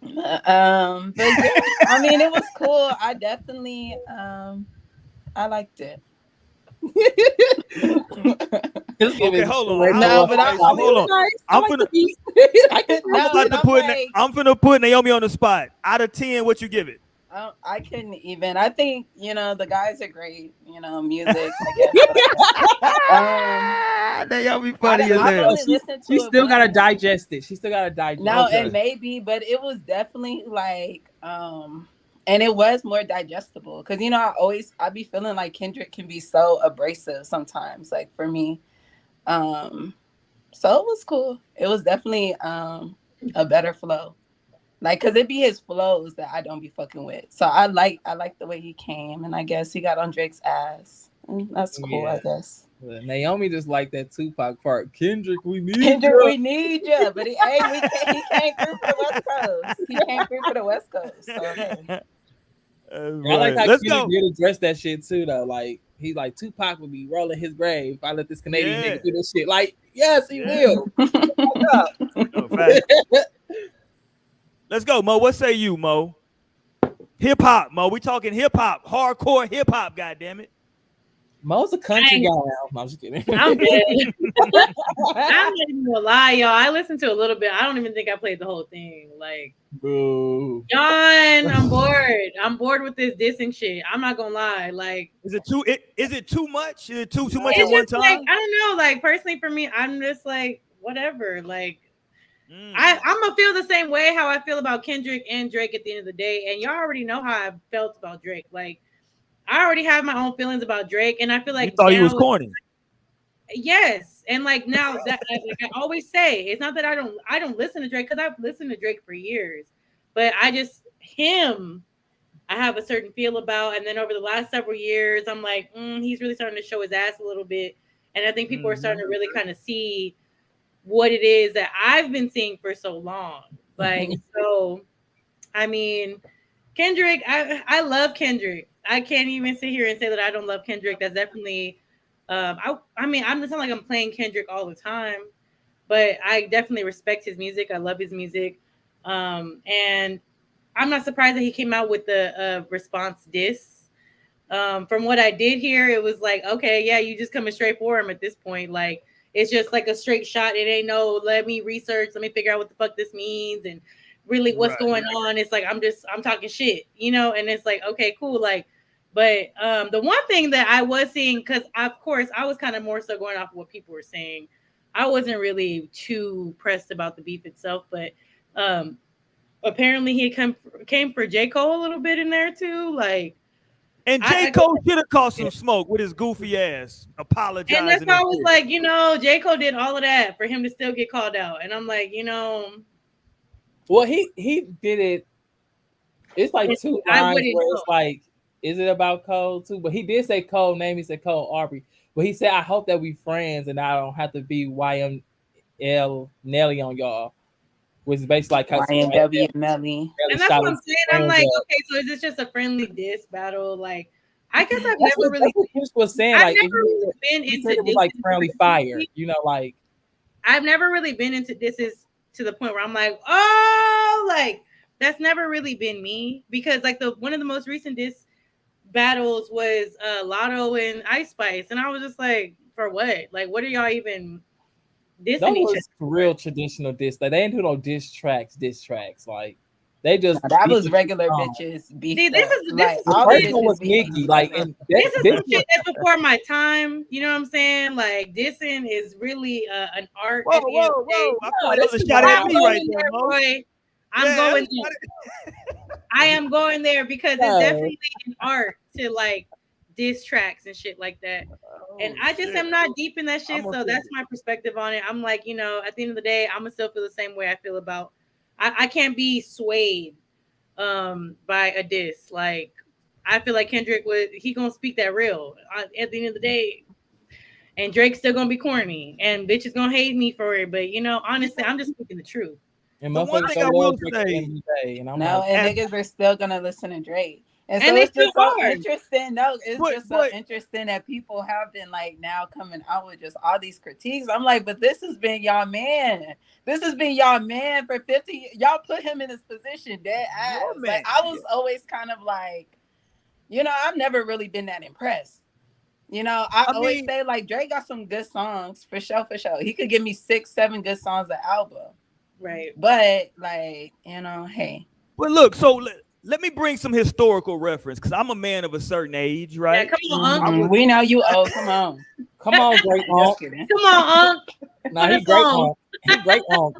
S4: But yeah, I mean, it was cool. I definitely, I liked it.
S1: Okay, hold on.
S4: No, but
S1: hold on. I'm finna put Naomi on the spot. Out of 10, what you give it?
S4: I couldn't even. I think the guys are great. Music. I guess.
S1: Naomi funny as
S4: I
S1: hell.
S4: only listened to
S3: She
S4: it
S3: still gotta
S4: once.
S3: digest it. She still gotta digest.
S4: No,
S1: Okay.
S4: and maybe, but it was definitely like, And it was more digestible because I be feeling like Kendrick can be so abrasive sometimes, like for me. So it was cool. It was definitely a better flow. Like, cause it be his flows that I don't be fucking with. So I like the way he came, and I guess he got on Drake's ass. That's cool, I guess.
S3: But Naomi just like that Tupac part. Kendrick, we need
S4: Kendrick,
S3: ya.
S4: we need you, but he came through for the West Coast. He came through for the West Coast. So hey.
S3: I like how
S1: Let's
S3: Kendrick
S1: go.
S3: did address that shit too, though. Like he's like Tupac would be rolling his grave if I let this Canadian nigga do this shit. Like, yes, he will.
S1: Oh, fact. Let's go, Mo. What say you, Mo? Hip hop, Mo. We talking hip hop, hardcore hip hop. Goddamn it.
S3: Mo's a country guy now. I'm just kidding.
S5: I'm dead. I'm not even gonna lie, y'all. I listened to a little bit. I don't even think I played the whole thing. Like,
S3: boo.
S5: John, I'm bored. I'm bored with this dissing shit. I'm not gonna lie. Like,
S1: is it too much? Is it too much
S5: it's
S1: at one
S5: just
S1: time?
S5: like, I don't know. Like, personally, for me, I'm just like, whatever. Like, I'm gonna feel the same way how I feel about Kendrick and Drake at the end of the day. And y'all already know how I felt about Drake. Like, I already have my own feelings about Drake, and I feel like
S1: you thought he was corny.
S5: Yes, and like now that like I always say, it's not that I don't listen to Drake because I've listened to Drake for years, but I have a certain feel about, and then over the last several years, I'm like, he's really starting to show his ass a little bit, and I think people are starting to really kind of see what it is that I've been seeing for so long. Like, so, I mean, Kendrick, I love Kendrick. I can't even sit here and say that I don't love Kendrick. That's definitely, I mean, I'm not like I'm playing Kendrick all the time, but I definitely respect his music. I love his music. And I'm not surprised that he came out with the response diss. From what I did hear, it was like, okay, yeah, you just coming straight for him at this point. Like, it's just like a straight shot. It ain't no, let me research, let me figure out what the fuck this means and really what's going on. It's like, I'm talking shit, and it's like, okay, cool. Like, but the one thing that I was seeing, because of course I was kind of more so going off of what people were saying. I wasn't really too pressed about the beef itself, but apparently he came for J. Cole a little bit in there too. Like,
S1: and J. Cole should have caught some smoke with his goofy ass apologizing.
S5: And that's why I was like, J. Cole did all of that for him to still get called out. And I'm like,
S3: well, he did it. It's like two lines where it's like, is it about Cole too? But he did say Cole name. He said Cole Aubrey. But he said, I hope that we friends and I don't have to be YML Nelly on y'all. Which is basically like
S4: YMW Nelly.
S5: And that's what I'm saying. I'm like, okay, so is this just a friendly diss battle? Like, I guess I've never really
S3: was saying
S5: I've
S3: like
S5: never really been into
S3: it was like friendly fire, like
S5: I've never really been into disses to the point where I'm like, oh, like that's never really been me, because like one of the most recent diss battles was Lotto and Ice Spice, and I was just like, for what? Like, what are y'all even dissing each other?
S3: Real traditional diss. Like, they didn't do no diss tracks. Like, they just
S4: that was regular bitches.
S5: See, this is
S3: was Mickey. Like, and
S5: this is some shit that's before my time. You know what I'm saying? Like, dissing is really an art.
S1: Whoa! I thought it was a shot at me right there, boy.
S5: I'm going there. I am going there because it's definitely an art to like diss tracks and shit like that. And I just am not deep in that shit. So that's my perspective on it. I'm like, at the end of the day, I'm gonna still feel the same way I feel about. I can't be swayed by a diss. Like, I feel like Kendrick he gonna speak that real at the end of the day. And Drake's still gonna be corny, and bitches gonna hate me for it. But honestly, I'm just speaking the truth.
S3: And the one thing I will say, and
S4: niggas are still gonna listen to Drake. And so it's just so interesting. No, it's just so interesting that people have been like now coming out with just all these critiques. I'm like, but this has been y'all man. This has been y'all man for 50. Y'all put him in this position, dead ass. Like, I was always kind of like, I've never really been that impressed. I always say like Drake got some good songs for sure. He could give me 6-7 good songs an album.
S5: Right.
S4: But like, hey.
S1: But look, so let me bring some historical reference, because I'm a man of a certain age, right?
S5: Yeah, come on,
S4: we know you old. Come on,
S3: great Unc.
S5: Come on, Unc.
S3: Nah, he great Unc. He great Unc.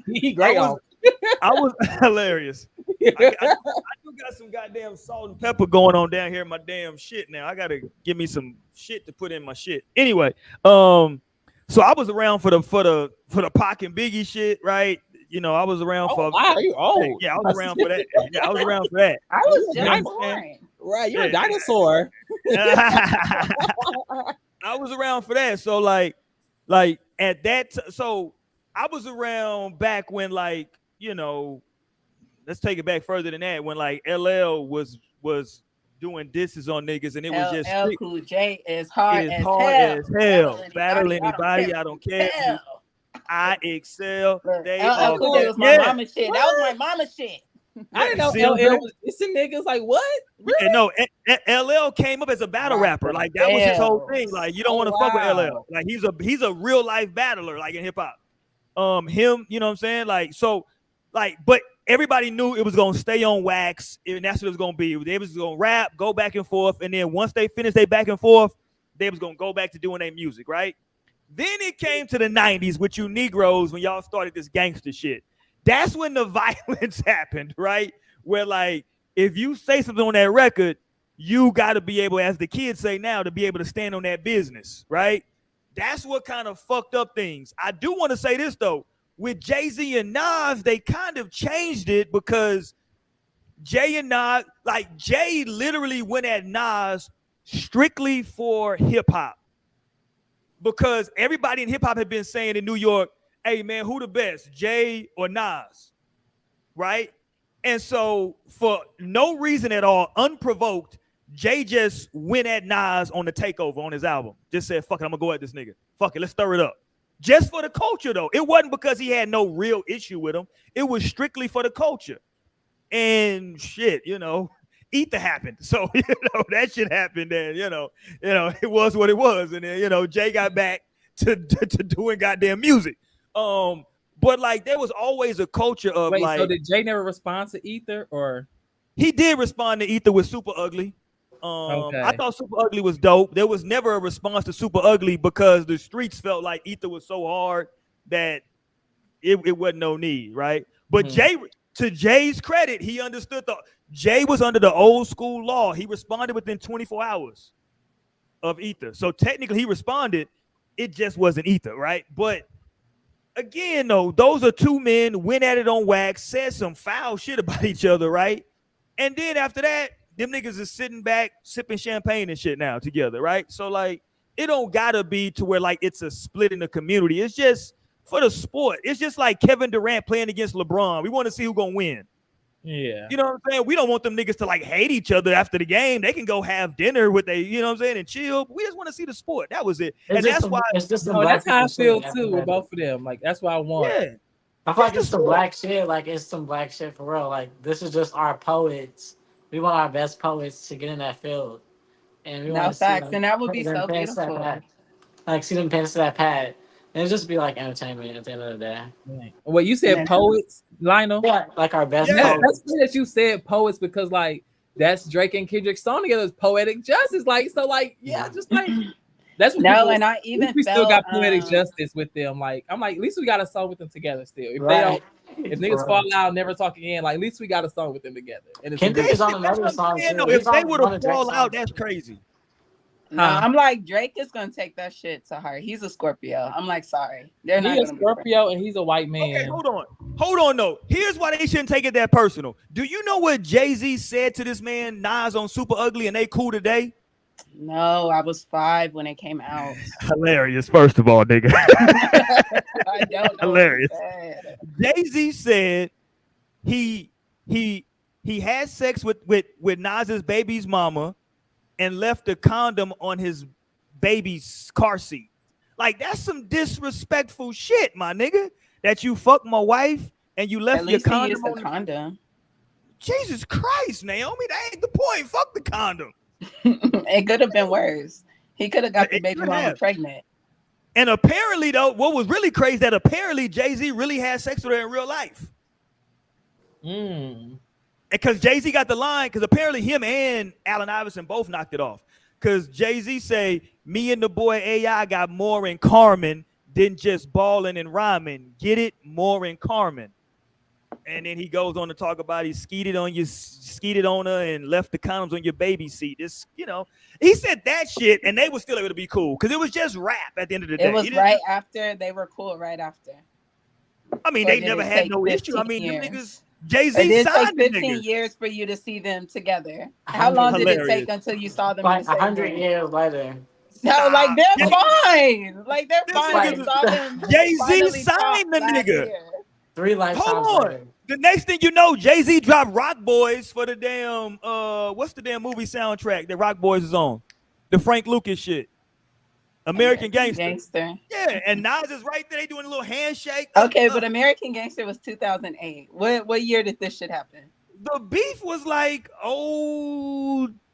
S3: He great Unc.
S1: I was hilarious. I got some goddamn salt and pepper going on down here in my damn shit now. I gotta give me some shit to put in my shit. Anyway, so I was around for the Pac and Biggie shit, right? You know, I was around for.
S3: Wow, you old.
S1: Yeah, I was around for that. Yeah, I was around for that.
S4: I was
S1: You know
S4: just
S1: what I'm saying?
S4: born.
S3: Right, you're a
S1: Yeah.
S3: dinosaur.
S1: I was around for that. So like at that, so I was around back when like, you know, let's take it back further than that. When like LL was doing disses on niggas, and it was just
S4: LL Cool J is hard
S1: it's
S4: as
S1: hard
S4: hell.
S1: as hell. Battle anybody, I don't care.
S4: Hell.
S1: I excel.
S4: Look,
S1: They
S4: LL
S1: are
S4: Cool J was my
S1: yeah.
S4: mama shit. That was my mama shit.
S3: I didn't know
S1: See what I'm
S3: LL
S1: saying?
S3: was dissing niggas. Like what?
S1: Yeah, no, LL came up as a battle
S4: Right,
S1: rapper. Like that was his whole thing.
S4: bells.
S1: Like you don't
S3: Oh,
S1: want to fuck with
S3: wow.
S1: LL. Like he's a real life battler, like in hip hop. Him, you know what I'm saying? Like so, like, but everybody knew it was gonna stay on wax, and that's what it was gonna be. They was gonna rap, go back and forth, and then once they finished their back and forth, they was gonna go back to doing their music, right? Then it came to the 90s with you Negroes when y'all started this gangster shit. That's when the violence happened, right? Where like if you say something on that record, you got to be able, as the kids say now, to be able to stand on that business, right? That's what kind of fucked up things. I do want to say this though, with Jay-Z and Nas, they kind of changed it because Jay and Nas, like Jay literally went at Nas strictly for hip hop. Because everybody in hip hop had been saying in New York, hey man, who the best, Jay or Nas? Right? And so for no reason at all, unprovoked, Jay just went at Nas on the takeover on his album. Just said, fuck it, I'm gonna go at this nigga. Fuck it, let's stir it up. Just for the culture though. It wasn't because he had no real issue with him. It was strictly for the culture. And shit, you know, Ether happened. So, you know, that shit happened and, you know, it was what it was. And then, you know, Jay got back to doing goddamn music. But like there was always a culture of
S3: Wait,
S1: like.
S3: so did Jay never respond to Ether or?
S1: He did respond to Ether with Super Ugly.
S3: Okay.
S1: I thought Super Ugly was dope. There was never a response to Super Ugly because the streets felt like Ether was so hard that it wasn't no need, right? But Jay, to Jay's credit, he understood Jay was under the old school law. He responded within 24 hours of Ether. So technically he responded. It just wasn't Ether, right? But again, though, those are two men, went at it on wax, said some foul shit about each other, right? And then after that, them niggas is sitting back, sipping champagne and shit now together, right? So like, it don't gotta be to where like it's a split in the community. It's just for the sport. It's just like Kevin Durant playing against LeBron. We want to see who's gonna win.
S3: Yeah.
S1: You know what I'm saying? We don't want them niggas to like hate each other after the game. They can go have dinner with they, you know what I'm saying, and chill. But we just want to see the sport. That was it.
S2: It's
S1: And
S2: just
S1: that's why
S2: it's just some
S3: No,
S2: black
S3: that's how I
S2: people
S3: feel
S2: shit
S3: too with
S2: after that.
S3: both of them. Like that's what I want.
S1: yeah.
S2: I feel like
S1: That's
S2: it's
S1: the
S2: some
S1: sport.
S2: black shit. Like it's some black shit for real. Like this is just our poets. We want our best poets to get in that field, and we want
S4: No
S2: to see
S4: facts,
S2: them,
S4: and that would be
S2: them
S4: so
S2: pants to that
S4: beautiful.
S2: pad. Like see them pants to that pad, and it just be like entertainment at the end of the day.
S3: Well, you said
S4: Yeah.
S3: poets, Lionel.
S2: Yeah, like our best
S1: Yeah.
S2: poets.
S3: That's good that you said poets because like that's Drake and Kendrick's song together is poetic justice. Like so, like yeah, just like that's what
S4: No,
S3: people,
S4: and I
S3: at least
S4: even
S3: we still
S4: felt
S3: got poetic justice with them. Like I'm like, at least we got a song with them together still. If they
S2: Right.
S3: don't, if niggas fall out, never talk again. Like at least we got a song with them together. And it's a
S2: Kendrick
S3: good
S2: is on
S1: That's
S2: another
S1: what I'm
S2: song
S1: saying,
S2: too.
S1: though.
S2: He's
S1: If they
S2: on
S1: would
S2: one
S1: have
S2: of Drake's
S1: fall out,
S2: songs.
S1: that's crazy.
S4: No,
S3: Huh?
S4: I'm like Drake is gonna take that shit to heart. He's a Scorpio. I'm like, sorry, they're not
S3: He a
S4: gonna be
S3: Scorpio and he's a white man.
S1: Okay, hold on though. Here's why they shouldn't take it that personal. Do you know what Jay-Z said to this man Nas on Super Ugly and they cool today?
S4: No, I was 5 when it came out.
S1: Hilarious, first of all, nigga.
S4: I don't know.
S1: Hilarious.
S4: What he said.
S1: Jay-Z said he had sex with Nas's baby's mama and left a condom on his baby's car seat. Like that's some disrespectful shit, my nigga. That you fucked my wife and you left
S4: At
S1: your
S4: least he
S1: condom
S4: used
S1: on
S4: a condom.
S1: Jesus Christ, Naomi, that ain't the point. Fuck the condom.
S4: It could have been worse. He could have got the
S1: It
S4: baby
S1: could
S4: mama
S1: have.
S4: pregnant.
S1: And apparently, though, what was really crazy that apparently Jay-Z really had sex with her in real life. Because Jay-Z got the line, because apparently him and Allen Iverson both knocked it off. Because Jay-Z say, me and the boy AI got more in Carmen than just balling and rhyming. Get it? More in Carmen. And then he goes on to talk about he skeeted on her and left the condoms on your baby seat. This, he said that shit, and they were still able to be cool because it was just rap at the end of the day.
S4: It was right after they were cool. Right after.
S1: I mean,
S4: Or
S1: they
S4: did
S1: never
S4: it
S1: had
S4: take
S1: no issue. I
S4: 15
S1: mean, them
S4: years?
S1: niggas,
S4: Or
S1: Jay-Z
S4: did it take
S1: signed them
S4: 15
S1: niggas.
S4: years for you to see them together? How long did it
S1: Hilarious.
S4: take until you saw them in
S2: Like
S4: the same
S2: 100
S4: room?
S2: years later.
S4: No, like
S1: Stop.
S4: they're fine. Like they're
S1: Them
S4: fine.
S2: Like
S4: You
S1: niggas,
S4: saw them
S1: Jay-Z
S4: finally talk
S1: signed the
S4: last
S1: nigga.
S4: year.
S2: 3 lifetimes
S1: Hold on.
S2: later.
S1: The next thing you know, Jay-Z dropped Rock Boys for the damn what's the damn movie soundtrack that Rock Boys is on? The Frank Lucas shit. American Gangster. Yeah, and Nas is right there. They doing a little handshake.
S4: Okay, but American Gangster was 2008. What year did this shit happen?
S1: The beef was like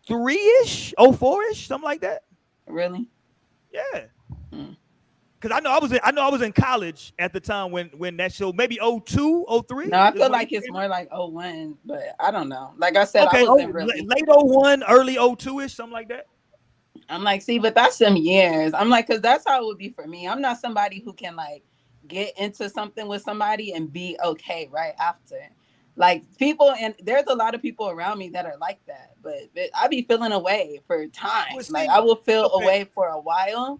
S1: 03-ish, 04-ish, something like that.
S4: Really?
S1: Yeah.
S4: Hmm.
S1: Cause I know I was in college at the time when that show, maybe 02, 03.
S4: No, I
S1: is
S4: feel
S1: when
S4: like
S1: it
S4: it's
S1: came
S4: more like 01, but I don't know. Like I said,
S1: Okay,
S4: I wasn't really.
S1: late 01, early 02-ish, something like that.
S4: I'm like, see, but that's some years. I'm like, because that's how it would be for me. I'm not somebody who can like get into something with somebody and be okay right after. Like people, and there's a lot of people around me that are like that, but I be feeling away for time.
S1: Well, see,
S4: Like I will feel
S1: okay.
S4: away for a while.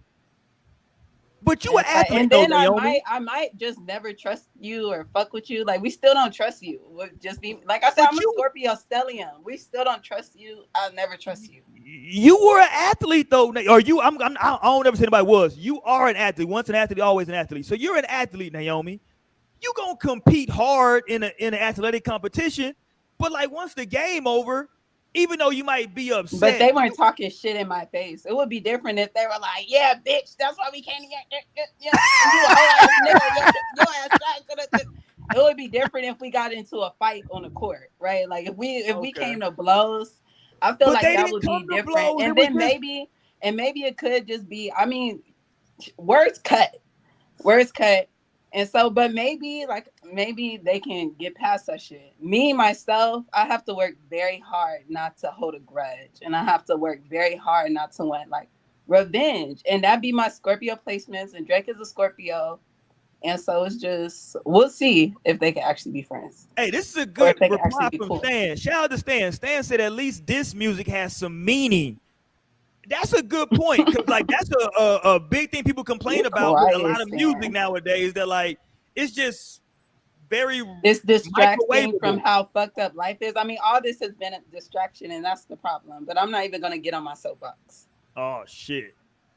S1: But you an athlete,
S4: And
S1: though,
S4: then
S1: Naomi.
S4: I might just never trust you or fuck with you. Like we still don't trust you. We'll just be like I said,
S1: But
S4: I'm a
S1: you-
S4: Scorpio stellium. We still don't trust you. I'll never trust you.
S1: You were an athlete, though, or you. I don't ever say anybody was. You are an athlete. Once an athlete, always an athlete. So you're an athlete, Naomi. You gonna compete hard in an athletic competition, but like once the game over, even though you might be upset,
S4: But they weren't talking shit in my face. It would be different if they were like, "Yeah, bitch, that's why we can't get you a whole ass nigga, your ass shot." It would be different if we got into a fight on the court, right? Like if we
S1: Okay.
S4: came to blows, I feel
S1: But
S4: like
S1: they
S4: that
S1: didn't
S4: would be
S1: come to
S4: different.
S1: blows.
S4: And
S1: It was
S4: then
S1: just-
S4: maybe it could just be. I mean, words cut. And so, but maybe they can get past that shit. Me, myself, I have to work very hard not to hold a grudge. And I have to work very hard not to want like revenge. And that'd be my Scorpio placements. And Drake is a Scorpio. And so it's just, we'll see if they can actually be friends.
S1: Hey, this is a
S4: Or
S1: good
S4: if they can
S1: reply
S4: actually be
S1: from
S4: cool.
S1: Stan. Shout out to Stan. Stan said at least this music has some meaning. That's a good point, because like that's a big thing people complain
S4: You're
S1: about with a
S4: quiet,
S1: lot of music
S4: Stan.
S1: nowadays. That like it's just very
S4: It's distracting
S1: microwavable.
S4: from how fucked up life is. I mean, all this has been a distraction, and that's the problem. But I'm not even going to get on my soapbox.
S1: Oh shit.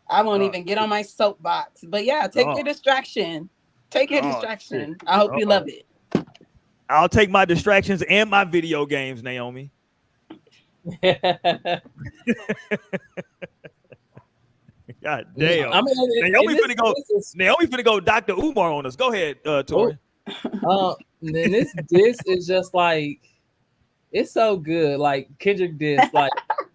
S4: I won't
S1: Oh,
S4: even get on my soapbox. But yeah, take
S1: Oh.
S4: your distraction. Take your
S1: Oh,
S4: distraction.
S1: shit.
S4: I hope you
S1: Uh-oh.
S4: love it.
S1: I'll take my distractions and my video games, Naomi. God damn.
S3: I mean,
S1: Naomi finna go Dr. Umar on us. Go ahead, Tori.
S3: Then this is just like, it's so good. Like Kendrick diss, like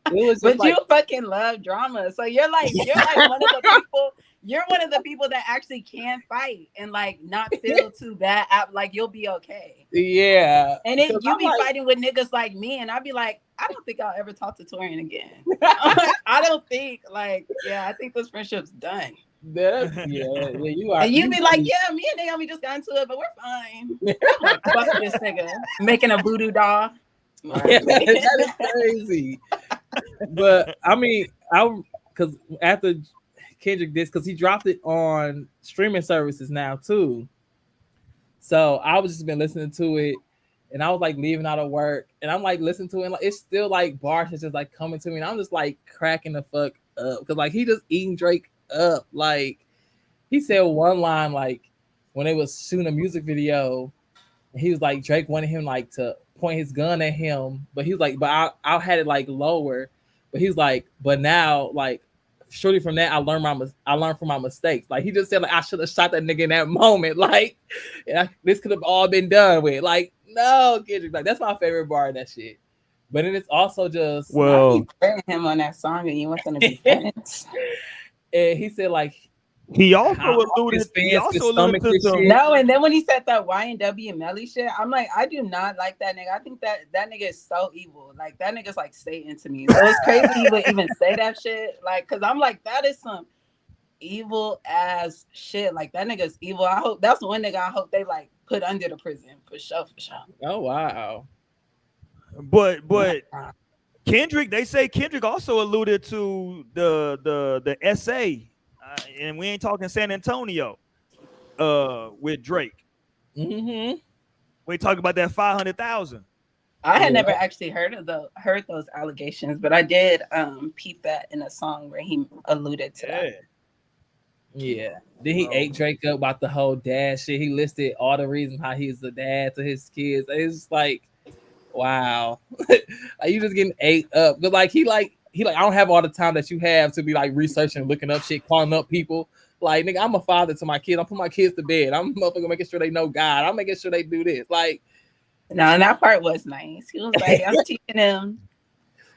S3: it was just
S4: But
S3: like,
S4: you fucking love drama. So you're like one of the people. You're one of the people that actually can fight and like not feel too bad. Like you'll be okay.
S3: yeah.
S4: And then
S3: 'Cause
S4: you
S3: I'm
S4: be
S3: like-
S4: fighting with niggas like me, and I'd be like, I don't think I'll ever talk to Torian again. I don't think, like, yeah, I think this friendship's done.
S3: yeah, you are.
S4: And you be like, yeah, me and Naomi just got into it, but we're fine. Like, fuck this nigga. Making a voodoo doll.
S3: that is crazy. But I mean, because after Kendrick this, because he dropped it on streaming services now too. So I was just been listening to it, and I was like leaving out of work, and I'm like listening to it, and like it's still like bars is just like coming to me, and I'm just like cracking the fuck up because like he just eating Drake up. Like he said one line like when they was shooting a music video, he was like Drake wanted him like to point his gun at him, but he was like, but I had it like lower, but he's like, but now like shortly from that I learned from my mistakes. Like he just said like I should have shot that nigga in that moment. Like this could have all been done with. Like no, Kendrick, like that's my favorite bar of that shit. But then it's also just
S1: Well,
S4: You playing him on that song and you want them to be friends.
S3: and he said like
S1: he also
S3: how
S1: alluded.
S3: his
S1: He
S3: fans
S1: also
S3: can
S1: alluded
S3: stomach
S1: to
S3: this
S1: some.
S3: shit.
S4: No, and then when he said that YNW Melly shit, I'm like, I do not like that nigga. I think that nigga is so evil. Like that nigga's like Satan to me. So it's crazy he would even say that shit. Like, cause I'm like, that is some evil ass shit. Like that nigga's evil. I hope that's one nigga I hope they like put under the prison for sure, for sure.
S3: Oh wow.
S1: But Kendrick, they say Kendrick also alluded to the essay, and we ain't talking San Antonio, with Drake.
S3: Mm-hmm.
S1: We talk about that 500,000.
S4: I had
S3: Yeah.
S4: never actually heard those allegations, but I did peep that in a song where he alluded to
S1: Yeah.
S4: that.
S3: Yeah. Then he ate Drake up about the whole dad shit. He listed all the reasons how he's the dad to his kids. It's just like, wow. Like you just getting ate up. But like he like I don't have all the time that you have to be like researching, looking up shit, calling up people. Like nigga, I'm a father to my kids. I'm putting my kids to bed. I'm motherfucking making sure they know God. I'm making sure they do this. Like
S4: No, and that part was nice. He was like, I'm teaching them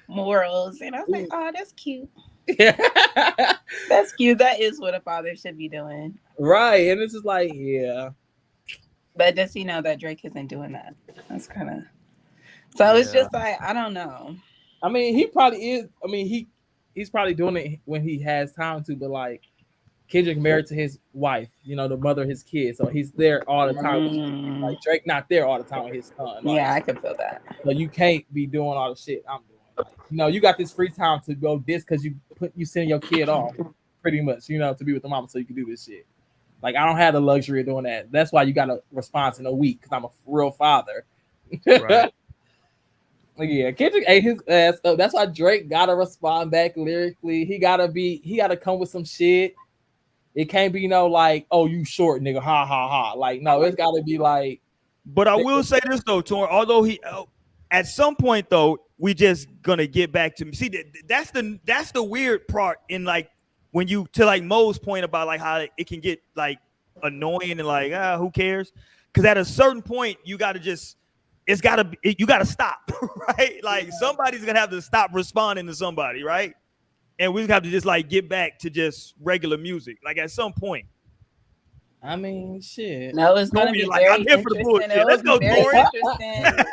S4: morals. And I was like, oh, that's cute. That's cute. That is what a father should be doing.
S3: Right. And it's just like, yeah.
S4: But does he know that Drake isn't doing that? That's kind of... So it's just like, I don't know.
S3: I mean, he probably is. I mean, he's probably doing it when he has time to, but like Kendrick married to his wife, you know, the mother of his kids. So he's there all the time. Like Drake not there all the time with his son. Like,
S4: Yeah, I can feel that.
S3: So you can't be doing all the shit I'm doing. Like, you know, you got this free time to go this because you send your kid off pretty much, you know, to be with the mama so you can do this shit. Like I don't have the luxury of doing that. That's why you got a response in a week because I'm a real father.
S1: Right.
S3: Yeah, Kendrick ate his ass up. That's why Drake gotta respond back lyrically. He gotta come with some shit. It can't be no like, oh, you short nigga, ha ha ha. Like, no, it's gotta be like.
S1: But I will say this though, Torn. Although at some point though, we just gonna get back to see that's the weird part in like when you to like Mo's point about like how it can get like annoying and like who cares? Because at a certain point you gotta just. You gotta stop, right? Like somebody's gonna have to stop responding to somebody, right? And we have to just like get back to just regular music, like at some point.
S3: I mean, shit.
S4: No, it's gonna be
S1: like,
S4: very
S1: I'm here for the
S4: interesting.
S1: bullshit. Let's go,
S4: very
S1: Tori.
S4: interesting.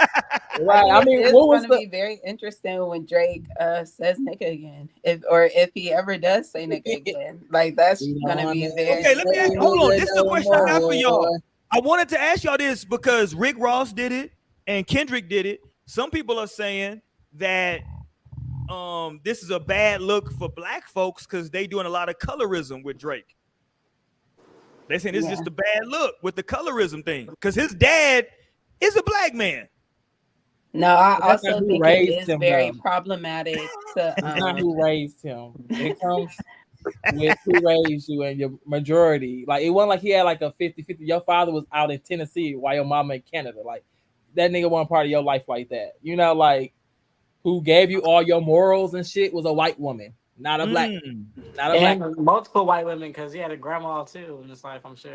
S3: Right. I mean,
S4: it's
S3: what was
S4: gonna be very interesting when Drake says nigga again, if he ever does say nigga again. Like that's gonna be very.
S1: Okay, let me ask you. Hold on. This is a question I got for y'all. I wanted to ask y'all this because Rick Ross did it and Kendrick did it. Some people are saying that this is a bad look for black folks because they doing a lot of colorism with Drake. They saying this is just a bad look with the colorism thing because his dad is a black man.
S4: No, I also
S3: who
S4: think it
S3: raised
S4: is
S3: him,
S4: very
S3: though.
S4: problematic to.
S3: It's not who raised him. It comes with who raised you and your majority. Like it wasn't like he had like a 50-50. Your father was out in Tennessee while your mama in Canada. Like that nigga wasn't part of your life like that. You know, like who gave you all your morals and shit was a white woman, not a black. Not a
S2: And
S3: black.
S2: multiple white women because he had a grandma too in his life, I'm sure.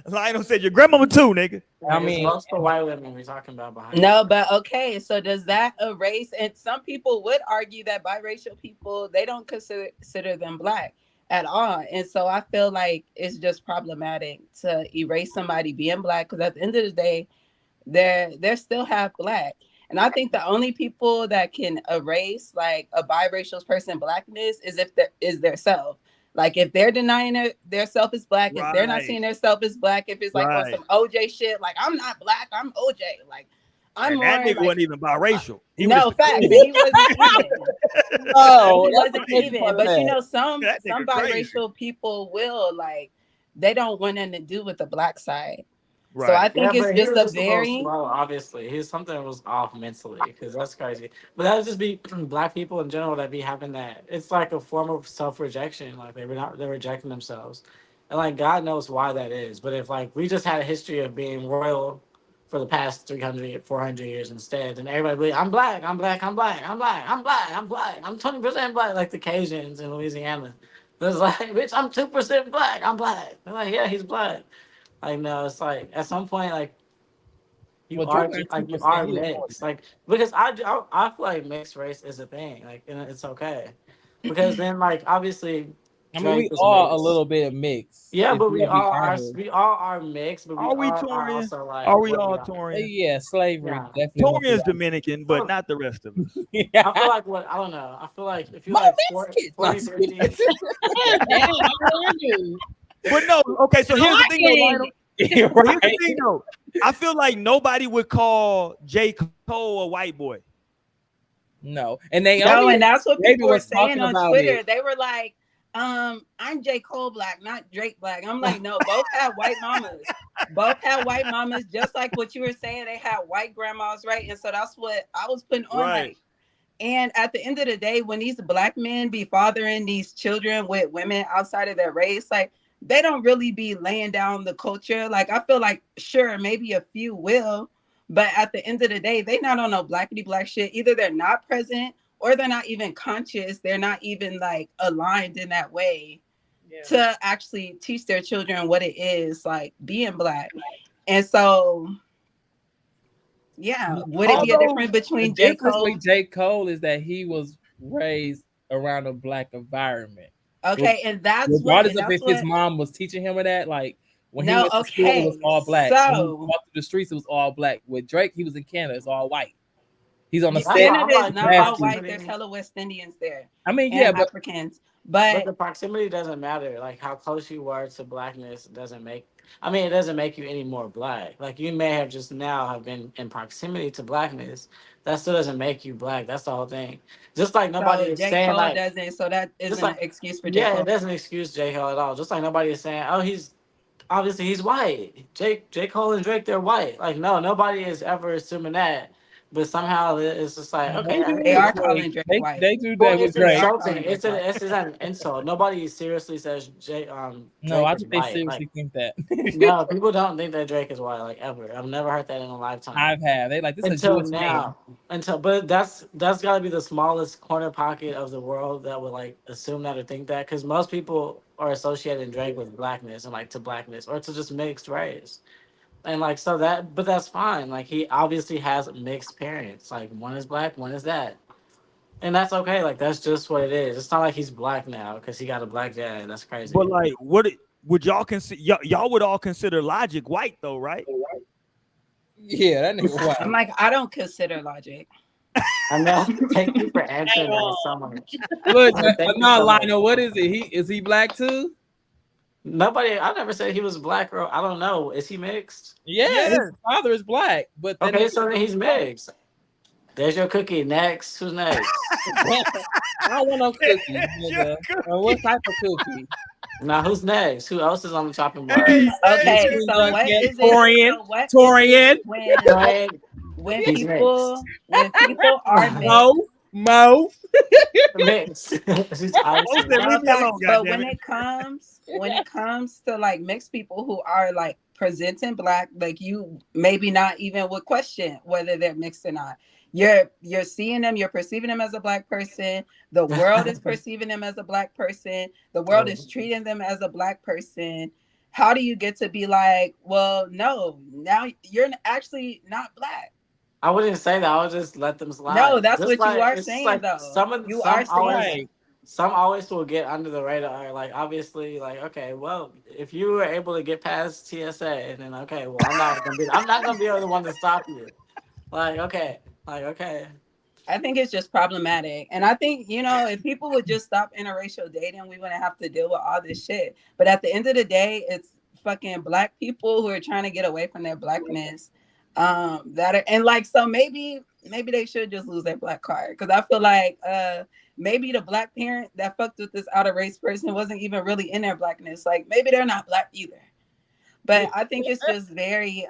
S1: Lionel said your grandmama too, nigga.
S3: I mean,
S2: multiple white women we're talking about behind.
S4: No, but okay. So does that erase? And some people would argue that biracial people they don't consider them black at all, and so I feel like it's just problematic to erase somebody being black because at the end of the day, they're still half black. And I think the only people that can erase like a biracial person blackness is if is their self. Like if they're denying their self is black, if they're not seeing their self as black, if it's like on some OJ shit, like I'm not black, I'm OJ. Like I'm
S1: and
S4: more
S1: that nigga
S4: like,
S1: wasn't even biracial. He
S4: no
S1: was
S4: facts. He wasn't even.
S3: no,
S4: He wasn't even. But you know, some
S1: nigga
S4: biracial people will like they don't want nothing to do with the black side.
S1: Right.
S4: So I think
S2: but
S4: it's
S2: he was
S4: just a
S2: just little
S4: very
S2: slow, obviously. He's something was off mentally because that's crazy. But that would just be black people in general that be having that. It's like a form of self-rejection. Like they're rejecting themselves. And like God knows why that is. But if like we just had a history of being royal for the past 300, 400 years instead, and everybody be I'm black, I'm black, I'm black, I'm black, I'm black, I'm black, I'm 20% black, like the Cajuns in Louisiana. But it's like, bitch, I'm 2% black, I'm black. They're like, yeah, he's black. Like no, it's like at some point, like you are mixed, like because I feel like mixed race is a thing, like and it's okay, because then like obviously,
S3: I mean we all a little bit mixed.
S2: Yeah, but we all are mixed, but
S1: are we
S2: are
S1: Torian?
S2: also like
S1: are we all Torian?
S3: Yeah, slavery.
S2: Yeah.
S3: Definitely.
S1: Torian's Dominican, but not the rest of us.
S2: I feel like I don't know. I feel like if you like 40, 50,
S5: Damn, I do.
S1: But no, okay. So here's the thing, though, Lionel. But here's the
S3: Right.
S1: thing, though. I feel like nobody would call J. Cole a white boy.
S3: No, and
S4: No,
S3: Naomi
S4: and that's what
S3: David
S4: people were
S3: was
S4: saying
S3: talking
S4: on
S3: about
S4: Twitter.
S3: it.
S4: They were like, I'm J. Cole black, not Drake black. I'm like, no, both had white mamas. Both had white mamas, just like what you were saying. They had white grandmas, right? And so that's what I was putting on.
S1: Right.
S4: Like, and at the end of the day, when these black men be fathering these children with women outside of their race, like they don't really be laying down the culture. Like I feel like sure, maybe a few will, but at the end of the day, they not on no blackity black shit. Either they're not present or they're not even conscious. They're not even like aligned in that way to actually teach their children what it is like being black. And so yeah, would it be a
S3: Although
S4: difference
S3: the
S4: between J.
S3: difference
S4: Cole?
S3: with J. Cole is that he was raised around a black environment.
S4: Okay, and
S3: Regardless of
S4: that's
S3: if his
S4: what
S3: mom was teaching him or that, like when he
S4: no,
S3: went to school, it was
S4: okay.
S3: all black. When he
S4: So
S3: walked through the streets, it was all black. With Drake, he was in Canada, it's all white. He's on the
S2: That's why
S3: set.
S2: I'm
S4: Canada is
S2: like
S4: not
S2: the
S4: all
S3: Nasty.
S4: white. There's
S2: proximity.
S4: hella West Indians there
S3: I mean, yeah,
S4: and
S3: but
S4: Africans.
S2: But
S4: But
S2: the proximity doesn't matter. Like how close you are to blackness doesn't make. I mean, it doesn't make you any more black. Like you may have just now have been in proximity to blackness. That still doesn't make you black. That's the whole thing. Just like nobody
S4: so
S2: is
S4: J.
S2: saying
S4: Cole
S2: like,
S4: doesn't, so that
S2: just
S4: isn't an
S2: like,
S4: excuse for J.
S2: yeah, it
S4: Cole.
S2: doesn't excuse J Cole at all. Just like nobody is saying, oh, he's obviously he's white. J Cole and Drake, they're white. Like no, nobody is ever assuming that. But somehow it's just like okay,
S3: maybe
S4: They
S3: with
S4: are
S2: I,
S3: Drake,
S4: calling Drake
S3: they
S4: white.
S3: they do
S2: well,
S3: that with
S2: it's
S4: They
S3: Drake.
S4: are
S2: insulting.
S4: calling Drake white.
S2: It's an insult. Nobody seriously says
S3: No,
S2: Drake
S3: I
S2: is
S3: think they
S2: white. Like
S3: seriously think that.
S2: no, people don't think that Drake is white. Like ever. I've never heard that in a lifetime.
S3: I've had. They like this is a
S2: Until
S3: Jewish name.
S2: now. But that's got to be the smallest corner pocket of the world that would like assume that or think that because most people are associating Drake with blackness and like to blackness or to just mixed race. And like so that, but that's fine. Like he obviously has mixed parents. Like one is black, one is that. And that's okay. Like that's just what it is. It's not like he's black now because he got a black dad. That's
S1: But
S2: crazy.
S1: like, would y'all consider? Y'all would all consider Logic white though, right?
S3: Yeah, that nigga
S4: I'm
S3: white.
S4: like, I don't consider Logic.
S2: I know. Thank you for answering that so much.
S3: Look,
S2: Thank you
S3: no,
S2: so much.
S3: Lionel, what is it? Is he black too?
S2: Nobody. I never said he was black or I don't know. Is he mixed?
S3: Yeah,
S1: Yeah.
S3: his father is black, but then
S2: Okay, so then he's mixed. There's your cookie. Next, who's next?
S3: I don't want no cookie, nigga. What type of cookie?
S2: Now who's next? Who else is on the chopping block?
S1: Hey,
S4: Okay,
S3: Between
S4: so what
S3: Torian,
S4: is it? So what is
S3: Torian,
S4: it
S2: Right?
S4: when
S2: He's
S4: people are mixed?
S3: Mo.
S2: Mixed. She's
S1: Mo
S2: obviously
S1: said, leave me
S4: Okay,
S1: alone,
S4: but
S1: goddammit.
S4: when it comes to like mixed people who are like presenting black, like you maybe not even would question whether they're mixed or not. You're seeing them, you're perceiving them as a black person. The world is perceiving them as a black person. The world is treating them as a black person. How do you get to be like, well, no, now you're actually not black?
S2: I wouldn't say that. I would just let them slide.
S4: No, that's
S2: Just
S4: what you
S2: like
S4: are
S2: it's just
S4: saying
S2: like
S4: though. You
S2: some
S4: are
S2: always
S4: saying
S2: some always will get under the radar. Like obviously, like okay, well, if you were able to get past TSA, then okay, well, I'm not gonna be the one to stop you. Like okay.
S4: I think it's just problematic. And I think, if people would just stop interracial dating, we wouldn't have to deal with all this shit. But at the end of the day, it's fucking black people who are trying to get away from their blackness. So maybe they should just lose their black card. Cause I feel like maybe the black parent that fucked with this outer race person wasn't even really in their blackness. Like maybe they're not black either. But I think it's just very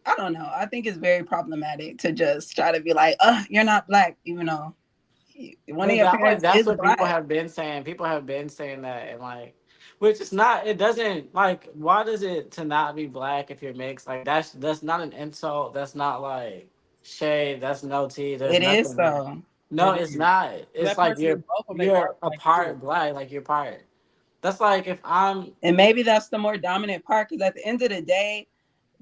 S4: I don't know. I think it's very problematic to just try to be like, you're not black, even though one of your parents
S2: That's
S4: is
S2: what people
S4: black.
S2: have been saying. People have been saying that, and like, which is not. It doesn't like. Why does it to not be black if you're mixed? Like that's not an insult. That's not like shade. That's no tea. There's
S4: It is
S2: nothing there.
S4: so.
S2: No,
S3: It
S2: it's
S3: is.
S2: not. It's
S3: That
S2: like
S3: person is both of them. They
S2: you're
S3: are
S2: a
S3: black
S2: part
S3: too.
S2: black. Like you're part. That's like if I'm.
S4: And maybe that's the more dominant part, because at the end of the day,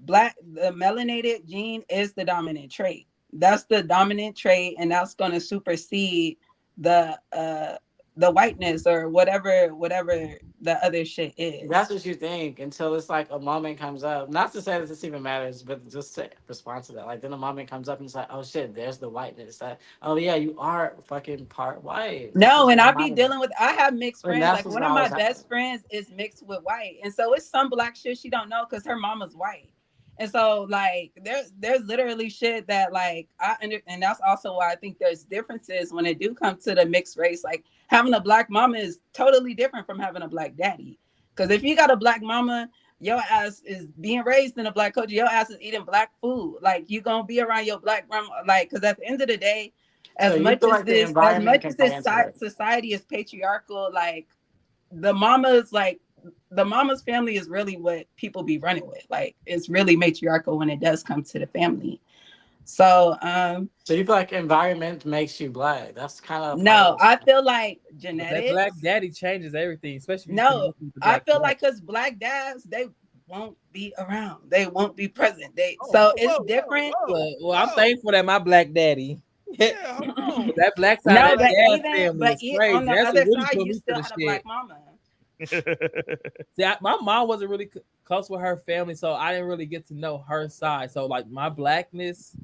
S4: the melanated gene is the dominant trait. That's the dominant trait, and that's going to supersede the the whiteness or whatever the other shit is.
S2: That's what you think until it's like a moment comes up. Not to say that this even matters, but just to respond to that. Like then a moment comes up and it's like, oh shit, there's the whiteness. That oh yeah, you are fucking part white. It's
S4: No,
S2: just
S4: and
S2: a
S4: I be
S2: reminder.
S4: dealing with. I have mixed
S2: And
S4: friends.
S2: that's
S4: Like
S2: what's
S4: one of my
S2: always happening.
S4: best friends is mixed with white, and so it's some black shit she don't know because her mama's white. And so like there's literally shit that like and that's also why I think there's differences when it do come to the mixed race. Like having a black mama is totally different from having a black daddy. Because if you got a black mama, your ass is being raised in a black culture. Your ass is eating black food. Like you gonna be around your black grandma. Like because at the end of the day,
S2: So you feel like the
S4: as
S2: environment
S4: much
S2: can
S4: as
S2: play
S4: this
S2: into it.
S4: society is patriarchal, the mama's like the mama's family is really what people be running with. Like it's really matriarchal when it does come to the family. So
S2: So you feel like environment makes you black. That's kind of a part of
S4: no, I
S2: it.
S4: feel like
S3: But that black
S4: genetics.
S3: daddy changes everything, especially if you
S4: No,
S3: connect with the
S4: I
S3: black
S4: feel
S3: dad.
S4: like because black dads, they won't be around. They won't be present. They
S1: Oh,
S4: so
S1: whoa,
S4: it's
S1: whoa, whoa,
S4: different.
S1: whoa,
S3: Well, I'm
S1: whoa.
S3: thankful that my black daddy,
S1: Yeah, hold on.
S3: that black side
S4: No,
S3: of that
S4: but
S3: dad
S4: even
S3: family is
S4: on
S3: crazy.
S4: the
S3: That's what
S4: other
S3: really
S4: side,
S3: put
S4: you
S3: me to
S4: still
S3: the
S4: had a
S3: shit.
S4: black mama.
S3: See, my mom wasn't really close with her family, so I didn't really get to know her side. So like my blackness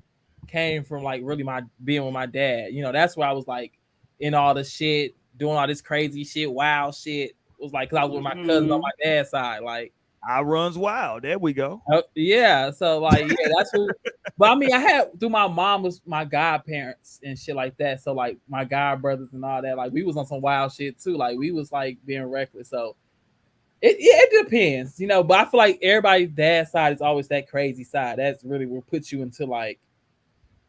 S3: came from like really my being with my dad. You know, that's where I was like in all the shit, doing all this crazy shit, wild shit. It was like 'cause I was with my cousins on
S4: Mhm.
S3: my dad's side, like.
S1: I runs wild. There we go.
S3: Yeah, so like yeah, that's who. But I mean, I had through my mom was my godparents and shit like that. So like my god brothers and all that, like we was on some wild shit too. Like we was like being reckless. So it depends, you know. But I feel like everybody's dad side is always that crazy side. That's really what puts you into like,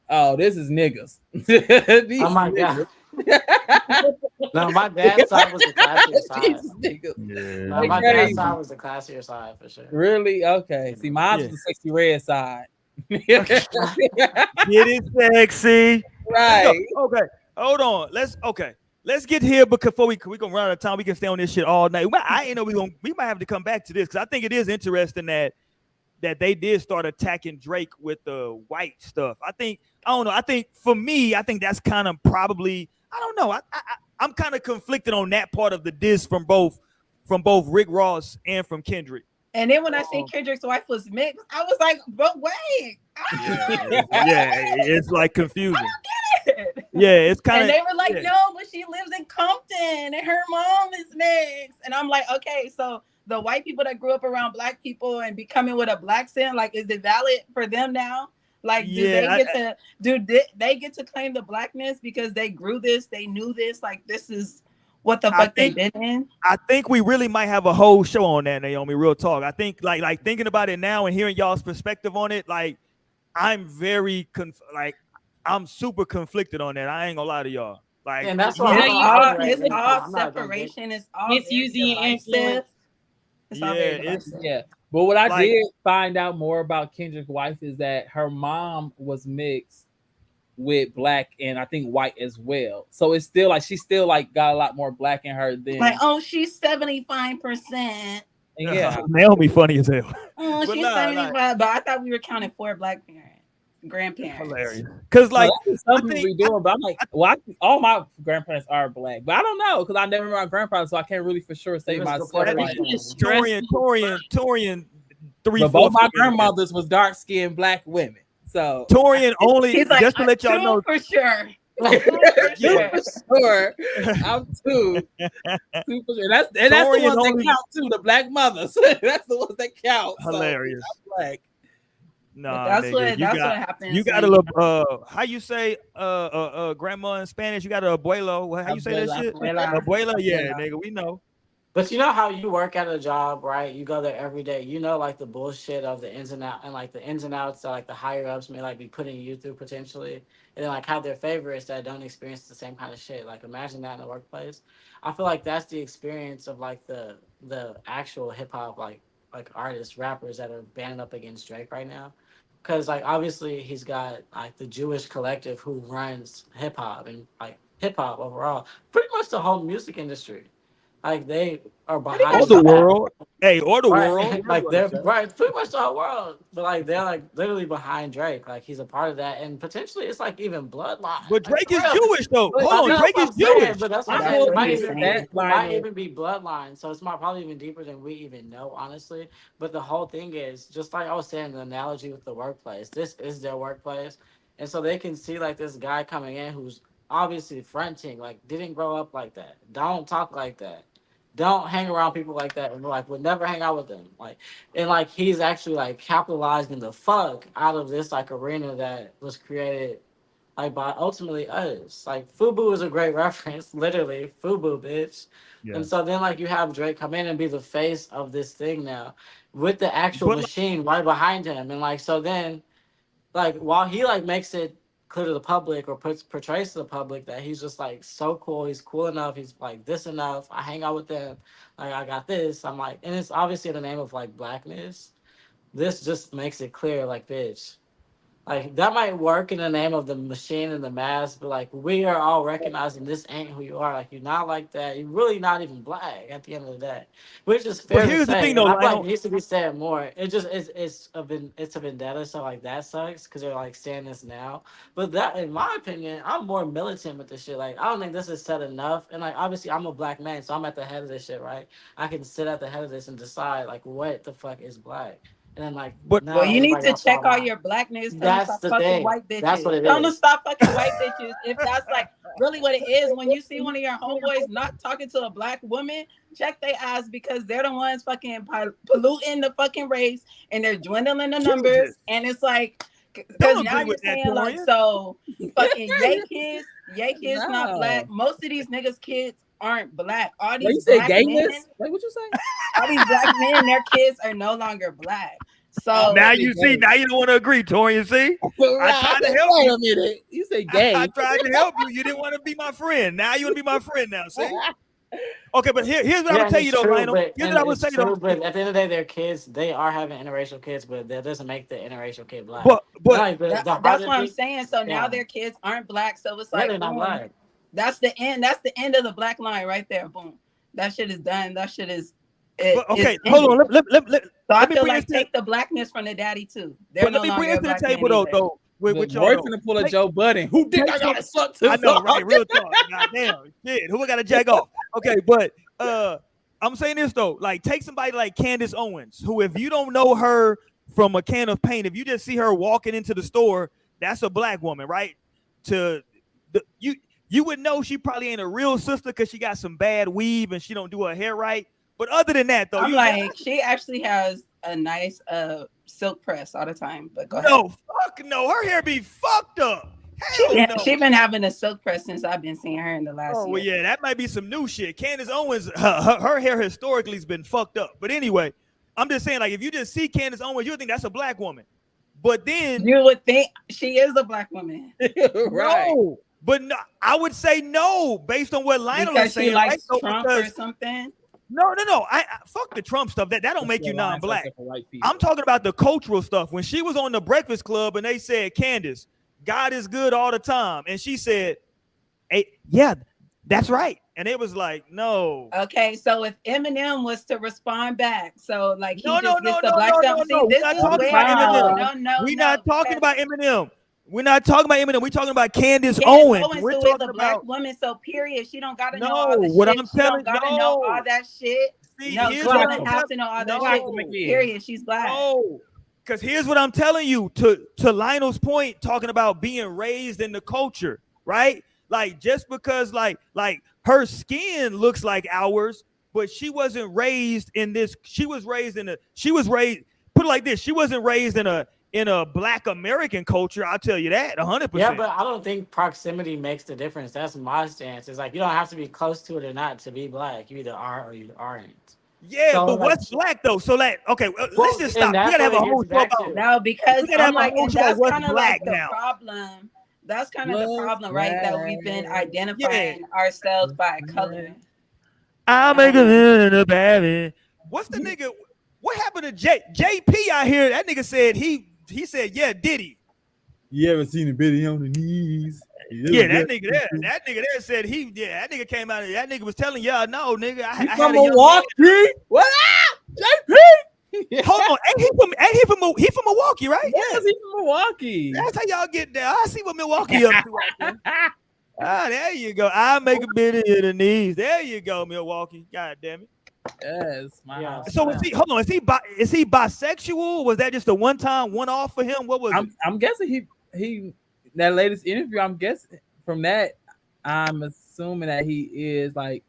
S3: oh, this is niggas.
S2: Oh
S3: These
S2: my
S3: niggas.
S2: god. No, my dad's side was the classier side.
S3: These niggas.
S2: No,
S1: Yeah.
S3: They
S2: my dad's
S3: crazy.
S2: side was the classier side for sure.
S3: Really? Okay. See, mine
S1: Yeah.
S3: was the sexy red side.
S1: Get it sexy. Let's go.
S3: Right.
S1: Okay. Hold on. Let's get here because before we gonna run out of time. We can stay on this shit all night. I ain't know we might have to come back to this because I think it is interesting that they did start attacking Drake with the white stuff. I don't know. I think for me, I think that's kind of probably I don't know. I'm kind of conflicted on that part of the diss from both Rick Ross and from Kendrick.
S4: And then when I seen
S1: Um,
S4: Kendrick's wife was mixed, I was like, but wait.
S1: yeah, it's like confusing.
S4: It.
S1: Yeah, it's kind
S4: And
S1: of
S4: they were like,
S1: yeah.
S4: no, but she lives in Compton and her mom is mixed. And I'm like, okay, so the white people that grew up around black people and becoming with a black sin, like, is it valid for them now? Like, do they
S1: Yeah,
S4: get to they get to claim the blackness because they grew this, they knew this, like this is what the
S1: I
S4: fuck they
S1: think
S4: been in?
S1: I think we really might have a whole show on that, Naomi. Real talk. I think like thinking about it now and hearing y'all's perspective on it, like I'm like I'm super conflicted on that. I ain't gonna lie to y'all. Like
S2: And that's why
S5: You know,
S2: I'm
S4: It's
S2: an
S5: you
S4: all
S2: operator
S4: it's
S2: in the
S4: all
S2: I'm not gonna get
S4: separation, it's all very
S5: misusing your
S4: divisive.
S5: influence.
S4: It's all
S1: yeah,
S4: very
S1: it's
S4: divisive.
S3: Yeah. But what I
S1: like
S3: did find out more about Kendrick's wife is that her mom was mixed with black and I think white as well. So it's still like she's still like got a lot more black in her
S4: Like,
S3: than
S4: oh, she's 75%.
S3: and yeah.
S1: Naomi funny as hell.
S4: Oh,
S1: But
S4: she's
S1: nah, like
S4: 75, but I thought we were counting 4 black parents, grandparents.
S1: hilarious. Cause
S3: No,
S1: like
S3: that's what some
S1: I
S3: people
S1: think
S3: be doing, but I'm like, well, all my grandparents are black, but I don't know because I never met my grandparents, so I can't really for sure say
S2: Even the
S3: myself.
S2: Puerto
S1: that
S3: Like,
S2: Rican.
S5: It's stressful.
S1: Torian three
S3: but both
S1: fourths
S3: my
S1: of it.
S3: grandmothers was dark skinned black women, so
S1: Torian only
S4: He's like,
S1: just to let y'all
S4: two
S1: know.
S4: for sure.
S1: Yeah.
S3: for sure, I'm two for sure. That's the
S1: Torian
S3: ones that
S1: only
S3: count too. The black mothers, that's the ones that count. So
S1: hilarious.
S3: I'm black.
S4: But
S1: Nah, nigga,
S4: that's what happens
S1: you got a
S4: when
S1: little how you say grandma in Spanish? You got a abuelo. How you say that
S3: Abuela,
S1: shit?
S4: Abuela.
S1: Abuela, yeah,
S4: Abuela.
S1: nigga, we know.
S2: But you know how you work at a job, right? You go there every day. You know, like the bullshit of the ins and out, and like the ins and outs that like the higher ups may like be putting you through potentially, and then like have their favorites that don't experience the same kind of shit. Like imagine that in the workplace. I feel like that's the experience of like the actual hip hop like artists, rappers that are banding up against Drake right now. Because like obviously he's got like the Jewish collective who runs hip hop and like hip hop overall, pretty much the whole music industry. Like they are
S3: Pretty
S2: behind
S3: much
S1: Or the
S2: Drake.
S1: world. Hey, or the world.
S2: Right, like they're right, pretty much the whole world, but like they're like literally behind Drake. Like he's a part of that, and potentially it's like even bloodline.
S1: But
S2: Like
S1: Drake
S2: for
S1: is
S2: real.
S1: Jewish though.
S3: But
S1: Hold
S2: I
S1: on,
S2: know
S3: see,
S2: that's
S1: Drake
S2: what
S1: is
S2: I'm saying,
S1: Jewish.
S2: but that's what
S3: I
S2: I'm saying.
S3: pulled
S2: It might
S3: you
S2: even
S3: from
S2: be,
S3: that
S2: it might
S3: line of
S2: even be bloodline. So it's not probably even deeper than we even know, honestly. But the whole thing is just like I was saying, the analogy with the workplace. This is their workplace, and so they can see like this guy coming in who's obviously fronting, like didn't grow up like that, don't talk like that, don't hang around people like that, and like would never hang out with them, like, and like he's actually like capitalizing the fuck out of this like arena that was created like by ultimately us. Like Fubu is a great reference, literally Fubu, bitch.
S1: Yeah.
S2: And so then like you have Drake come in and be the face of this thing now, with the actual
S1: But like,
S2: machine right behind him, and like so then like while he like makes it clear to the public or portrays to the public that he's just like so cool, he's cool enough, he's like this enough, I hang out with them, like I got this, I'm like, and it's obviously in the name of like blackness. This just makes it clear, like, bitch, like that might work in the name of the machine and the mass, but like we are all recognizing this ain't who you are. Like you're not like that. You're really not even black at the end of the day, which is
S1: but
S2: fair to
S1: here's the
S2: say.
S1: thing
S2: And
S1: though,
S2: I feel like
S1: Lionel.
S2: it needs to be said more. It just it's a vendetta, so like that sucks because they're like saying this now. But that, in my opinion, I'm more militant with this shit. Like I don't think this is said enough. And like obviously I'm a black man, so I'm at the head of this shit, right? I can sit at the head of this and decide like what the fuck is black. And then like
S1: But
S2: now
S4: Well, you need
S2: everybody
S4: to
S2: else
S4: check
S2: fall
S4: all
S2: out.
S4: your blackness. Tell them to
S2: That's
S4: stop
S2: the
S4: fucking
S2: thing.
S4: white
S2: That's
S4: bitches.
S2: what it
S4: Tell them to
S2: is.
S4: stop fucking white bitches. If that's like really what it is, when you see one of your homeboys not talking to a black woman, check their ass because they're the ones fucking polluting the fucking race and they're dwindling the numbers.
S1: Jesus,
S4: And it's like, because
S1: don't
S4: now
S1: agree
S4: you're
S1: with that,
S4: saying like,
S1: Torian.
S4: so fucking yay kids not black.
S3: no.
S4: Most of these niggas kids aren't black. All
S3: Like
S4: these
S3: you say
S4: black men,
S3: gayness? Like what you say?
S4: all these black men, their kids are no longer black. So
S1: Now
S3: say
S1: you see,
S3: gay.
S1: now you don't want to agree, Torian. See, I tried to help
S3: Wait
S1: you.
S3: a minute. You say
S1: I
S3: gay.
S1: tried to help you. You didn't want to be my friend. Now you want to be my friend now. See? Okay, but here's what I'm
S2: Yeah,
S1: gonna
S2: and
S1: tell you
S2: it's
S1: though,
S2: true,
S1: Lionel.
S2: but
S1: Here's what
S2: and
S1: I would say
S2: it's
S1: though.
S2: true, but at the end of the day, they're kids. They are having interracial kids, but that doesn't make the interracial kid black.
S1: But
S2: Like the
S4: that's
S2: harder
S4: what I'm
S2: thing,
S4: saying. So now
S2: yeah,
S4: their kids aren't black. So it's
S2: yeah,
S4: like,
S2: they're not
S4: boom.
S2: black.
S4: That's the end. That's the end of the black line right there. Boom. That shit is done. That shit is it
S1: but
S4: is
S1: okay, hold on.
S4: ended. So I
S1: Let me
S4: feel
S1: bring this
S4: like
S1: to
S4: take the blackness from the daddy too. They're
S1: but let
S4: no
S1: me bring
S4: longer
S1: this
S4: a
S1: to the
S4: black man
S1: table though.
S4: either.
S1: With
S3: Look,
S1: y'all
S3: Roy
S1: though.
S3: finna pull a
S1: Take,
S3: Joe Budden. Who think
S1: take
S3: I
S1: some.
S3: gotta suck
S1: I
S3: to
S1: know,
S3: suck?
S1: right? Real talk. Goddamn, shit. Who I gotta jack off? Okay, but I'm saying this though. Like, take somebody like Candace Owens, who if you don't know her from a can of paint, if you just see her walking into the store, that's a black woman, right? To you would know she probably ain't a real sister because she got some bad weave and she don't do her hair right. But other than that, though,
S4: I'm like, she actually has a nice silk press all the time. But go ahead.
S1: no, fuck no, her hair be fucked up. Hell no.
S4: She been having a silk press since I've been seeing her in the last
S1: Oh well,
S4: year.
S1: yeah, that might be some new shit. Candace Owens, her hair historically has been fucked up. But anyway, I'm just saying, like, if you just see Candace Owens, you'll think that's a black woman. But then
S4: You would think she is a black woman
S3: Right.
S1: no, but no, I would say no, based on what Lionel
S4: because
S1: is
S4: she
S1: saying, right?
S4: likes
S1: So,
S4: Trump or something.
S1: no. I fuck the Trump stuff. That don't make you non-black.
S3: For white people.
S1: I'm talking about the cultural stuff. When she was on the Breakfast Club and they said, Candace, God is good all the time. And she said, hey, yeah, that's right. And it was like, no.
S4: Okay, so if Eminem was to respond back, so like he
S1: No.
S4: just gets the black stuff. See,
S1: We're
S4: this
S1: not
S4: is
S1: talking
S4: where
S1: about Eminem.
S4: no.
S1: We're not talking about Eminem. We're not talking about Eminem. We're talking about Candace
S4: Candace
S1: Owens.
S4: Owens,
S1: We're
S4: who is
S1: talking
S4: a black
S1: about
S4: woman, so period. She don't gotta know
S1: no.
S4: all the
S1: What
S4: shit.
S1: I'm
S4: She
S1: telling
S4: don't gotta know all
S1: no.
S4: that shit.
S1: See,
S4: No,
S1: here's
S4: she
S1: what
S4: doesn't
S1: I'm
S4: have to know all that
S1: no.
S4: shit. Period. She's black.
S1: No, because here's what I'm telling you. To Lionel's point, talking about being raised in the culture, right? Like just because like her skin looks like ours, but she wasn't raised in this. She was raised put it like this. She wasn't raised in a black American culture. I'll tell you that 100%.
S2: Yeah, but I don't think proximity makes the difference. That's my stance. It's like you don't have to be close to it or not to be black. You either are or you aren't.
S1: Yeah,
S2: So,
S1: but
S2: like,
S1: what's black though? So like, okay, let's just
S2: and
S1: stop. We
S2: that's
S1: gotta have
S2: what
S1: a
S2: it
S1: whole
S2: gets
S1: show
S2: back
S1: about
S2: to.
S4: No, because
S1: we gotta
S4: I'm
S1: have a
S4: like,
S1: whole
S4: and
S1: show
S4: that's
S1: what's
S4: kind of
S1: black
S4: like the
S1: now.
S4: problem. That's kind of the
S3: What's
S4: problem, right? That we've been identifying ourselves by color.
S1: I'll make a man in a baby. What's the nigga? What happened to JP out here? That nigga said he said, yeah, Diddy.
S3: You ever seen a bitty on the knees?
S1: Yeah, that nigga there said that nigga came out. That nigga was telling y'all, no, nigga, I
S3: He
S1: had
S3: from
S1: a young
S3: Milwaukee. What up, JP?
S1: Hold on, he from Milwaukee, right?
S3: Yes, he's from Milwaukee.
S1: That's how y'all get there. I see what Milwaukee up to out there. There you go. I make a bit of the knees. There you go, Milwaukee. God damn it.
S3: Yes, my
S2: Yeah.
S3: house.
S1: So is he bisexual? Was that just a one time, one off for him? What was it?
S3: I'm guessing he that latest interview. I'm guessing from that. I'm assuming that he is like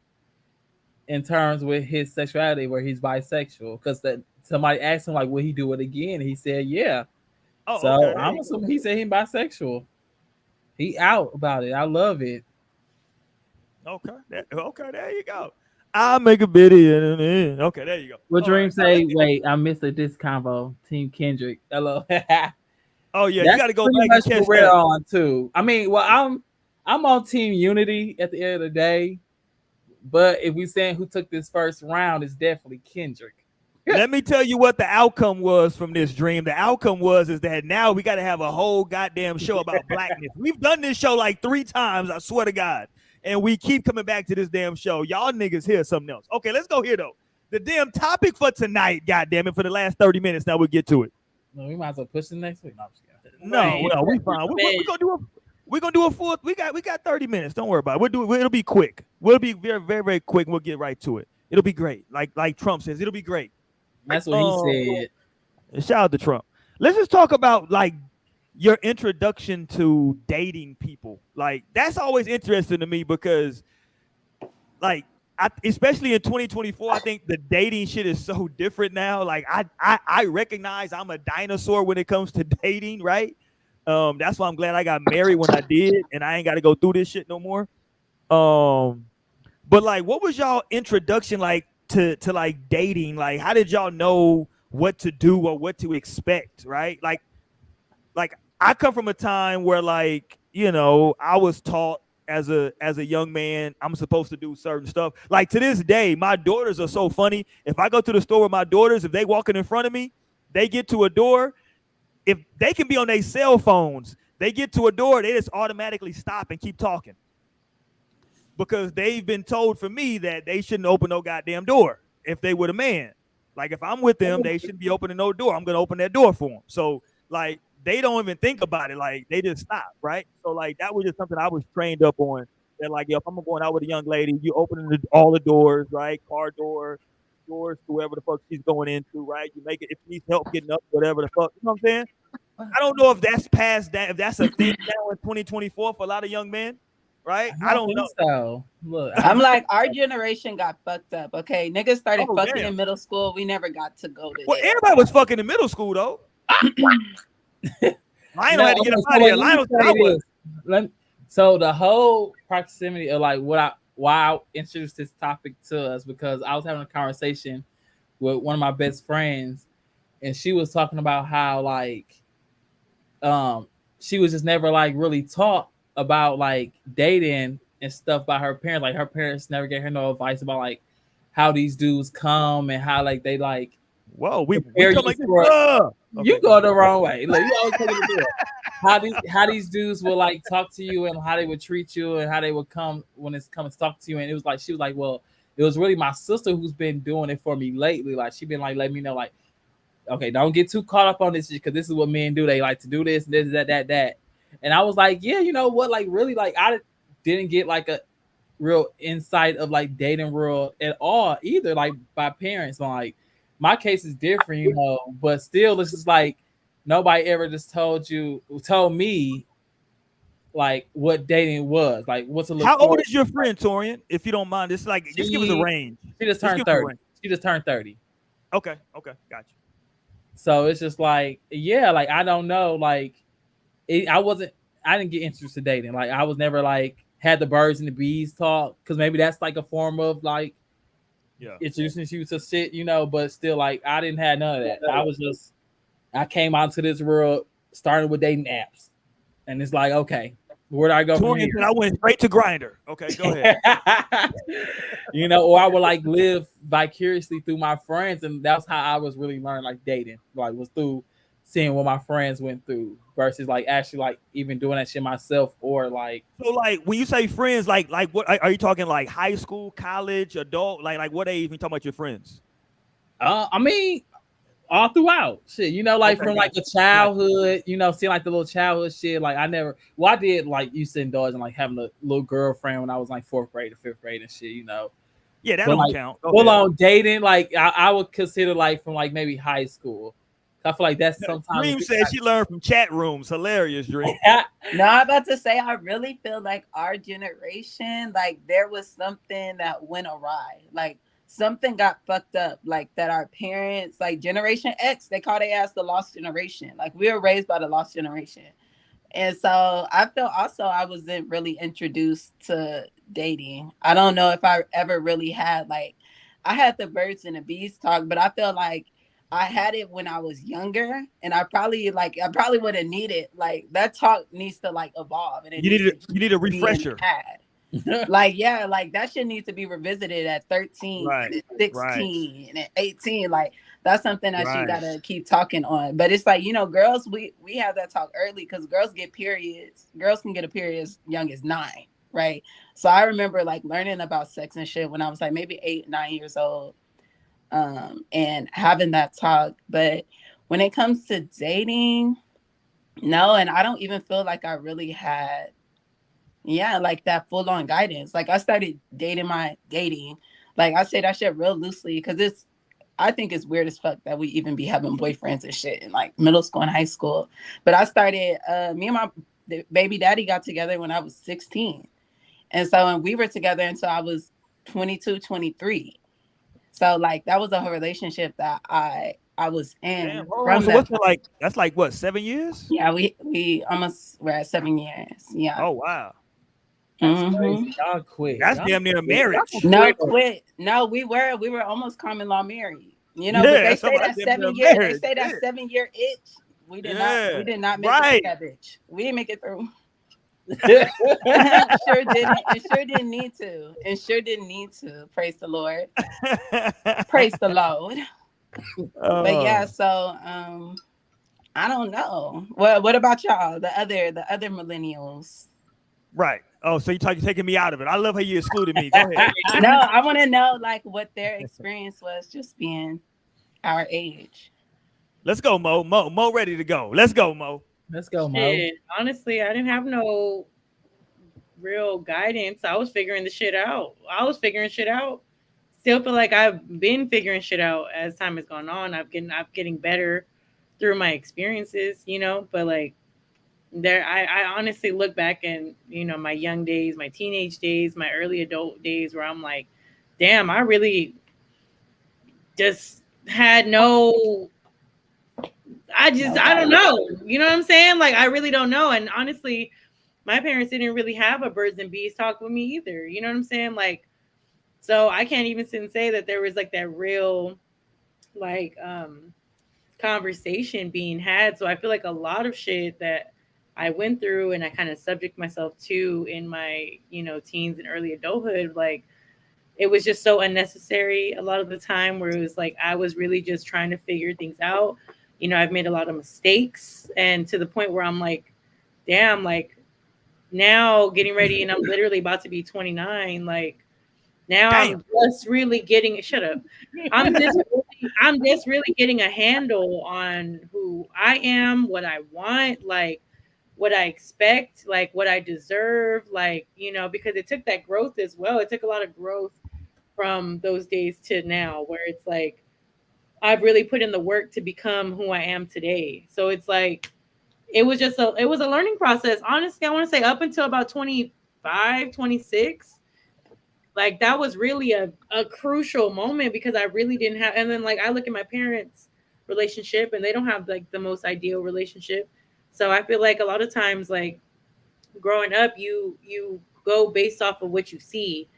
S3: in terms with his sexuality, where he's bisexual. Because that somebody asked him like, "Will he do it again?" He said, "Yeah."
S1: Oh,
S3: So
S1: okay.
S3: I'm assuming he said he's bisexual. He out about it. I love it.
S1: Okay. There you go. I make a bit of it. Okay, there you go.
S3: What
S1: All
S3: Dream
S1: right.
S3: say? Wait, I missed this convo. Team Kendrick. Hello.
S1: Oh yeah,
S3: That's
S1: you got to go
S3: pretty
S1: back
S3: much
S1: and catch
S3: what we're
S1: that.
S3: on too. I mean, well, I'm on Team Unity at the end of the day, but if we saying who took this first round, it's definitely Kendrick.
S1: Let me tell you what the outcome was from this dream. The outcome is that now we got to have a whole goddamn show about blackness. We've done this show like 3 times, I swear to God. And we keep coming back to this damn show. Y'all niggas hear something else. Okay, let's go here though. The damn topic for tonight, goddamn it, for the last 30 minutes. Now we'll get to it.
S3: No, we might as well push it next week.
S1: No, we fine. We're gonna do a full. We got 30 minutes. Don't worry about it. It'll be quick. We'll be very, very, very quick. We'll get right to it. It'll be great. Like Trump says, it'll be great.
S3: That's what he said.
S1: Shout out to Trump. Let's just talk about like your introduction to dating people. Like that's always interesting to me because like especially in 2024, I think the dating shit is so different now. Like I recognize I'm a dinosaur when it comes to dating, right? That's why I'm glad I got married when I did and I ain't got to go through this shit no more. But like what was y'all introduction like to like dating? Like how did y'all know what to do or what to expect, right? Like I come from a time where like, you know, I was taught as a young man, I'm supposed to do certain stuff. Like to this day, my daughters are so funny. If I go to the store with my daughters, if they walking in front of me, they get to a door, if they can be on their cell phones, they get to a door, they just automatically stop and keep talking. Because they've been told for me that they shouldn't open no goddamn door if they were a man. Like if I'm with them, they shouldn't be opening no door. I'm gonna open that door for them. So like they don't even think about it. Like they just stop, right? So like that was just something I was trained up on. That like if I'm going out with a young lady, you opening all the doors, right? Car door, doors to wherever the fuck she's going into, right? You make it if she needs help getting up, whatever the fuck. You know what I'm saying? I don't know if that's past that, if that's a thing now in 2024 for a lot of young men. Right? I don't know.
S3: So look,
S4: I'm like, our generation got fucked up. Okay, niggas started fucking
S1: damn.
S4: in middle school. We never got to go to.
S1: Well, everybody was fucking in middle school though. Lionel had to get up out of here.
S3: So the whole proximity of like why I introduced this topic to us because I was having a conversation with one of my best friends, and she was talking about how like she was just never like really taught about like dating and stuff by her parents. Like her parents never gave her no advice about like how these dudes come and how like they like.
S1: Whoa, we come like this.
S3: You go the wrong way. Like you always take it how these dudes will like talk to you and how they would treat you and how they would come when it's coming to talk to you. And it was like she was like, well, it was really my sister who's been doing it for me lately. Like she been like letting me know like, okay, don't get too caught up on this shit because this is what men do. They like to do this, that. And I was like, yeah, you know what? Like, really, like, I didn't get like a real insight of like dating world at all either, like by parents. Like, my case is different, you know, but still, it's just like nobody ever just told me like what dating was, like what's a look.
S1: How old is your friend, Torian? If you don't mind, just give us a range.
S3: She just turned 30. She just turned 30.
S1: Okay, gotcha.
S3: So it's just like, yeah, like I don't know, like. I didn't get interested in dating. Like I was never like had the birds and the bees talk because maybe that's like a form of like introducing you to shit, you know. But still, like I didn't have none of that. I came out to this world starting with dating apps, and it's like, okay, where do I go from here?
S1: I went straight to Grindr. Okay, go ahead.
S3: You know, or I would like live vicariously through my friends, and that's how I was really learning like dating. Like was through seeing what my friends went through versus like actually like even doing that shit myself or like.
S1: So like when you say friends, like what are you talking, like high school, college, adult, like what age you talking about your friends?
S3: I mean, all throughout shit, you know, like
S1: Okay,
S3: from like the childhood, you know, seeing like the little childhood shit. Like I did like used to indulge in like having a little girlfriend when I was like 4th grade or 5th grade and shit, you know.
S1: Yeah, that
S3: But
S1: don't
S3: like
S1: count.
S3: full on dating, like I would consider like from like maybe high school. I feel like that's sometimes
S1: Dream said she learned from chat rooms. Hilarious, Dream.
S4: No, I'm about to say I really feel like our generation, like there was something that went awry. Like something got fucked up. Like that our parents, like Generation X, they call their ass the lost generation. Like we were raised by the lost generation. And so I feel also I wasn't really introduced to dating. I don't know if I ever really had like I had the birds and the bees talk, but I feel like I had it when I was younger, and I probably would have needed like that talk needs to like evolve, and it
S1: You
S4: needs
S1: need
S4: to
S1: you need a
S4: being
S1: refresher.
S4: had. Like yeah, like that shit needs to be revisited at 13,
S1: Right,
S4: at
S1: right,
S4: 16, and at 18. Like that's something that you
S1: right.
S4: gotta keep talking on. But it's like, you know, girls, we have that talk early because girls get periods. Girls can get a period as young as 9, right? So I remember like learning about sex and shit when I was like maybe 8, 9 years old. And having that talk. But when it comes to dating, no, and I don't even feel like I really had, like that full on guidance. Like I started dating. Like I say that shit real loosely because I think it's weird as fuck that we even be having boyfriends and shit in like middle school and high school. But I started, me and my baby daddy got together when I was 16. And so and we were together until I was 22, 23. So like that was a whole relationship that I was in
S1: Damn, hold on.
S4: from
S1: So
S4: that.
S1: what's it like? That's like what, 7 years?
S4: Yeah, we almost we're at 7 years. Yeah.
S1: Oh wow,
S3: That's
S4: Mhm.
S3: crazy. Y'all quit.
S1: that's
S3: Y'all
S1: damn near a
S3: quit.
S1: marriage.
S3: Y'all
S4: No,
S3: quit.
S4: quit. No, we were almost common law married. You know, but
S1: Yeah,
S4: they
S1: that's
S4: say
S1: that's
S4: that
S1: damn near a
S4: 7 year. They
S1: marriage.
S4: say that
S1: Yeah,
S4: 7 year itch. We
S1: yeah,
S4: did not make it
S1: right.
S4: through that bitch. We didn't make it through. Sure didn't. And sure didn't need to. And sure didn't need to. Praise the Lord. Praise the Lord. But yeah,
S1: Oh,
S4: so I don't know. What about y'all? The other millennials.
S1: right. Oh, so you're taking me out of it. I love how you excluded me. Go ahead.
S4: No, I want to know like what their experience was just being our age.
S1: Let's go, Mo. Mo, ready to go. Let's go, Mo.
S3: Let's go, Mo.
S5: Shit. Honestly, I didn't have no real guidance. I was figuring the shit out. I was figuring shit out. Still feel like I've been figuring shit out as time has gone on. I'm getting better through my experiences, you know, but like I honestly look back and, you know, my young days, my teenage days, my early adult days where I'm like, damn, I really just had no I don't know. You know what I'm saying? Like I really don't know. And honestly, my parents didn't really have a birds and bees talk with me either. You know what I'm saying? Like, so I can't even sit and say that there was like that real like conversation being had. So I feel like a lot of shit that I went through and I kind of subject myself to in my, you know, teens and early adulthood, like it was just so unnecessary a lot of the time where it was like I was really just trying to figure things out. You know, I've made a lot of mistakes and to the point where I'm like, damn, like now getting ready and I'm literally about to be 29, like now
S1: Damn.
S5: I'm just really getting shut up. I'm just really getting a handle on who I am, what I want, like what I expect, like what I deserve, like, you know, because it took that growth as well. It took a lot of growth from those days to now where it's like I've really put in the work to become who I am today. So it's like it was a learning process. Honestly, I want to say up until about 25, 26. Like that was really a crucial moment because I really didn't have, and then like I look at my parents' relationship and they don't have like the most ideal relationship. So I feel like a lot of times like growing up you go based off of what you see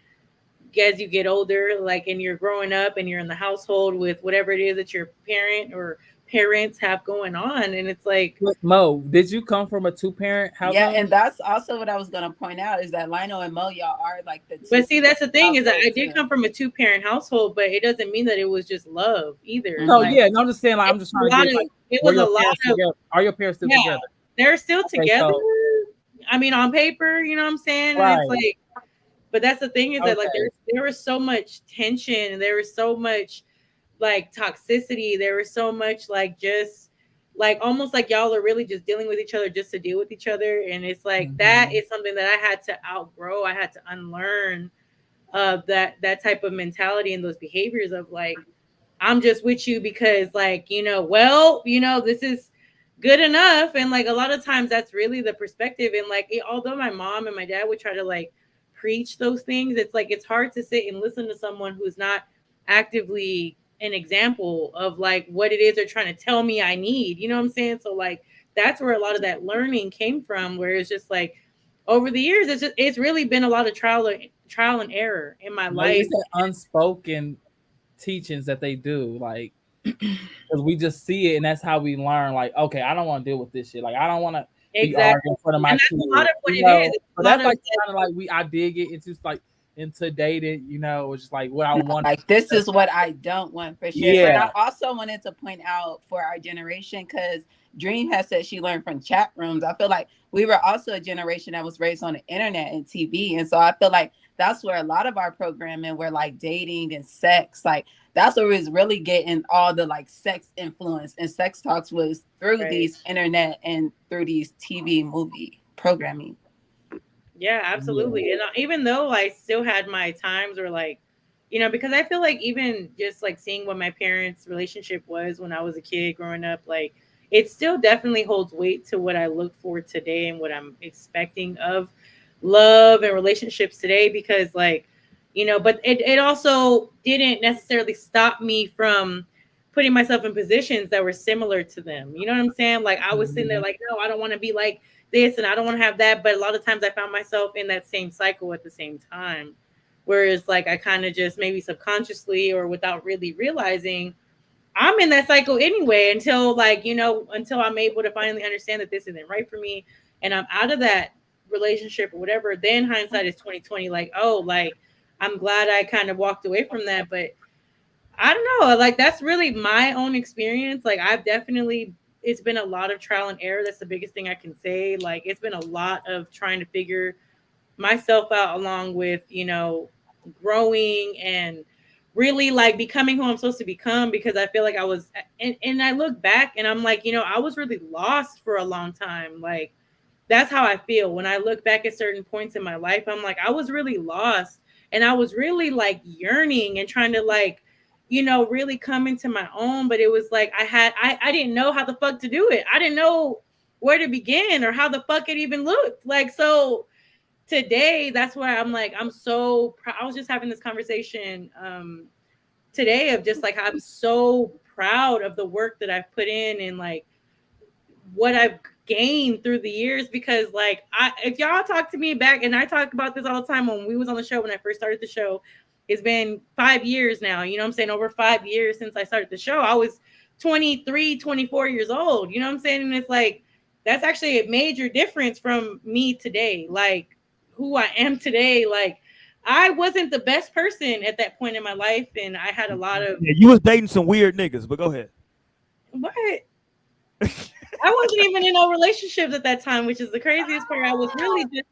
S5: as you get older, like, and you're growing up and you're in the household with whatever it is that your parent or parents have going on. And it's like,
S3: Mo, did you come from a 2-parent household?
S4: Yeah, and that's also what I was gonna point out is that Lionel and Mo, y'all are like the two.
S5: but see, that's the thing is that I
S4: households,
S5: did
S4: too.
S5: come from a 2-parent household, but it doesn't mean that it was just love either.
S3: No,
S5: Like,
S3: yeah, no, I'm just saying, like, I'm just trying to get like
S5: it
S3: Were
S5: was a
S3: your
S5: lot
S3: parents
S5: of
S3: together? Are your parents still
S5: yeah.
S3: together?
S5: They're still
S3: Okay,
S5: together.
S3: so
S5: I mean, on paper, you know what I'm saying, and it's
S3: right.
S5: like, but that's the thing is that like
S3: Okay.
S5: there was so much tension, and there was so much like toxicity. There was so much like just like almost like y'all are really just dealing with each other just to deal with each other, and it's like that
S3: Mhm.
S5: is something that I had to outgrow. I had to unlearn that type of mentality and those behaviors of like I'm just with you because like well this is good enough, and like a lot of times that's really the perspective, and like although my mom and my dad would try to like preach those things, it's like it's hard to sit and listen to someone who's not actively an example of like what it is they're trying to tell me I need, you know what I'm saying? So like that's where a lot of that learning came from, where it's just like over the years it's really been a lot of trial and error in my
S3: Like
S5: life.
S3: it's an unspoken teachings that they do, like because we just see it and that's how we learn. Like, okay, I don't want to deal with this shit. Like, I don't want to be
S5: Exactly.
S3: arguing in front of my
S5: And
S3: kids.
S5: that's a lot of what
S3: You
S5: it is.
S3: know,
S5: It's
S3: but
S5: a lot
S3: that's
S5: of
S3: like kind of like I did get into like into dating. You know, it's just like what I want.
S4: Like this is what I don't want for sure. But
S3: Yeah.
S4: I also wanted to point out for our generation, because Dream has said she learned from chat rooms. I feel like we were also a generation that was raised on the internet and TV. And so I feel like that's where a lot of our programming were like dating and sex. Like that's where we was really getting all the like sex influence and sex talks was through
S5: right.
S4: these internet and through these TV movie programming.
S5: Yeah, absolutely. And even though I still had my times where like, because I feel like even just like seeing what my parents' relationship was when I was a kid growing up, like it still definitely holds weight to what I look for today and what I'm expecting of love and relationships today, because like, but it also didn't necessarily stop me from putting myself in positions that were similar to them. You know what I'm saying? Like I was sitting there like, no, I don't want to be like this and I don't want to have that. But a lot of times I found myself in that same cycle at the same time. Whereas like I kind of just maybe subconsciously or without really realizing I'm in that cycle anyway until like, until I'm able to finally understand that this isn't right for me and I'm out of that relationship or whatever. Then hindsight is 2020, like, oh, like I'm glad I kind of walked away from that. But I don't know. Like that's really my own experience. Like I've definitely it's been a lot of trial and error. That's the biggest thing I can say. Like it's been a lot of trying to figure myself out along with, growing and really like becoming who I'm supposed to become, because I feel like I was and I look back and I'm like, I was really lost for a long time. Like that's how I feel when I look back at certain points in my life. I'm like, I was really lost and I was really like yearning and trying to like, really come into my own. But it was like I didn't know how the fuck to do it. I didn't know where to begin or how the fuck it even looked. Like, so today, that's why I'm like, I'm so proud. I was just having this conversation today of just like, I'm so proud of the work that I've put in and like what I've gained through the years, because like if y'all talk to me back, and I talk about this all the time when we was on the show, when I first started the show, it's been 5 years now, you know what I'm saying, over 5 years since I started the show. I was 23, 24 years old, you know what I'm saying, and it's like that's actually a major difference from me today, like who I am today. Like I wasn't the best person at that point in my life, and I had a lot of
S1: Yeah, you was dating some weird niggas, but go ahead.
S5: what I wasn't even in no relationships at that time, which is the craziest part. I was really just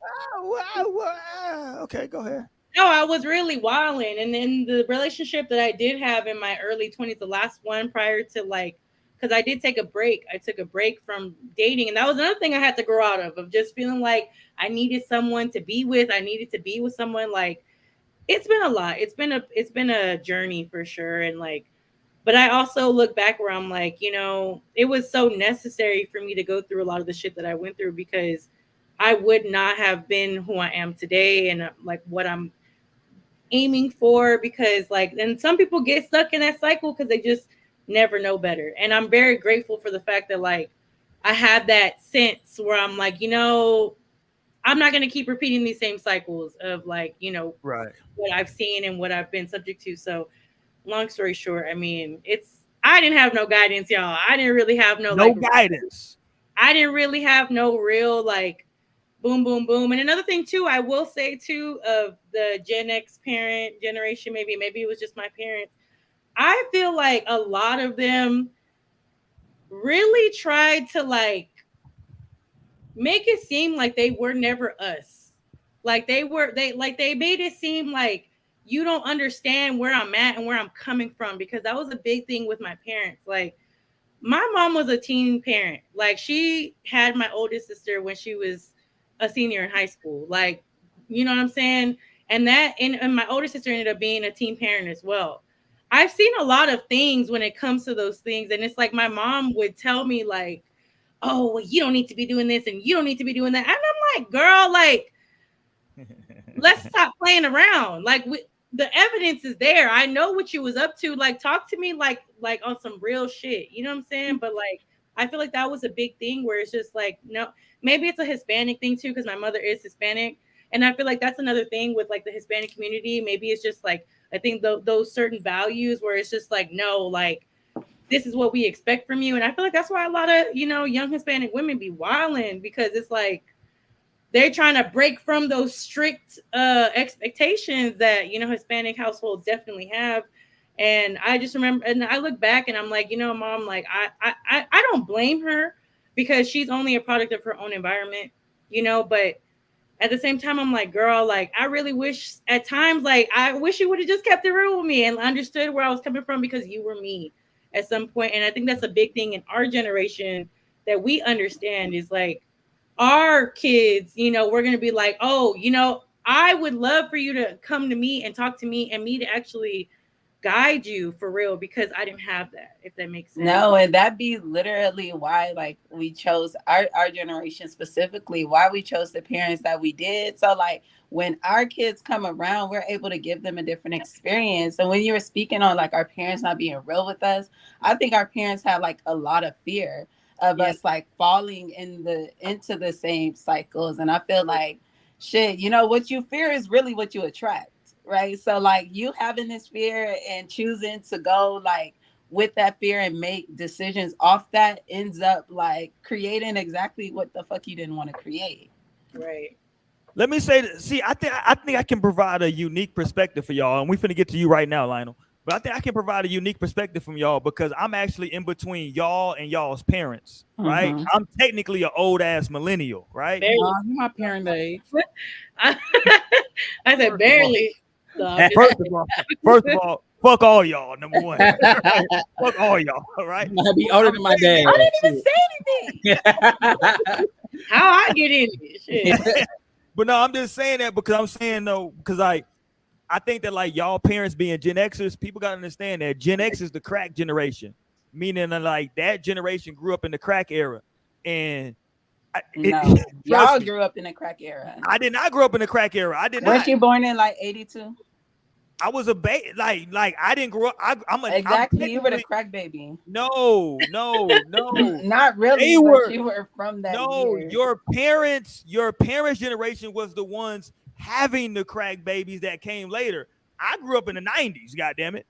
S1: Okay, go ahead.
S5: no, I was really wilding. And then the relationship that I did have in my early 20s, the last one prior to like, because I did take a break. I took a break from dating, and that was another thing I had to grow out of just feeling like I needed someone to be with. I needed to be with someone. Like it's been a lot. It's been a journey for sure, and like. But I also look back where I'm like, it was so necessary for me to go through a lot of the shit that I went through, because I would not have been who I am today and like what I'm aiming for, because like, and some people get stuck in that cycle because they just never know better. And I'm very grateful for the fact that like I have that sense where I'm like, I'm not going to keep repeating these same cycles of like,
S1: Right.
S5: what I've seen and what I've been subject to. So long story short, I mean, I didn't have no guidance, y'all. I didn't really have no
S1: No
S5: like
S1: guidance.
S5: I didn't really have no real like boom, boom, boom. And another thing too, I will say too, of the Gen X parent generation, maybe it was just my parents. I feel like a lot of them really tried to like make it seem like they were never us. Like they made it seem like you don't understand where I'm at and where I'm coming from, because that was a big thing with my parents. Like my mom was a teen parent. Like she had my oldest sister when she was a senior in high school. Like, you know what I'm saying? And my older sister ended up being a teen parent as well. I've seen a lot of things when it comes to those things. And it's like my mom would tell me, like, oh, well, you don't need to be doing this and you don't need to be doing that. And I'm like, girl, like, let's stop playing around. Like the evidence is there. I know what you was up to. Like, talk to me like on some real shit. You know what I'm saying? But like, I feel like that was a big thing where it's just like, no, maybe it's a Hispanic thing too, because my mother is Hispanic. And I feel like that's another thing with like the Hispanic community. Maybe it's just like, I think those certain values where it's just like, no, like, this is what we expect from you. And I feel like that's why a lot of, young Hispanic women be wilding, because it's like, they're trying to break from those strict expectations that, Hispanic households definitely have. And I just remember, and I look back and I'm like, mom, like, I don't blame her, because she's only a product of her own environment, but at the same time, I'm like, girl, like, I really wish at times, like, I wish you would have just kept it real with me and understood where I was coming from, because you were me at some point. And I think that's a big thing in our generation that we understand is like, our kids, we're going to be like, oh, I would love for you to come to me and talk to me and me to actually guide you for real, because I didn't have that, if that makes sense.
S4: No, and that be literally why, like, we chose our generation specifically, why we chose the parents that we did. So like when our kids come around, we're able to give them a different experience. And when you were speaking on like our parents not being real with us, I think our parents had like a lot of fear of us like falling into the same cycles. And I feel like shit, what you fear is really what you attract. Right. So like you having this fear and choosing to go like with that fear and make decisions off that ends up like creating exactly what the fuck you didn't want to create.
S5: Right.
S1: Let me say, see, I think I can provide a unique perspective for y'all, and we finna get to you right now, Lionel. But I think I can provide a unique perspective from y'all, because I'm actually in between y'all and y'all's parents, right?
S4: Mhm.
S1: I'm technically an old ass millennial, right?
S5: Barely.
S3: You my parent age.
S5: I said barely.
S1: First of all, fuck all y'all. Number one, fuck all y'all. All right,
S3: Might be older than my dad.
S4: I didn't even say anything.
S5: How I get in it? Shit.
S1: But no, I'm just saying that because I'm saying though, because I think that like y'all parents being Gen Xers, people gotta understand that Gen X is the crack generation, meaning that like that generation grew up in the crack era, and
S4: No, y'all grew up in the crack era.
S1: I did not grow up in the crack era. I did not.
S4: Weren't you born in like 82?
S1: I was a baby. Like I didn't grow up.
S4: Exactly. You were the crack baby.
S1: No.
S4: Not really.
S1: They
S4: but you were from that.
S1: No,
S4: year.
S1: your parents' generation was the ones having the crack babies that came later. I grew up in the 90s. God damn it.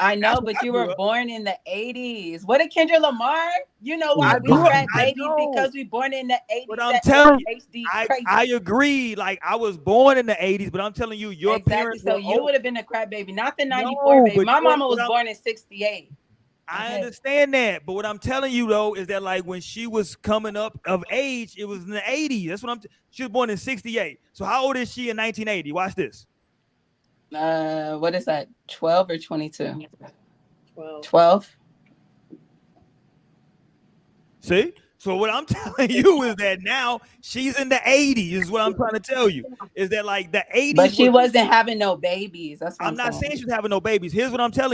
S4: I know, but you were born in the 80s. What did Kendrick Lamar? You know why we crack babies? Because we born in the 80s.
S1: But I'm telling you, I agree. Like I was born in the 80s, but I'm telling you, your parents.
S4: So you would have been a crack baby, not the 94 baby. My mama was born in 68.
S1: I understand that, but what I'm telling you though is that like when she was coming up of age, it was in the 80s. That's what she was born in 68. So how old is she in 1980? Watch this.
S4: What is that? 12 or 22?
S5: 12.
S1: See? So what I'm telling you is that now she's in the 80s is what I'm trying to tell you. Is that like the 80s.
S4: But she wasn't having no babies. That's what
S1: I'm not saying she was having no babies. Here's what I'm trying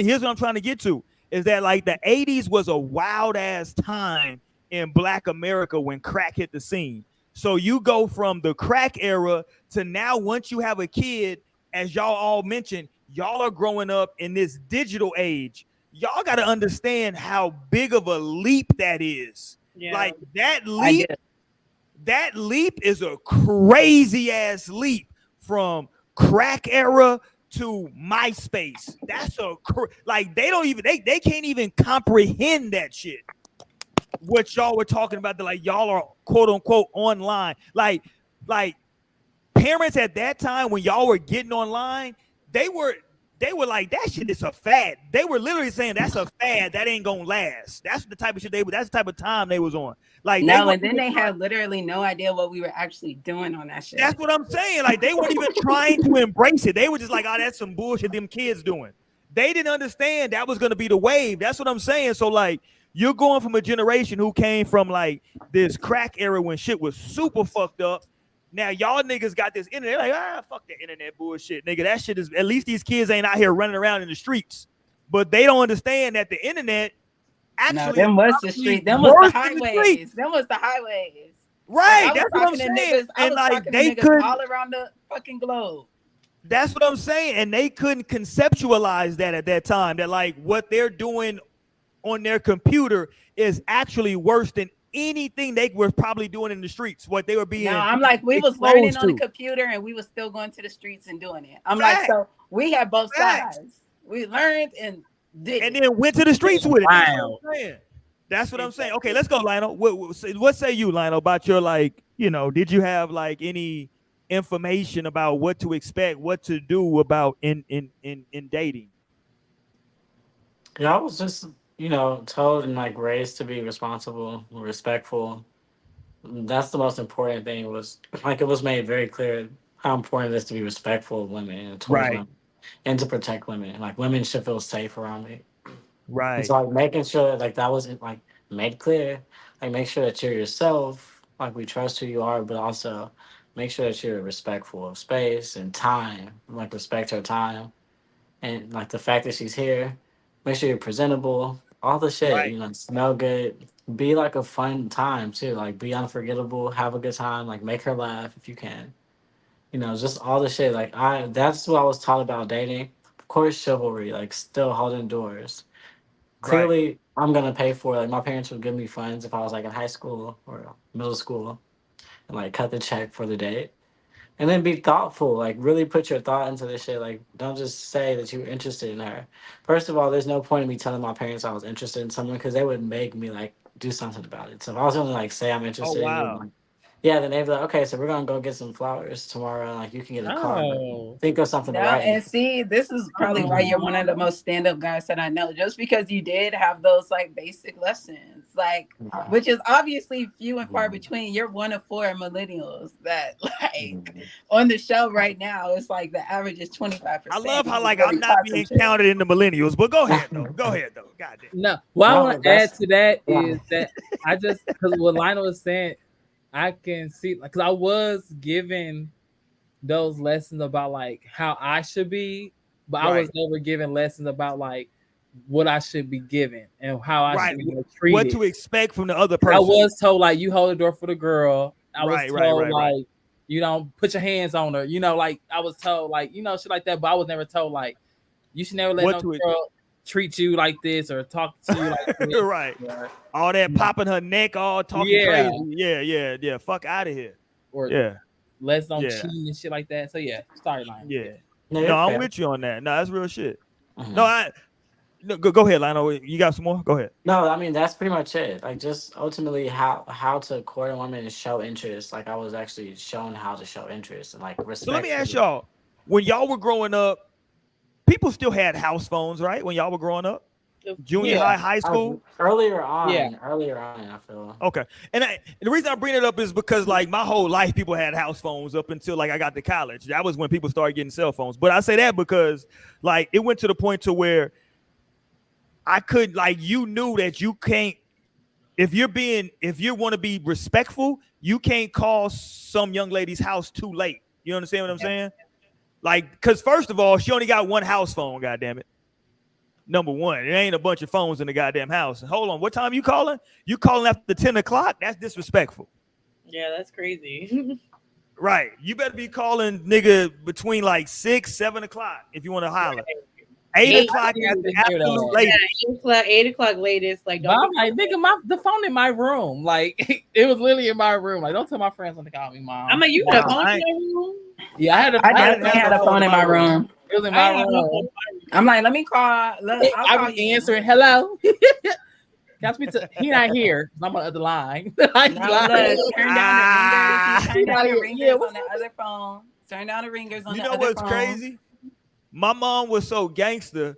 S1: to get to. Is that like the 80s was a wild ass time in Black America when crack hit the scene. So you go from the crack era to now once you have a kid, as y'all all mentioned, y'all are growing up in this digital age. Y'all got to understand how big of a leap that is. Yeah. Like that leap is a crazy ass leap from crack era to MySpace. That's like they can't even comprehend that shit. What y'all were talking about, that like y'all are quote unquote online. Like parents at that time when y'all were getting online, they were they were like, that shit is a fad. They were literally saying that's a fad that ain't gonna last. That's the type of shit that's the type of time they was on. Like
S4: no, and then they had literally no idea what we were actually doing on that shit.
S1: That's what I'm saying. Like they weren't even trying to embrace it. They were just like, oh, that's some bullshit them kids doing. They didn't understand that was gonna be the wave. That's what I'm saying. So like you're going from a generation who came from like this crack era when shit was super fucked up. Now y'all niggas got this internet. Like, fuck that internet bullshit, nigga. That shit is, at least these kids ain't out here running around in the streets. But they don't understand that the internet actually
S4: them was the street. Them was the highways. Them was the highways.
S1: Right.
S4: Like,
S1: that's what I'm saying. And like they could
S4: all around the fucking globe.
S1: That's what I'm saying. And they couldn't conceptualize that at that time. That like what they're doing on their computer is actually worse than anything they were probably doing in the streets. What they were being.
S4: No, I'm like, we was learning on the computer and we was still going to the streets and doing it. I'm like, so we had both sides. We learned and did,
S1: and then went to the streets with it.
S3: Wow.
S1: That's what I'm saying. Okay, let's go, Lionel. What say you, Lionel, about your, like, you know, did you have like any information about what to expect, what to do about in dating?
S2: Yeah, I was just, you know, told and like raised to be responsible, respectful. That's the most important thing. Was like it was made very clear how important it is to be respectful of women and towards women, and to protect women. Like women should feel safe around me.
S1: Right.
S2: And so like making sure that like that wasn't like made clear. Like make sure that you're yourself. Like we trust who you are, but also make sure that you're respectful of space and time. Like respect her time, and like the fact that she's here. Make sure you're presentable. All the shit,
S1: Right.
S2: you know, smell good. Be like a fun time too. Like be unforgettable. Have a good time. Like make her laugh if you can. You know, just all the shit. Like that's what I was taught about dating. Of course, chivalry. Like still holding doors. Clearly, I'm gonna pay for it. Like my parents would give me funds if I was like in high school or middle school, and like cut the check for the date. And then be thoughtful, like really put your thought into this shit. Like, don't just say that you're interested in her. First of all, there's no point in me telling my parents I was interested in someone because they would make me like do something about it. So if I was gonna like say I'm interested in you, like, yeah, then they'd be like, okay, so we're gonna go get some flowers tomorrow. Like you can get a car. Think of something to write.
S4: And see, this is probably why you're one of the most stand-up guys that I know. Just because you did have those like basic lessons, like which is obviously few and far between. You're one of 4 millennials that like on the show right now. It's like the average is 25%.
S1: I love how like I'm not being counted in the millennials, but go ahead though. Go ahead though. Goddamn.
S3: No, what I want to add to that is that I just, because what Lionel was saying, I can see, because I was given those lessons about like how I should be, but I was never given lessons about like what I should be given and how I should be treated.
S1: What to expect from the other person.
S3: I was told like you hold the door for the girl. I was told like you don't put your hands on her. You know, like I was told like, you know, shit like that, but I was never told like you should never let no girl treat you like this or talk to you like this.
S1: Right. All that popping her neck, all talking crazy. Yeah. Fuck out of here.
S3: Or let's don't cheat and shit like that. So sorry, Lionel.
S1: Yeah. No, I'm with you on that. No, that's real shit. No, go ahead, Lionel. You got some more? Go ahead.
S2: No, I mean that's pretty much it. Like just ultimately how to court a woman and show interest. Like I was actually shown how to show interest and like respect.
S1: So let me ask y'all, when y'all were growing up, people still had house phones, right? When y'all were growing up, junior high school.
S2: Earlier on, I feel.
S1: Okay, and the reason I bring it up is because like my whole life, people had house phones up until like I got to college. That was when people started getting cell phones. But I say that because like it went to the point to where I could, like, you knew that you can't, if you want to be respectful, you can't call some young lady's house too late. You understand what I'm saying? Like, because first of all, she only got one house phone, goddamn it. Number one, it ain't a bunch of phones in the goddamn house. Hold on, what time you calling? You calling after 10 o'clock? That's disrespectful.
S5: Yeah, that's crazy.
S1: Right. You better be calling nigga between like 6, 7 o'clock if you want to holler. 8 o'clock is the absolute latest.
S5: Yeah, 8 o'clock latest. Like,
S3: I'm like, nigga, the phone in my room. Like, it was literally in my room. Like, don't tell my friends when to call me mom.
S5: I'm like, you got a phone in your room?
S3: Yeah, I
S4: definitely had a phone in my room.
S3: It was in my room.
S4: I'm like, let me call.
S3: I be answering, hello. He not here. I'm on the other line.
S4: Turn down the ringers. Turn down the ringers on the other phone. Turn down the ringers on the other phone.
S1: You know what's crazy? My mom was so gangster.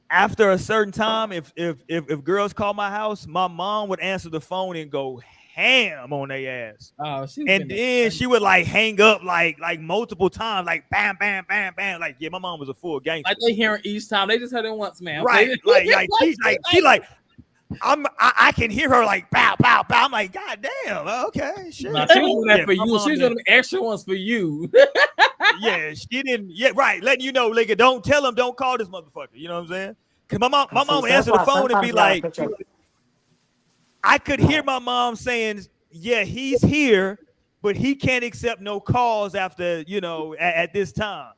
S1: After a certain time, if girls call my house, my mom would answer the phone and go ham on their ass.
S3: Oh, she's
S1: And
S3: been
S1: then she would like hang up like multiple times, like bam, bam, bam, bam. Like, yeah, my mom was a full gangster.
S3: like they hear it each time. They just heard it once, man.
S1: Right. Like she like I can hear her like bow, bow, bow. I'm like, God damn, okay, shit.
S3: Nah, she was doing that
S1: Yeah,
S3: for
S1: my
S3: you.
S1: mom
S3: She was
S1: did.
S3: doing them extra ones for you.
S1: Yeah, she didn't. Yeah, right. Letting you know, nigga, don't tell him, don't call this motherfucker. You know what I'm saying? Cause my mom would answer the phone and be like, I could hear my mom saying, yeah, he's here, but he can't accept no calls after, you know, at this time.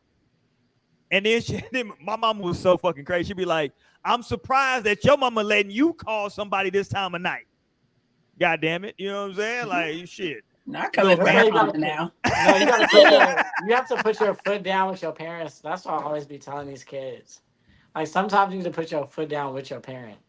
S1: And then my mom was so fucking crazy. She'd be like, I'm surprised that your mama letting you call somebody this time of night. God damn it. You know what I'm saying? Like, shit.
S4: Not coming
S2: That's
S4: back
S2: why you
S4: on
S2: gotta-
S4: now.
S2: No, you gotta put you have to put your foot down with your parents. That's what I always be telling these kids. Like sometimes you need to put your foot down with your parent.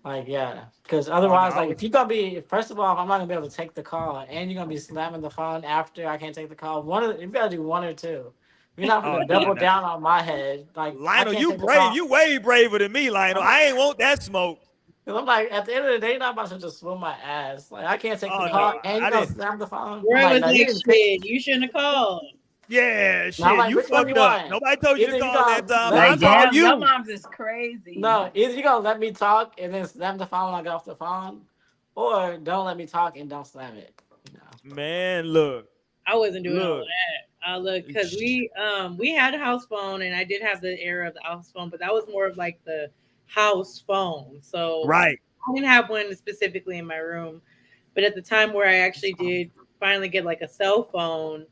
S2: Like yeah, because otherwise, like if you're gonna be, first of all, if I'm not gonna be able to take the call, and you're gonna be slamming the phone after I can't take the call. You gotta do one or two. You're not gonna double down on my head. Like
S1: Lionel, you brave. You way braver than me, Lionel. I ain't want that smoke.
S2: Cause I'm like, at the end of the day, you're not about to just swoon my ass. Like I can't take the call, and you gonna slam the phone.
S5: Where
S2: I'm
S5: was
S2: like, no,
S5: like,
S2: you didn't
S5: shit, you shouldn't have called.
S1: Yeah, shit.
S2: Now, like,
S1: you
S2: which one
S1: fucked
S2: you
S1: up.
S2: want?
S1: Nobody told you
S2: Either
S1: to
S2: you
S1: call
S2: gonna
S1: that time.
S2: let
S1: I
S4: Like,
S2: me
S1: called
S4: damn,
S1: you.
S4: your mom's is crazy.
S2: No, either you gonna let me talk and then slam the phone when I get off the phone, or don't let me talk and don't slam it. You know?
S1: Man, look.
S5: I wasn't doing all
S1: Look.
S5: that. Look, because we had a house phone, and I did have the era of the house phone, but that was more of like the house phone. So
S1: Right.
S5: I didn't have one specifically in my room, but at the time where I actually did finally get like a cell phone,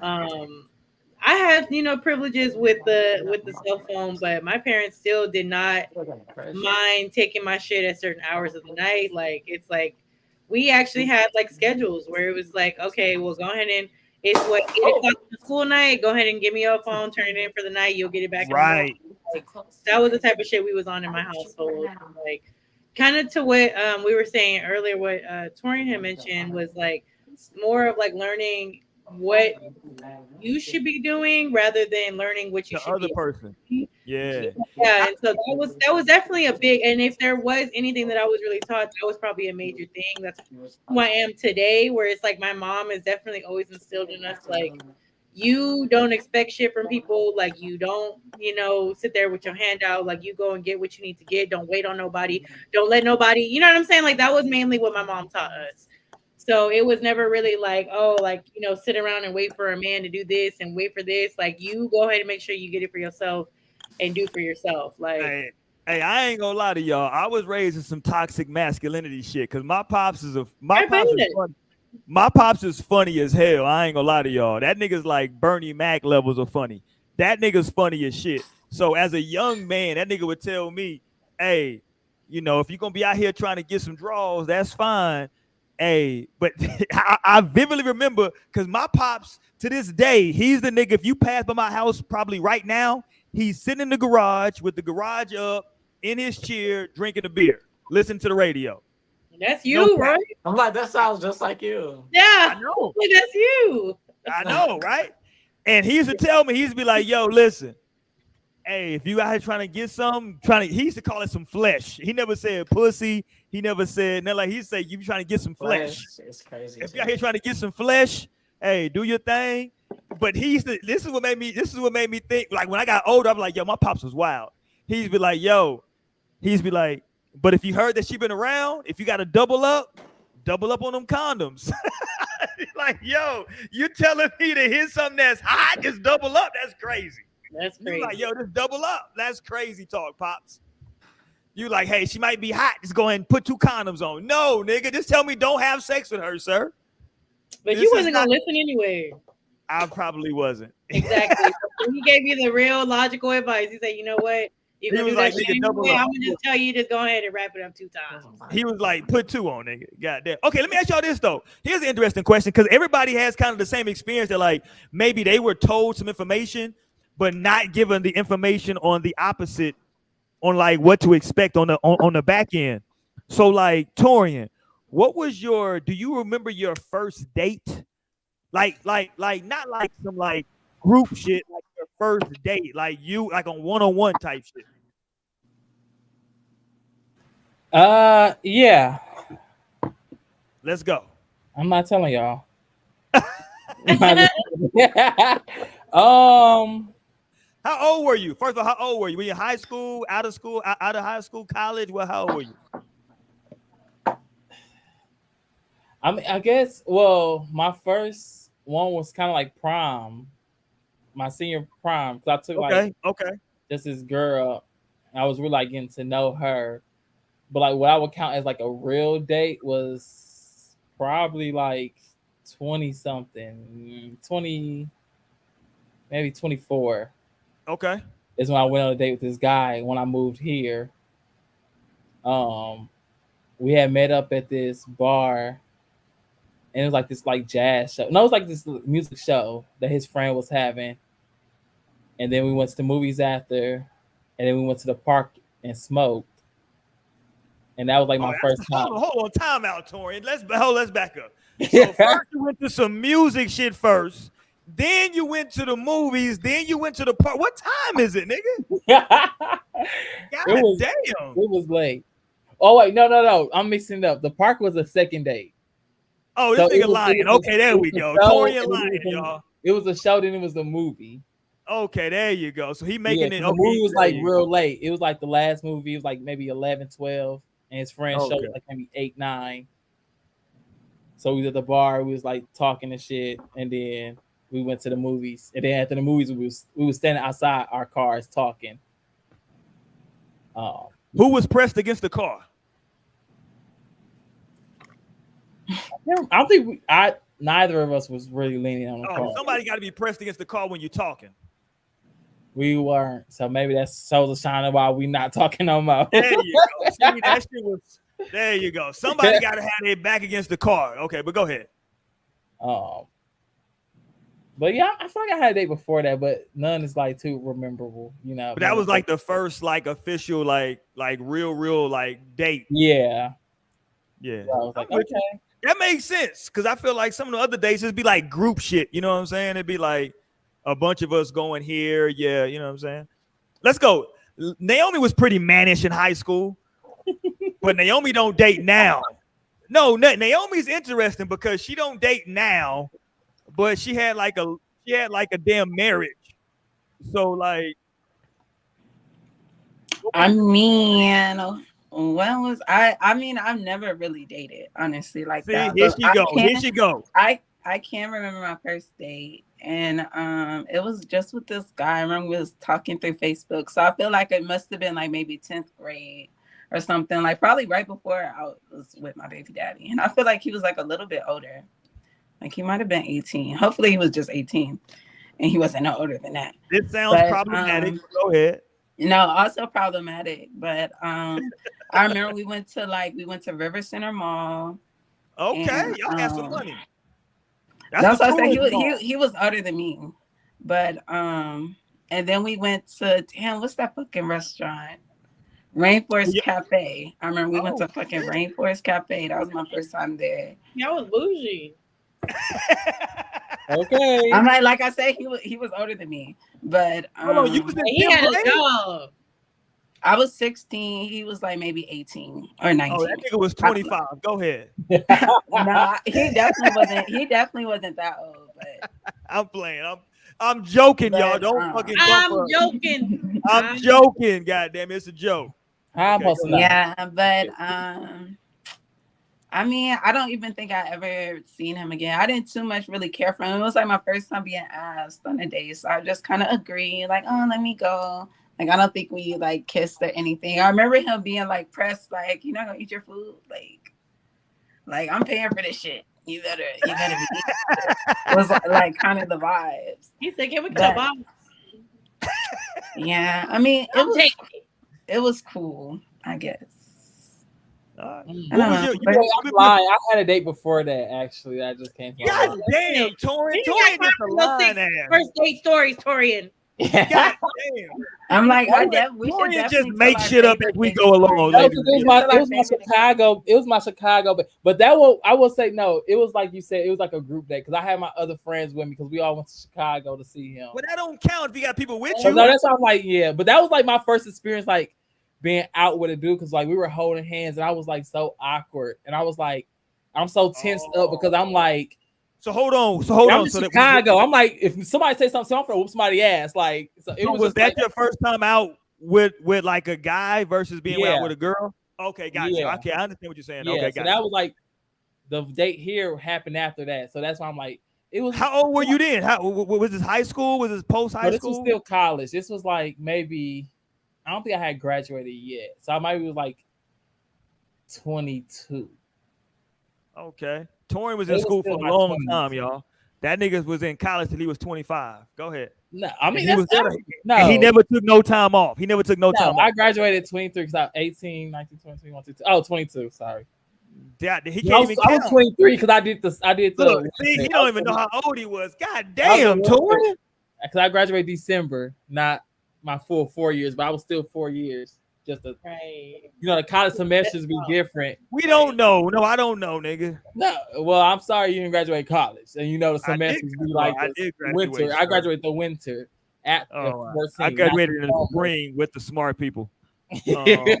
S5: I had privileges with the cell phone, but my parents still did not mind taking my shit at certain hours of the night. Like it's like we actually had like schedules where it was like, okay, well go ahead and it's what 8 o'clock the school night. Go ahead and give me your phone, turn it in for the night. You'll get it back in the morning. Like, that was the type of shit we was on in my household. Like kind of to what we were saying earlier, what Torian had mentioned was like more of like learning what you should be doing rather than learning what you
S1: The
S5: should
S1: other
S5: be.
S1: person. Yeah.
S5: Yeah, and so that was definitely a big. And if there was anything that I was really taught, that was probably a major thing. That's who I am today. Where it's like my mom is definitely always instilled in us like you don't expect shit from people. Like you don't, sit there with your hand out. Like you go and get what you need to get. Don't wait on nobody. Don't let nobody. You know what I'm saying? Like that was mainly what my mom taught us. So it was never really like, oh, like, sit around and wait for a man to do this and wait for this. Like you go ahead and make sure you get it for yourself and do for yourself. Like,
S1: hey, I ain't gonna lie to y'all. I was raised in some toxic masculinity shit because my pops is funny. My pops is funny as hell. I ain't gonna lie to y'all. That nigga's like Bernie Mac levels of funny. That nigga's funny as shit. So as a young man, that nigga would tell me, hey, if you're gonna be out here trying to get some draws, that's fine. Hey, but I vividly remember because my pops to this day, he's the nigga. If you pass by my house probably right now, he's sitting in the garage with the garage up in his chair, drinking a beer, listening to the radio.
S5: That's you, right?
S2: I'm like, that sounds just like you.
S5: Yeah,
S1: I know.
S5: That's you.
S1: I know, right? And he used to tell me, he used to be like, yo, listen, hey, if you out here trying to get something, he used to call it some flesh. He never said pussy. He never said, no, like he said, you trying to get some flesh.
S2: It's crazy.
S1: If you out here trying to get some flesh, hey, do your thing. But this is what made me think, like when I got older, I'm like, yo, my pops was wild. He'd be like, but if you heard that she been around, if you got to double up on them condoms. Like, yo, you telling me to hit something that's hot, just double up? That's crazy.
S5: That's crazy.
S1: You like, yo, just double up. That's crazy talk, pops. You like, hey, she might be hot. Just go ahead and put 2 condoms on. No, nigga, just tell me don't have sex with her, sir.
S5: But you wasn't gonna listen anyway.
S1: I probably wasn't.
S5: Exactly. So he gave you the real logical advice. He said, you know what? You're gonna do that shit anyway. I'm gonna just tell you, just go ahead and wrap it up 2 times.
S1: He was like, put 2 on, nigga. Goddamn. Okay, let me ask y'all this though. Here's an interesting question because everybody has kind of the same experience that like maybe they were told some information, but not given the information on the opposite, on like what to expect on the back end. So like Torian, do you remember your first date? Like not like some like group shit, like your first date, like you, like on one-on-one type shit?
S3: Yeah.
S1: Let's go.
S3: I'm not telling y'all. um,
S1: How old were you? First of all, how old were you? Were you in high school, out of high school, college? Well, how old were you?
S3: I mean, I guess. Well, my first one was kind of like prom, my senior prom, because I took like
S1: Okay.
S3: just this girl. And I was really like getting to know her, but like what I would count as like a real date was probably like 20 something, 20, maybe 24.
S1: Okay.
S3: Is when I went on a date with this guy when I moved here. We had met up at this bar, and it was like this like jazz show. No, it was like this music show that his friend was having. And then we went to the movies after, and then we went to the park and smoked. And that was like my first time.
S1: Hold on, time out, Torian. Let's back up. So first you went to some music shit first, then you went to the movies, then you went to the park. What time is it, nigga? God damn.
S3: It was late. Oh wait, no. I'm mixing it up. The park was a second date.
S1: Oh, this nigga lying. Okay, there we go. Torian lying, y'all.
S3: It was a show, then it was the movie.
S1: Okay, there you go. So he making it.
S3: The movie was like real late. It was like the last movie. It was like maybe 11, 12. And his friend showed like maybe 8, 9. So we was at the bar. We was like talking and shit. And then we went to the movies. And then after the movies, we was standing outside our cars talking.
S1: Who was pressed against the car?
S3: I don't think neither of us was really leaning on the car.
S1: Somebody got to be pressed against the car when you're talking.
S3: We weren't, so maybe that shows a sign of why we not talking no more.
S1: There you go. See, that shit was. There you go. Somebody got to have their back against the car. Okay, but go ahead.
S3: But yeah, I feel like I had a date before that, but none is like too memorable, you know.
S1: But that was like the first like official like real like date.
S3: Yeah.
S1: Yeah.
S3: So I was like, okay.
S1: That makes sense because I feel like some of the other dates it'd be like group shit. You know what I'm saying? It'd be like a bunch of us going here. Yeah, you know what I'm saying? Let's go. Naomi was pretty mannish in high school, but Naomi don't date now. No, Naomi's interesting because she don't date now, but she had like a damn marriage. So like,
S4: I mean, when was I mean, I've never really dated, honestly, like that.
S1: Here she go.
S4: I can't remember my first date. And it was just with this guy. I remember we was talking through Facebook. So I feel like it must have been like maybe 10th grade or something, like probably right before I was with my baby daddy. And I feel like he was like a little bit older. Like he might have been 18. Hopefully he was just 18 and he wasn't no older than that.
S1: This sounds problematic. Go ahead.
S4: No, also problematic. But I remember we went to River Center Mall.
S1: Okay, and, y'all had some money.
S4: That's what I said. He was older than me. But and then we went to what's that fucking restaurant? Rainforest Cafe. I remember we went to fucking Rainforest Cafe. That was my first time there.
S5: Y'all was bougie.
S3: Okay.
S4: I'm like I said, he was older than me. But
S1: you was in
S5: he had a job.
S4: I was 16. He was like maybe 18 or 19.
S1: Oh, that nigga was 25. Go ahead.
S4: Nah, he definitely wasn't that old. But
S1: I'm playing. I'm joking, y'all. Don't fucking.
S5: I'm joking.
S1: I'm joking. Goddamn, it's a joke.
S4: Yeah, but I mean, I don't even think I ever seen him again. I didn't too much really care for him. It was like my first time being asked on a date, so I just kind of agreed, like, oh, let me go. Like, I don't think we like kissed or anything. I remember him being like pressed, like, you're not gonna eat your food, like I'm paying for this shit. You better be. It was like kind of the vibes.
S5: He said, "Can we go box?"
S4: Yeah, I mean, it was cool, I guess.
S1: I
S3: had a date before that, actually. I just can't.
S1: God damn, Torian. Torian just a line ass.
S5: First date stories, Torian.
S1: God damn.
S4: I'm like, we should
S1: Torian just
S4: definitely
S1: make
S4: tell our
S1: shit up as
S4: favorite
S1: we
S4: thing
S1: go along,
S4: stories.
S3: No,
S1: ladies.
S3: 'cause it was my Chicago. It was my Chicago, but that one I will say no. It was like you said. It was like a group day because I had my other friends with me because we all went to Chicago to see him.
S1: Well, that don't count if you got people with
S3: So,
S1: you.
S3: no, that's why I'm like, yeah. But that was like my first experience, like being out with a dude because like we were holding hands and I was like so awkward and I was like, I'm so tensed up because I'm like.
S1: So hold on.
S3: I'm in Chicago. I'm like, if somebody say something, I'm gonna whoop somebody ass. Like, so it was
S1: that
S3: like,
S1: your first time out with like a guy versus being out with a girl? Okay, gotcha.
S3: Yeah.
S1: Okay, I understand what you're saying.
S3: Yeah,
S1: Okay,
S3: so
S1: gotcha.
S3: that was like the date here happened after that. So that's why I'm like, it was.
S1: How old were you then? How was this high school? Was this post high
S3: No, this
S1: school?
S3: was still college. This was like maybe I don't think I had graduated yet. So I might be like 22.
S1: Okay. Torian was in school for a long time, y'all. That nigga was in college till he was 25. Go ahead.
S3: No, I mean
S1: he was there.
S3: No,
S1: and he never took no time off. He never took no time
S3: I
S1: off.
S3: graduated at 23 because I was 18, 19, 20, 21, 22. Oh, 22. Sorry.
S1: Yeah, he can't
S3: I was,
S1: even
S3: I was
S1: count.
S3: 23 because I did the.
S1: Look, see, he don't even know how old he was. God damn, Torian.
S3: Because I graduated December, not my full 4 years, but I was still 4 years. Just a,
S5: Right.
S3: you know, the college semesters be different.
S1: We don't know. No, I don't know, nigga.
S3: No, well, I'm sorry you didn't graduate college, and you know the semesters be like the winter. I graduated the winter at
S1: I graduated in the spring with the smart people. I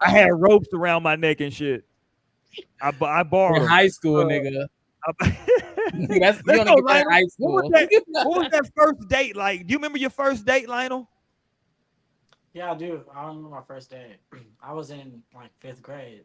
S1: had ropes around my neck and shit. I borrowed
S3: in high school, nigga.
S1: Let's go, Lionel.
S3: High school.
S1: What was that first date like? Do you remember your first date, Lionel?
S2: Yeah, I do. I remember my first day. I was in like 5th grade.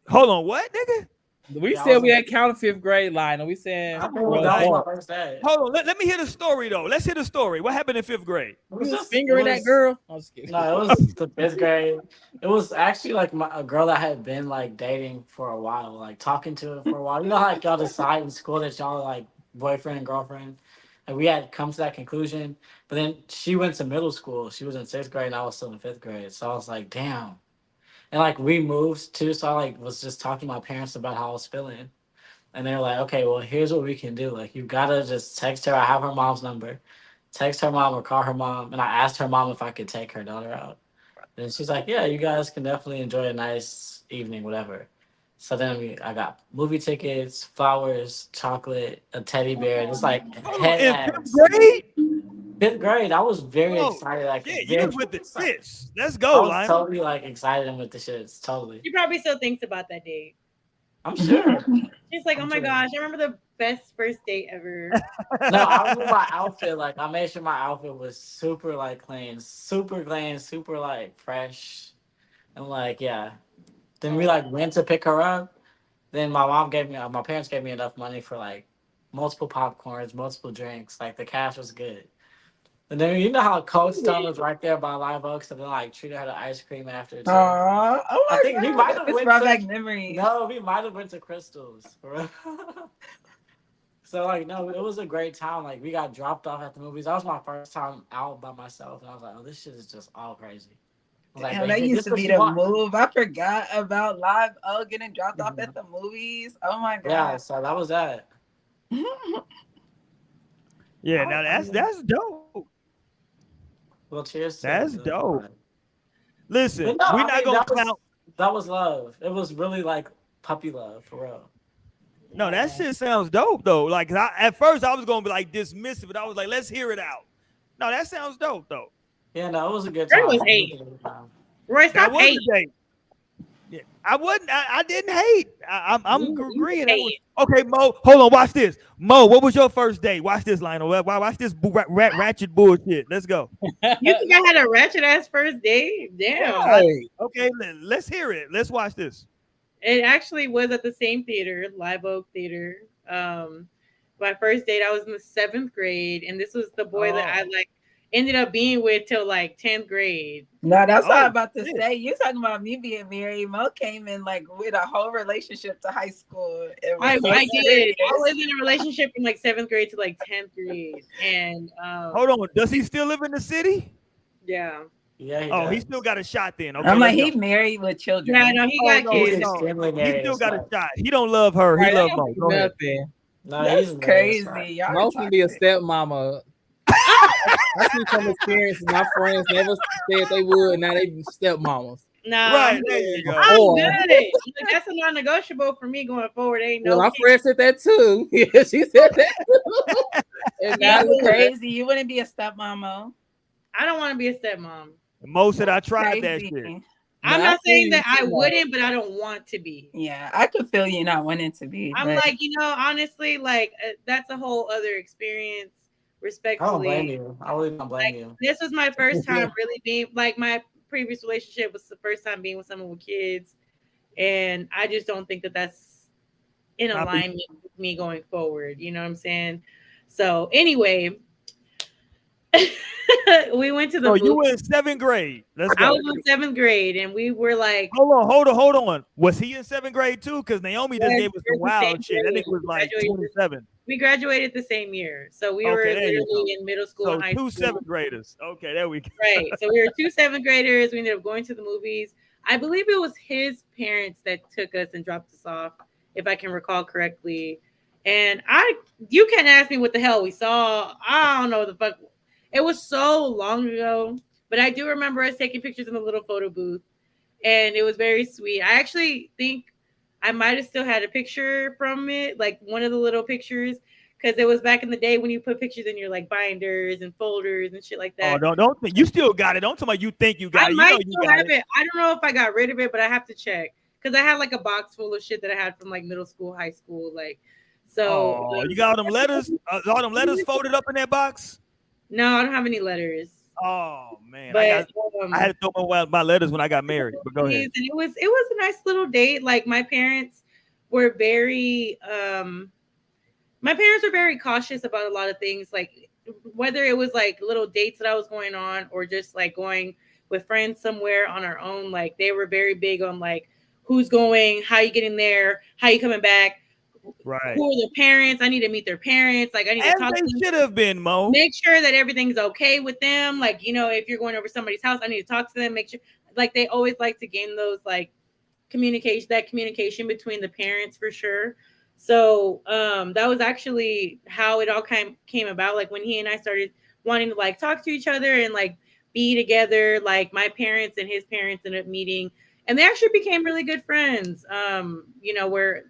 S1: Hold on, what, nigga?
S3: We said we had counted 5th grade, Lionel. We saying
S2: that was my first day.
S1: Hold on, let me hear the story though. Let's hear the story. What happened in 5th grade?
S2: It was just
S3: fingering that girl. I was kidding.
S2: No, it was the 5th grade. It was actually like a girl that I had been like dating for a while, like talking to her for a while. You know how like y'all decide in school that y'all are like boyfriend and girlfriend? And we had come to that conclusion. But then she went to middle school. She was in 6th grade and I was still in 5th grade. So I was like, damn. And like we moved too. So I like was just talking to my parents about how I was feeling. And they're like, okay, well, here's what we can do. Like, you gotta just text her. I have her mom's number. Text her mom or call her mom. And I asked her mom if I could take her daughter out. And she's like, yeah, you guys can definitely enjoy a nice evening, whatever. So then I got movie tickets, flowers, chocolate, a teddy bear. It's like head
S1: in
S2: ass.
S1: 5th grade?
S2: 5th grade, I was very excited. Like,
S1: yeah,
S2: very
S1: you was with the
S2: excited.
S1: shits. Let's go,
S2: I was
S1: Lionel.
S2: totally like excited and with the shits. Totally.
S5: She probably still thinks about that date.
S2: I'm sure.
S5: She's like, oh my gosh, I remember the best first date ever.
S2: No, I remember my outfit. Like, I made sure my outfit was super like clean, super like fresh, and like yeah. Then we like went to pick her up. Then my parents gave me enough money for like multiple popcorns, multiple drinks. Like the cash was good. And then you know how Cold Stone was right there by Live Oaks, and then like treated her to ice cream after. Too.
S4: Oh my
S2: I think we might have
S4: it's brought back memories.
S2: No, we might have went to Crystals. So like no, it was a great time. Like we got dropped off at the movies. That was my first time out by myself, and I was like, oh, this shit is just all crazy. Like,
S4: Damn, that used to be the move. I forgot about Live Oak getting dropped off at the movies. Oh my god.
S2: Yeah, so that was that.
S1: Yeah, now that's dope.
S2: Well, cheers.
S1: That's dope. Listen,
S2: no,
S1: we're not gonna count.
S2: That was love. It was really like puppy love for real.
S1: No, that shit sounds dope though. Like at first I was gonna be like dismissive, but I was like, let's hear it out. No, that sounds dope though.
S2: Yeah, no, it was a good time.
S5: It was hate. Roy, stop hate.
S1: Yeah, I wasn't. I didn't hate. I'm agreeing. Okay, Mo. Hold on. Watch this. Mo, what was your first date? Watch this, Lionel. Watch this ratchet bullshit. Let's go.
S5: You think I had a ratchet ass first date? Damn.
S1: Right. Okay, let's hear it. Let's watch this.
S5: It actually was at the same theater, Live Oak Theater. My first date, I was in the 7th grade, and this was the boy that I like ended up being with till like 10th grade.
S4: No, that's what I'm about to say. You talking about me being married. Mo came in like with a whole relationship to high school.
S5: I did. I was in a relationship from like 7th grade to like 10th grade. And
S1: hold on, does he still live in the city?
S5: Yeah.
S2: Yeah.
S1: He still got a shot then. Okay,
S4: I'm like, he married with children.
S5: Yeah, no, he got kids.
S1: He still got a shot. He don't love her. He love Mo.
S3: Nothing.
S2: No,
S4: that's crazy.
S3: Mo can be a stepmama. I see some experiences. My friends never said they would. Now they stepmamas.
S5: No,
S1: Right, there you go.
S5: I'm
S3: Or-
S5: good. Like, that's a non-negotiable for me going forward. Ain't
S3: Well,
S5: no
S3: my
S5: kid.
S3: friend said that too. Yeah, she said that too. And now
S4: That's
S3: look at that.
S4: crazy. You wouldn't be a stepmama.
S5: I don't want to be a stepmom.
S1: Mo said I tried that
S4: Crazy.
S1: shit.
S5: I'm
S3: Nah, I
S5: not
S3: feel
S5: saying
S3: you
S5: that I
S3: too, though.
S5: wouldn't, but I don't want to be.
S4: Yeah, I could feel you not wanting to be.
S5: I'm
S4: but
S5: like, honestly, like that's a whole other experience.
S2: I don't blame
S5: Respectfully,
S2: you. I really don't blame you.
S5: this was my first time really being like my previous relationship was the first time being with someone with kids, and I just don't think that that's in
S1: Not be-
S5: alignment with me going forward. You know what I'm saying? So anyway, we went to the
S1: So
S5: movie.
S1: you were in 7th grade. Let's
S5: I
S1: go.
S5: was in 7th grade, and we were like,
S1: Hold on. Was he in 7th grade too? Because Naomi just
S5: Yes,
S1: gave us
S5: we're
S1: some
S5: the same
S1: wild shit. That
S5: grade.
S1: nigga was like
S5: Graduated.
S1: 27.
S5: we graduated the same year, so we
S1: Okay,
S5: were
S1: there you
S5: literally
S1: go.
S5: in middle school
S1: So
S5: and high
S1: two
S5: school.
S1: 7th graders. Okay, there we go.
S5: Right. So we were 2 7th graders. We ended up going to the movies. I believe it was his parents that took us and dropped us off, if I can recall correctly. And you can't ask me what the hell we saw. I don't know what the fuck. It was so long ago, but I do remember us taking pictures in the little photo booth, and it was very sweet. I actually think I might have still had a picture from it, like one of the little pictures, because it was back in the day when you put pictures in your like binders and folders and shit like
S1: Oh,
S5: that.
S1: don't you still got it. Don't tell me you think you got
S5: I
S1: it. You
S5: might
S1: know you
S5: still
S1: got
S5: have
S1: it.
S5: it. I don't know if I got rid of it, but I have to check because I had like a box full of shit that I had from like middle school, high school, like. So
S1: Oh, you got all them letters? All them letters folded up in that box?
S5: no, I don't have any letters.
S1: Oh man,
S5: But
S1: I had to throw my letters when I got married. But go ahead.
S5: and it was a nice little date. Like my parents were very cautious about a lot of things, like whether it was like little dates that I was going on or just like going with friends somewhere on our own. Like they were very big on like who's going, how you getting there, how you coming back,
S1: Right.
S5: who are the parents. I need to meet their parents. Like I need to
S1: As
S5: talk to
S1: they
S5: them.
S1: should have been, Mo.
S5: Make sure that everything's okay with them. Like, if you're going over somebody's house, I need to talk to them. Make sure, like, they always like to gain those like communication between the parents for sure. So that was actually how it all came about. Like when he and I started wanting to like talk to each other and like be together, like my parents and his parents ended up meeting, and they actually became really good friends. Where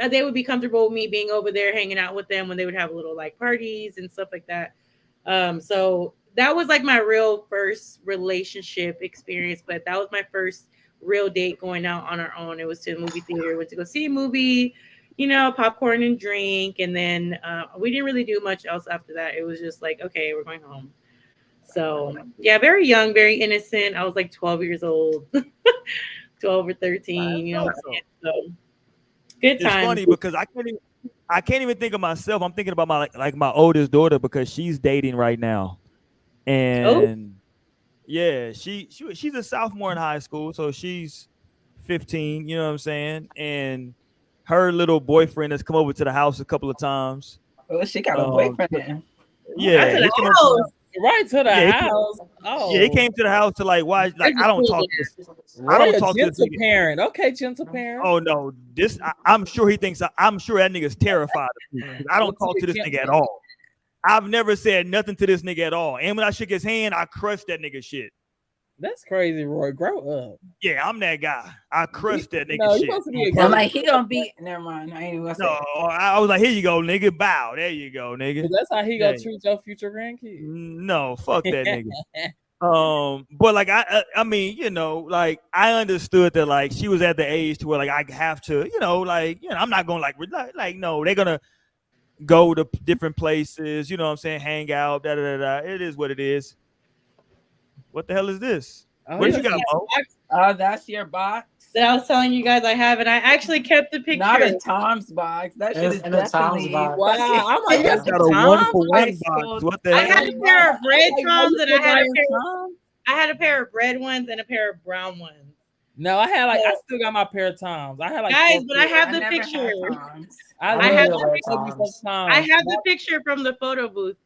S5: they would be comfortable with me being over there hanging out with them when they would have little like parties and stuff like that. So that was like my real first relationship experience, but that was my first real date going out on our own. It was to the movie theater, went to go see a movie, popcorn and drink. And then we didn't really do much else after that. It was just like, okay, we're going home. So yeah, very young, very innocent. I was like 12 years old, 12 or 13, so good times.
S1: It's funny because I can't even think of myself. I'm thinking about my oldest daughter because she's dating right now. And yeah, she's a sophomore in high school, so she's 15, you know what I'm saying? And her little boyfriend has come over to the house a couple of times.
S4: Oh, she got a boyfriend.
S1: Yeah,
S5: That's
S1: he came over to
S3: Right to the
S1: Yeah,
S3: house.
S1: yeah, he came to the house to like watch. Like I don't talk to this. I don't talk to this
S3: gentle
S1: nigga.
S3: parent. Okay, gentle parent.
S1: Oh no, I'm sure he thinks I'm sure that nigga's terrified of me. 'Cause I don't talk to this nigga at all. I've never said nothing to this nigga at all. And when I shook his hand, I crushed that nigga shit.
S3: That's crazy, Roy. Grow up.
S1: Yeah, I'm that guy. I crushed that nigga
S3: No, you
S1: shit.
S3: supposed to be a
S4: I'm
S3: girl.
S4: like, he gonna be. Never mind. I ain't even gonna say.
S1: No, I was like, here you go, nigga. Bow. There you go, nigga.
S3: That's how he gonna
S1: Yeah.
S3: treat your future grandkids.
S1: No, fuck that nigga. But like I mean, like I understood that like she was at the age to where like I have to, I'm not gonna like no, they're gonna go to different places, you know what I'm saying, hang out, da da da. It is what it is. What the hell is this?
S3: Oh,
S1: What
S3: yeah.
S1: you got, Mo?
S4: Oh, that's your box.
S5: That I was telling you guys I have, and I actually kept the picture.
S4: Not a Tom's box. That shit is
S2: in the Tom's
S4: definitely.
S2: box.
S3: Wow, I'm like, you
S1: That's
S3: got
S1: got a
S3: Tom's?
S1: 1 for
S4: High
S1: 1
S4: school.
S1: box. What the
S5: I
S1: hell?
S5: had a pair of red
S3: Like,
S5: Toms, and I had a
S3: Tom's?
S5: pair of red ones and a pair of brown ones.
S3: No, I had I still got my pair of Toms. I had like
S5: Guys,
S3: 4
S5: but I
S3: pairs.
S5: have the
S4: never had
S5: picture.
S4: Tom's.
S5: I have
S2: the red Toms.
S5: I have the picture from the photo booth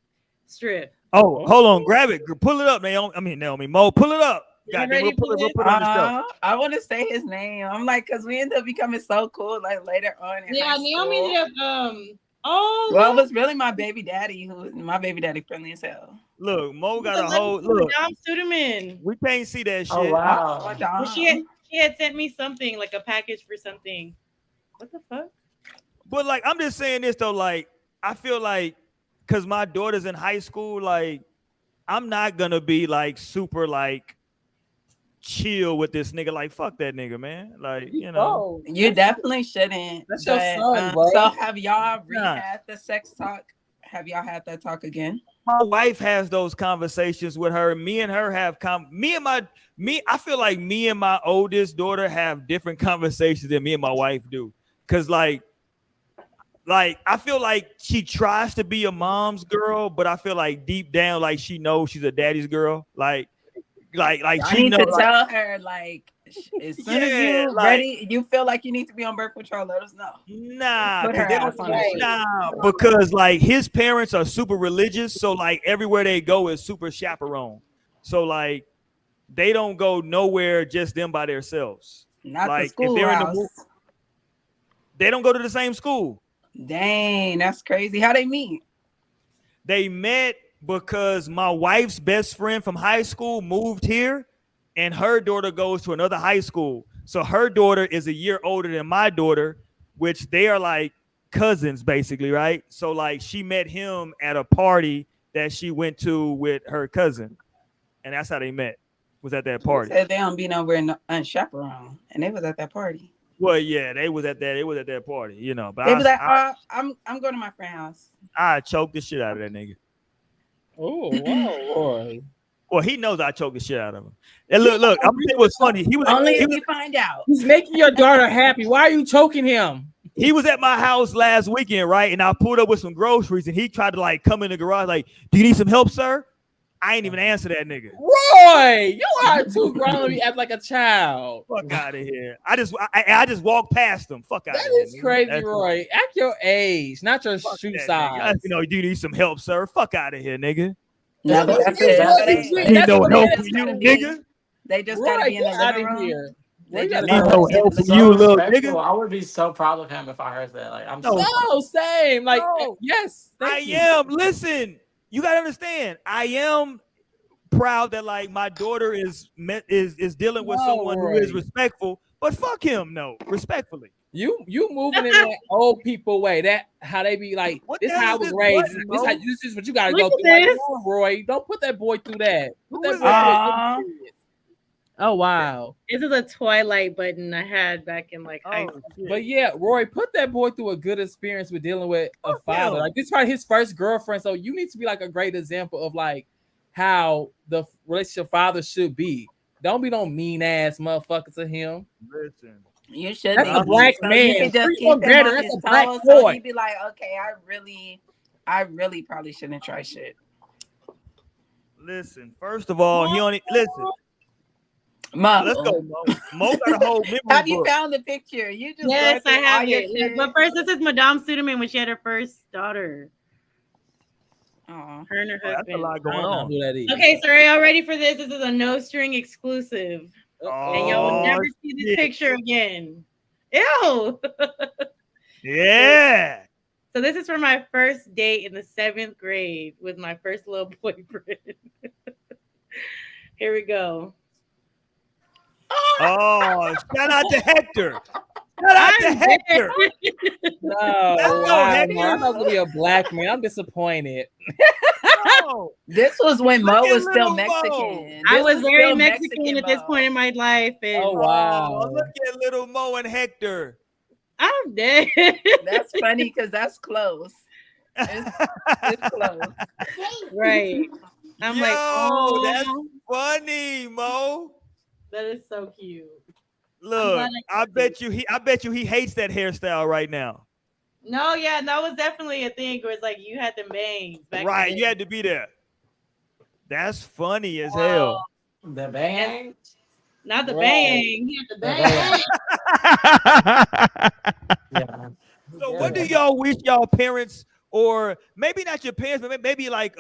S5: strip.
S1: Oh, hold on, grab it. Pull it up, Naomi. Mo, pull it up. Goddamn,
S5: ready
S1: we'll put
S5: for
S1: it on the show.
S4: I want to say his name. I'm like, cause we end up becoming so cool like later on. In
S5: Yeah,
S4: high
S5: Naomi
S4: school.
S5: ended up Oh,
S4: Well, it
S5: look.
S4: was really my baby daddy friendly as hell.
S1: Look, Mo got a
S5: Look,
S1: whole look.
S5: Madame Suderman.
S1: We can't see that
S2: Oh
S1: shit.
S2: wow.
S4: Oh,
S5: Well,
S4: Dom.
S5: she had sent me something like a package for something. What the fuck?
S1: But like, I'm just saying this though. Like, I feel like, cause my daughter's in high school, like, I'm not gonna be like super like chill with this nigga. Like, fuck that nigga, man. Like, you know.
S3: Oh,
S4: You definitely shouldn't.
S3: that's your
S4: But,
S3: son, bro.
S4: so have y'all
S1: Nah.
S4: rehabbed the sex talk? Have y'all had that talk again?
S1: My wife has those conversations with her. Me and her have I feel like me and my oldest daughter have different conversations than me and my wife do. Cause like I feel like she tries to be a mom's girl, but I feel like deep down, like she knows she's a daddy's girl. Like
S4: I
S1: she
S4: need
S1: knows.
S4: to tell her, like, as soon as
S1: Yeah,
S4: you
S1: like-
S4: ready, you feel like you need to be on birth control, let us know.
S1: Nah,
S4: Put
S1: 'cause
S4: her
S1: they
S4: ass
S1: don't,
S4: on that shit.
S1: nah, because like his parents are super religious, so like everywhere they go is super chaperone. So like they don't go nowhere just them by themselves.
S4: Not
S1: Like,
S4: the
S1: if they're in the
S4: schoolhouse.
S1: They don't go to the same school.
S4: Dang, that's crazy. How they meet?
S1: They met because my wife's best friend from high school moved here, and her daughter goes to another high school. So her daughter is a year older than my daughter, which they are like cousins basically, right? So like she met him at a party that she went to with her cousin, and that's how they met. Was at that
S4: They
S1: party.
S4: said they don't be nowhere unchaperoned, and they was at that party.
S1: Well, yeah, they was at that. It was at that party, you know. But
S4: They was like,
S1: I
S4: I'm going to my friend's house.
S1: choked the shit out of that nigga.
S3: Oh, wow, boy.
S1: Well, he knows I choked the shit out of him. And look, I'm gonna tell you what's funny.
S4: Only if you find out.
S3: He's making your daughter happy. Why are you choking him?
S1: He was at my house last weekend, right? And I pulled up with some groceries, and he tried to like come in the garage, like, "Do you need some help, sir?" I ain't even answer that nigga.
S3: Roy, you are too grown to be act like a child.
S1: Fuck out of here. I just walked past him. Fuck out of
S3: That
S1: here.
S3: is
S1: nigga.
S3: crazy,
S1: That's-
S3: Roy. Act your age, not your
S1: fuck
S3: shoe
S1: that nigga.
S3: size.
S1: You know, do you need some help, sir? Fuck out of here, nigga.
S4: No, but that's it.
S3: That's
S4: But
S3: what
S1: Need no
S3: it
S1: help
S3: is.
S1: from you,
S4: gotta be-
S1: nigga.
S4: They just
S3: Roy,
S4: gotta be in the
S3: get out
S4: living
S3: of
S4: room.
S3: here.
S4: They
S3: Roy,
S4: just
S1: Need
S4: gotta
S1: no
S4: be in
S1: help
S4: the
S1: from
S4: living
S1: you,
S4: room.
S1: little
S2: Respectful.
S1: nigga.
S2: I would be so proud of him if I heard that. Like, I'm
S1: No.
S2: so
S3: No, same. Like,
S1: No.
S3: yes.
S1: I
S3: thank you.
S1: am. Listen, you gotta understand. I am proud that like my daughter is dealing with
S3: No,
S1: someone who is
S3: Roy.
S1: respectful. But fuck him, no, respectfully.
S3: You moving in that old people way. That how they be like,
S1: What
S3: this
S1: the hell
S3: how I
S1: is
S3: was
S1: this
S3: raised.
S1: button,
S3: This,
S1: bro?
S3: this is what you gotta
S5: Look
S3: go
S5: at
S3: through. Like,
S5: this.
S3: no, Roy, don't put that boy through that. Put
S1: Who
S3: that
S1: is
S3: boy
S4: that?
S3: through it. Oh wow.
S5: This is a Twilight button I had back in like high
S1: Oh,
S5: school.
S1: shit.
S3: But yeah, Roy, put that boy through a good experience with dealing with a
S1: Fuck
S3: father.
S1: him.
S3: Like this is probably his first girlfriend. So you need to be like a great example of like how the relationship father should be. Don't be no mean ass motherfucker to him.
S1: Listen.
S4: You should
S3: That's
S4: be.
S3: a black
S4: So
S3: man.
S4: You can just
S3: Treat
S4: keep
S3: him
S4: him
S3: better.
S4: on
S3: That's
S4: his
S3: a black
S4: toes. So
S3: boy.
S4: he'd be like, okay, I really probably shouldn't try shit.
S1: Listen. First of all, he only listen.
S4: Mo,
S1: Let's go, Mo. Mo got a whole memory
S4: have you
S1: book.
S4: found the picture? You just
S5: Yes, I
S4: going through all
S5: have
S4: your
S5: it.
S4: shit.
S5: But first, this is Madame Suderman when she had her first daughter.
S4: Aw.
S5: Her and her
S1: That's a
S5: husband.
S1: lot
S3: I
S1: going
S3: don't know
S1: on.
S3: who that is.
S5: Okay, so are y'all ready for this? This is a no string exclusive. And y'all will
S1: Oh,
S5: never see this
S1: shit.
S5: picture again. Ew.
S1: Yeah.
S5: So this is for my first date in the 7th grade with my first little boyfriend. Here we go.
S1: Oh, shout out to Hector. Shout out to
S5: I'm
S1: Hector.
S3: No,
S1: Let's go,
S3: wow,
S1: Hector.
S3: man. I'm not gonna be a black man. I'm disappointed.
S1: Oh,
S4: This was when
S1: Look
S4: Mo
S1: at
S4: was still
S1: little Mo.
S4: Mexican.
S5: I
S4: This
S5: was very
S4: still
S5: Mexican at this
S4: Mo.
S5: point in my life, and
S3: Oh wow.
S1: oh, look at little Mo and Hector.
S5: I'm dead.
S4: That's funny because that's close. It's close.
S5: Right. I'm
S1: Yo,
S5: like, oh,
S1: that's funny, Mo.
S5: that is so cute.
S1: Look,
S5: glad I
S1: I bet you he hates that hairstyle right now.
S5: No, yeah, that was definitely a thing where it's like you had the bangs back
S1: Right,
S5: then.
S1: you had to be there. That's funny as hell.
S2: the bang.
S5: Not the
S3: Right.
S5: bang. He had the
S2: The
S5: bang.
S2: Yeah.
S1: So what do y'all wish y'all parents, or maybe not your parents, but maybe like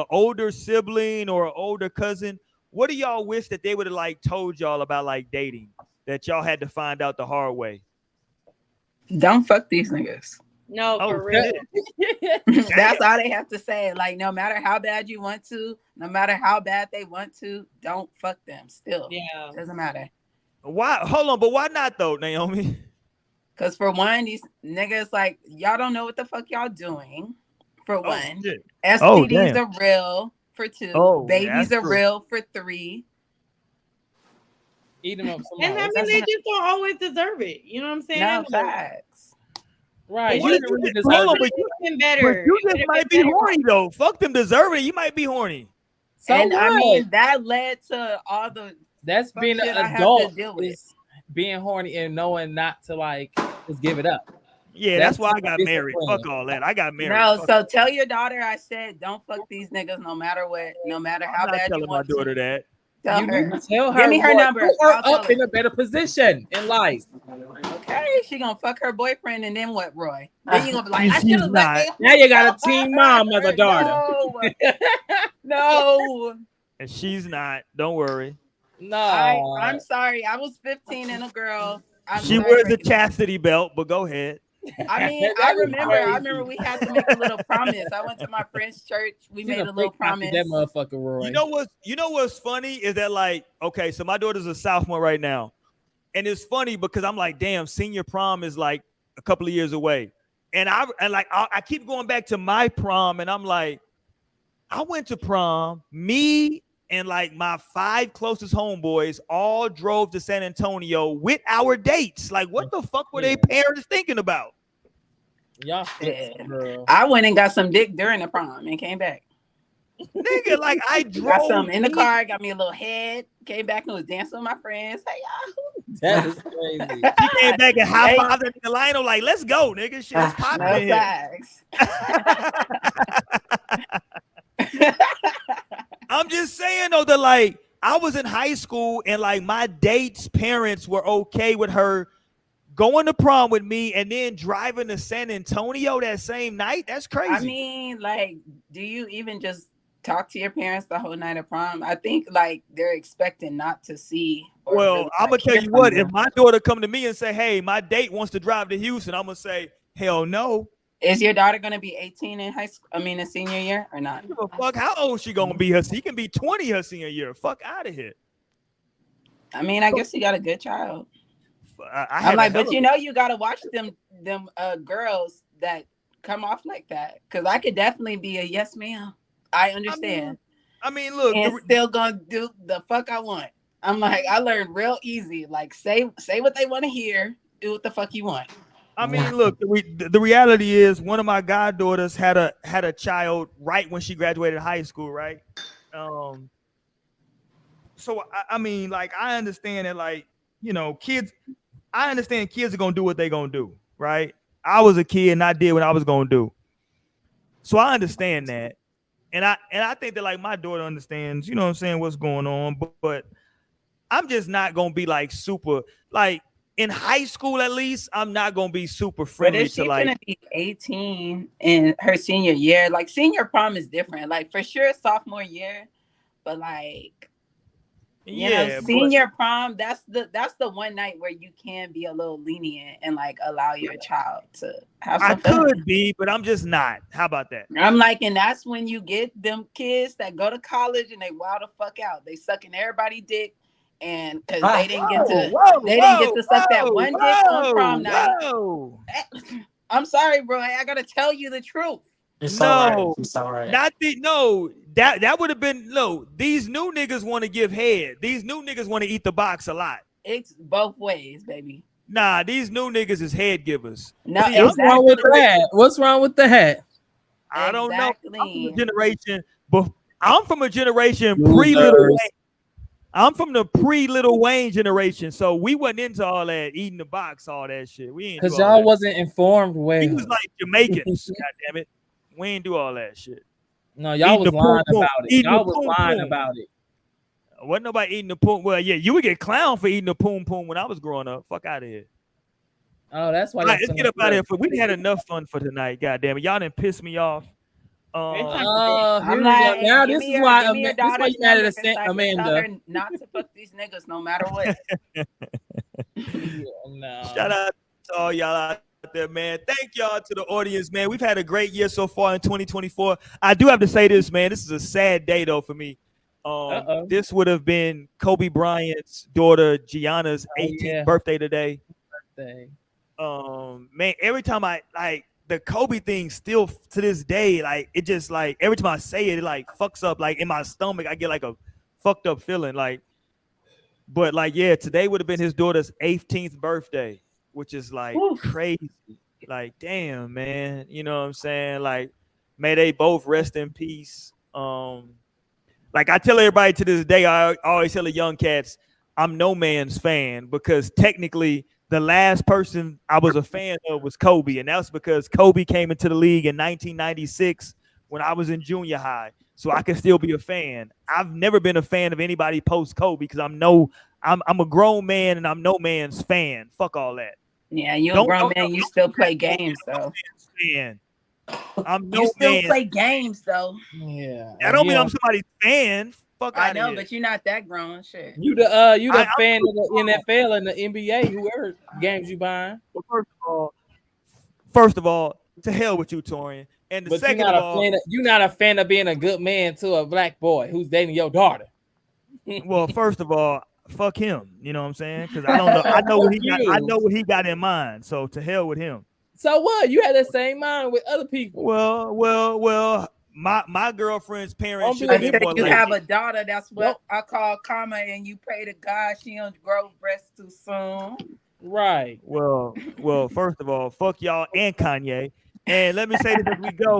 S1: older sibling or an older cousin, what do y'all wish that they would have like told y'all about like dating that y'all had to find out the hard way?
S4: Don't fuck these niggas.
S5: No,
S1: Oh,
S5: for real.
S1: shit.
S4: That's all they have to say. Like, no matter how bad you want to, no matter how bad they want to, don't fuck them. Still,
S5: Yeah.
S4: doesn't matter.
S1: Why? Hold on, but why not though, Naomi?
S4: Because for one, these niggas like y'all don't know what the fuck y'all doing. For
S1: Oh
S4: one,
S1: shit. Oh
S4: STDs
S1: damn.
S4: are real. For two,
S1: Oh, yeah,
S4: babies
S1: that's
S4: are
S1: true.
S4: real. For three,
S3: Eat them up
S5: And I
S3: somehow.
S5: mean,
S4: That's
S5: they
S4: not-
S5: just don't always deserve it. You know what I'm saying?
S4: no
S5: Like,
S4: facts.
S3: Right.
S5: It's
S3: You
S1: What
S3: didn't
S1: you
S3: really
S1: just, hold
S3: deserve
S1: on,
S3: it.
S5: been
S1: but
S5: better.
S1: you
S5: It
S1: just
S5: would have
S1: might
S5: been
S1: be
S5: better.
S1: horny though. Fuck them deserving it. You might be horny.
S3: So
S4: And I
S3: what?
S4: mean that led to all the
S3: That's
S4: fuck
S3: being
S4: shit
S3: an
S4: I have to
S3: adult
S4: deal with.
S3: is being horny and knowing not to like just give it up.
S1: Yeah, that's why I got married.
S3: discipline.
S1: Fuck all that. I got married.
S4: No,
S1: Fuck
S4: so
S1: it.
S4: tell your daughter I said don't fuck these niggas no matter what, no matter
S1: I'm
S4: how
S1: not
S4: bad you
S1: telling my
S4: want
S1: daughter
S4: to.
S1: that.
S4: Tell
S3: You
S4: her.
S3: need to tell her.
S4: Give me her
S3: Roy,
S4: number.
S3: put her
S4: I'll tell
S3: up in
S4: her.
S3: a better position in life.
S4: Okay, she gonna fuck her boyfriend and then what, Roy? Then you gonna be like, I
S1: She's
S4: should have let
S1: not.
S4: me.
S3: Now you got a teen mom as a daughter.
S4: No.
S1: And she's not. Don't worry.
S3: No.
S4: I'm sorry. I was 15 and a girl. I'm
S1: She
S4: sorry.
S1: wears a chastity belt, but go ahead.
S4: I mean,
S3: That
S4: I
S3: is
S4: remember
S3: crazy.
S4: we had to make a little promise. I went to my friend's church. We
S3: She
S4: made
S3: done
S4: a little
S3: fake copied that
S4: promise.
S3: motherfucker, Roy.
S1: You know what's funny is that like, okay, so my daughter's a sophomore right now. And it's funny because I'm like, damn, senior prom is like a couple of years away. And I keep going back to my prom and I'm like, I went to prom, me and like my 5 closest homeboys all drove to San Antonio with our dates. Like, what the fuck were they parents thinking about?
S3: Y'all
S4: Yeah.
S3: girl.
S4: I went and got some dick during the prom and came back.
S1: Nigga, like I
S4: Got
S1: drove
S4: some in the car, got me a little head, came back and was dancing with my friends. Hey,
S3: That is crazy.
S1: She came back and high
S4: Hey.
S1: fived at the Lionel, like, let's go, nigga. Shit, it's popping
S4: no
S1: in here.
S4: facts.
S1: I'm just saying though that like I was in high school and like my date's parents were okay with her going to prom with me and then driving to San Antonio that same night. That's crazy.
S4: I mean, like, do you even just talk to your parents the whole night of prom? I think like they're expecting not to see. Or
S1: well,
S4: really,
S1: I'm
S4: like,
S1: gonna tell
S4: hear
S1: you
S4: from
S1: what,
S4: you.
S1: if my daughter come to me and say, hey, my date wants to drive to Houston, I'm gonna say, hell no.
S4: Is your daughter gonna be 18 in high school? I mean, in senior year or not?
S1: Give a fuck how old she gonna be. She can be 20 her senior year. Fuck out of here.
S4: I mean, I guess you got a good child.
S1: I'm
S4: like, but you know, you gotta watch them girls that come off like that, because I could definitely be a yes ma'am. I understand.
S1: I mean, look,
S4: and still gonna do the fuck I want. I'm like, I learned real easy. Like, say what they want to hear. Do what the fuck you want.
S1: I mean, look, the reality is one of my goddaughters had a child right when she graduated high school, right? So I mean, like, I understand that, like, you know, I understand kids are gonna do what they're gonna do, right? I was a kid and I did what I was gonna do. So I understand that. And I think that like my daughter understands, you know what I'm saying, what's going on, but I'm just not gonna be like super like in high school, at least, I'm not gonna be super friendly
S4: But if she's gonna be 18 in her senior year, like senior prom is different. Like for sure, sophomore year, but like you know, senior prom, that's the one night where you can be a little lenient and like allow your child to have some fun.
S1: I could be, but I'm just not. How about that?
S4: I'm like, and that's when you get them kids that go to college and they wild the fuck out. They sucking everybody dick. And because they didn't get to suck that one dick on prom night. I'm sorry, bro. I gotta tell you the truth.
S1: That would have been these new niggas want to give head. These new niggas want to eat the box a lot.
S4: It's both ways, baby.
S1: Nah, these new niggas is head givers.
S4: No,
S3: what's wrong with that? What's wrong with the hat?
S1: I don't know. I'm from a generation I'm from the pre-Lil Wayne generation, so we wasn't into all that eating the box, all that shit. We ain't
S3: because y'all wasn't informed.
S1: We was like Jamaicans. God damn it, we ain't do all that shit.
S3: No, y'all was lying about it. Y'all was lying about it.
S1: Wasn't nobody eating the poom. Well, yeah, you would get clowned for eating the poom when I was growing up. Fuck out of here.
S3: Oh, that's why.
S1: All right, let's get up out of here. We had enough fun for tonight. God damn it, y'all didn't piss me off.
S4: I'm like,
S3: now this is why you mad at
S4: Amanda. Tell her not to fuck these niggas no matter what.
S3: No.
S1: Shout out to all y'all out out there, man. Thank y'all to the audience, man. We've had a great year so far in 2024. I do have to say this, man. This is a sad day though for me. This would have been Kobe Bryant's daughter Gianna's 18th birthday today. Man, every time I like the Kobe thing, still to this day, like it just like every time I say it, it like fucks up like in my stomach. I get like a fucked up feeling, like. But like, yeah, today would have been his daughter's 18th birthday, which is like crazy. Like, damn, man. You know what I'm saying? Like, may they both rest in peace. Like I tell everybody to this day, I always tell the young cats, I'm no man's fan because technically the last person I was a fan of was Kobe. And that's because Kobe came into the league in 1996 when I was in junior high. So I can still be a fan. I've never been a fan of anybody post Kobe because I'm a grown man and I'm no man's fan. Fuck all that.
S4: Yeah, you're a grown man. You still play games though.
S1: I'm no
S4: you still
S1: man.
S4: play games though.
S3: Yeah,
S1: I don't mean I'm somebody's fan. Fuck
S4: I know, but you're not that grown. Shit.
S3: You the fan of the NFL and the NBA. Whoever games you buying.
S1: Well, first of all, to hell with you, Torian. And the second of all,
S3: you're not a fan of being a good man to a black boy who's dating your daughter.
S1: Well, first of all, fuck him. You know what I'm saying? Because I don't know. I know what he got. I know what he got in mind. So to hell with him.
S3: So what? You had the same mind with other people.
S1: Well. My girlfriend's parents should have been more
S4: you
S1: like
S4: have a daughter. That's what I call karma, and you pray to God she don't grow breasts too soon.
S3: Right.
S1: Well. First of all, fuck y'all and Kanye. And let me say this as we go.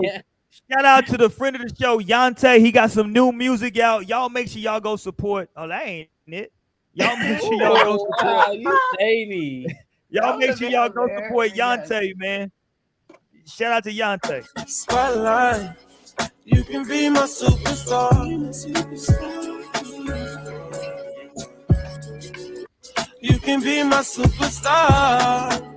S1: Shout out to the friend of the show, Yante. He got some new music out. Y'all make sure y'all go support. Oh, that ain't it. Y'all make sure y'all go support.
S3: You shady.
S1: Y'all make sure y'all go support Yante, man. Shout out to Yante.
S9: Spotlight, you can be my superstar. You can be my superstar.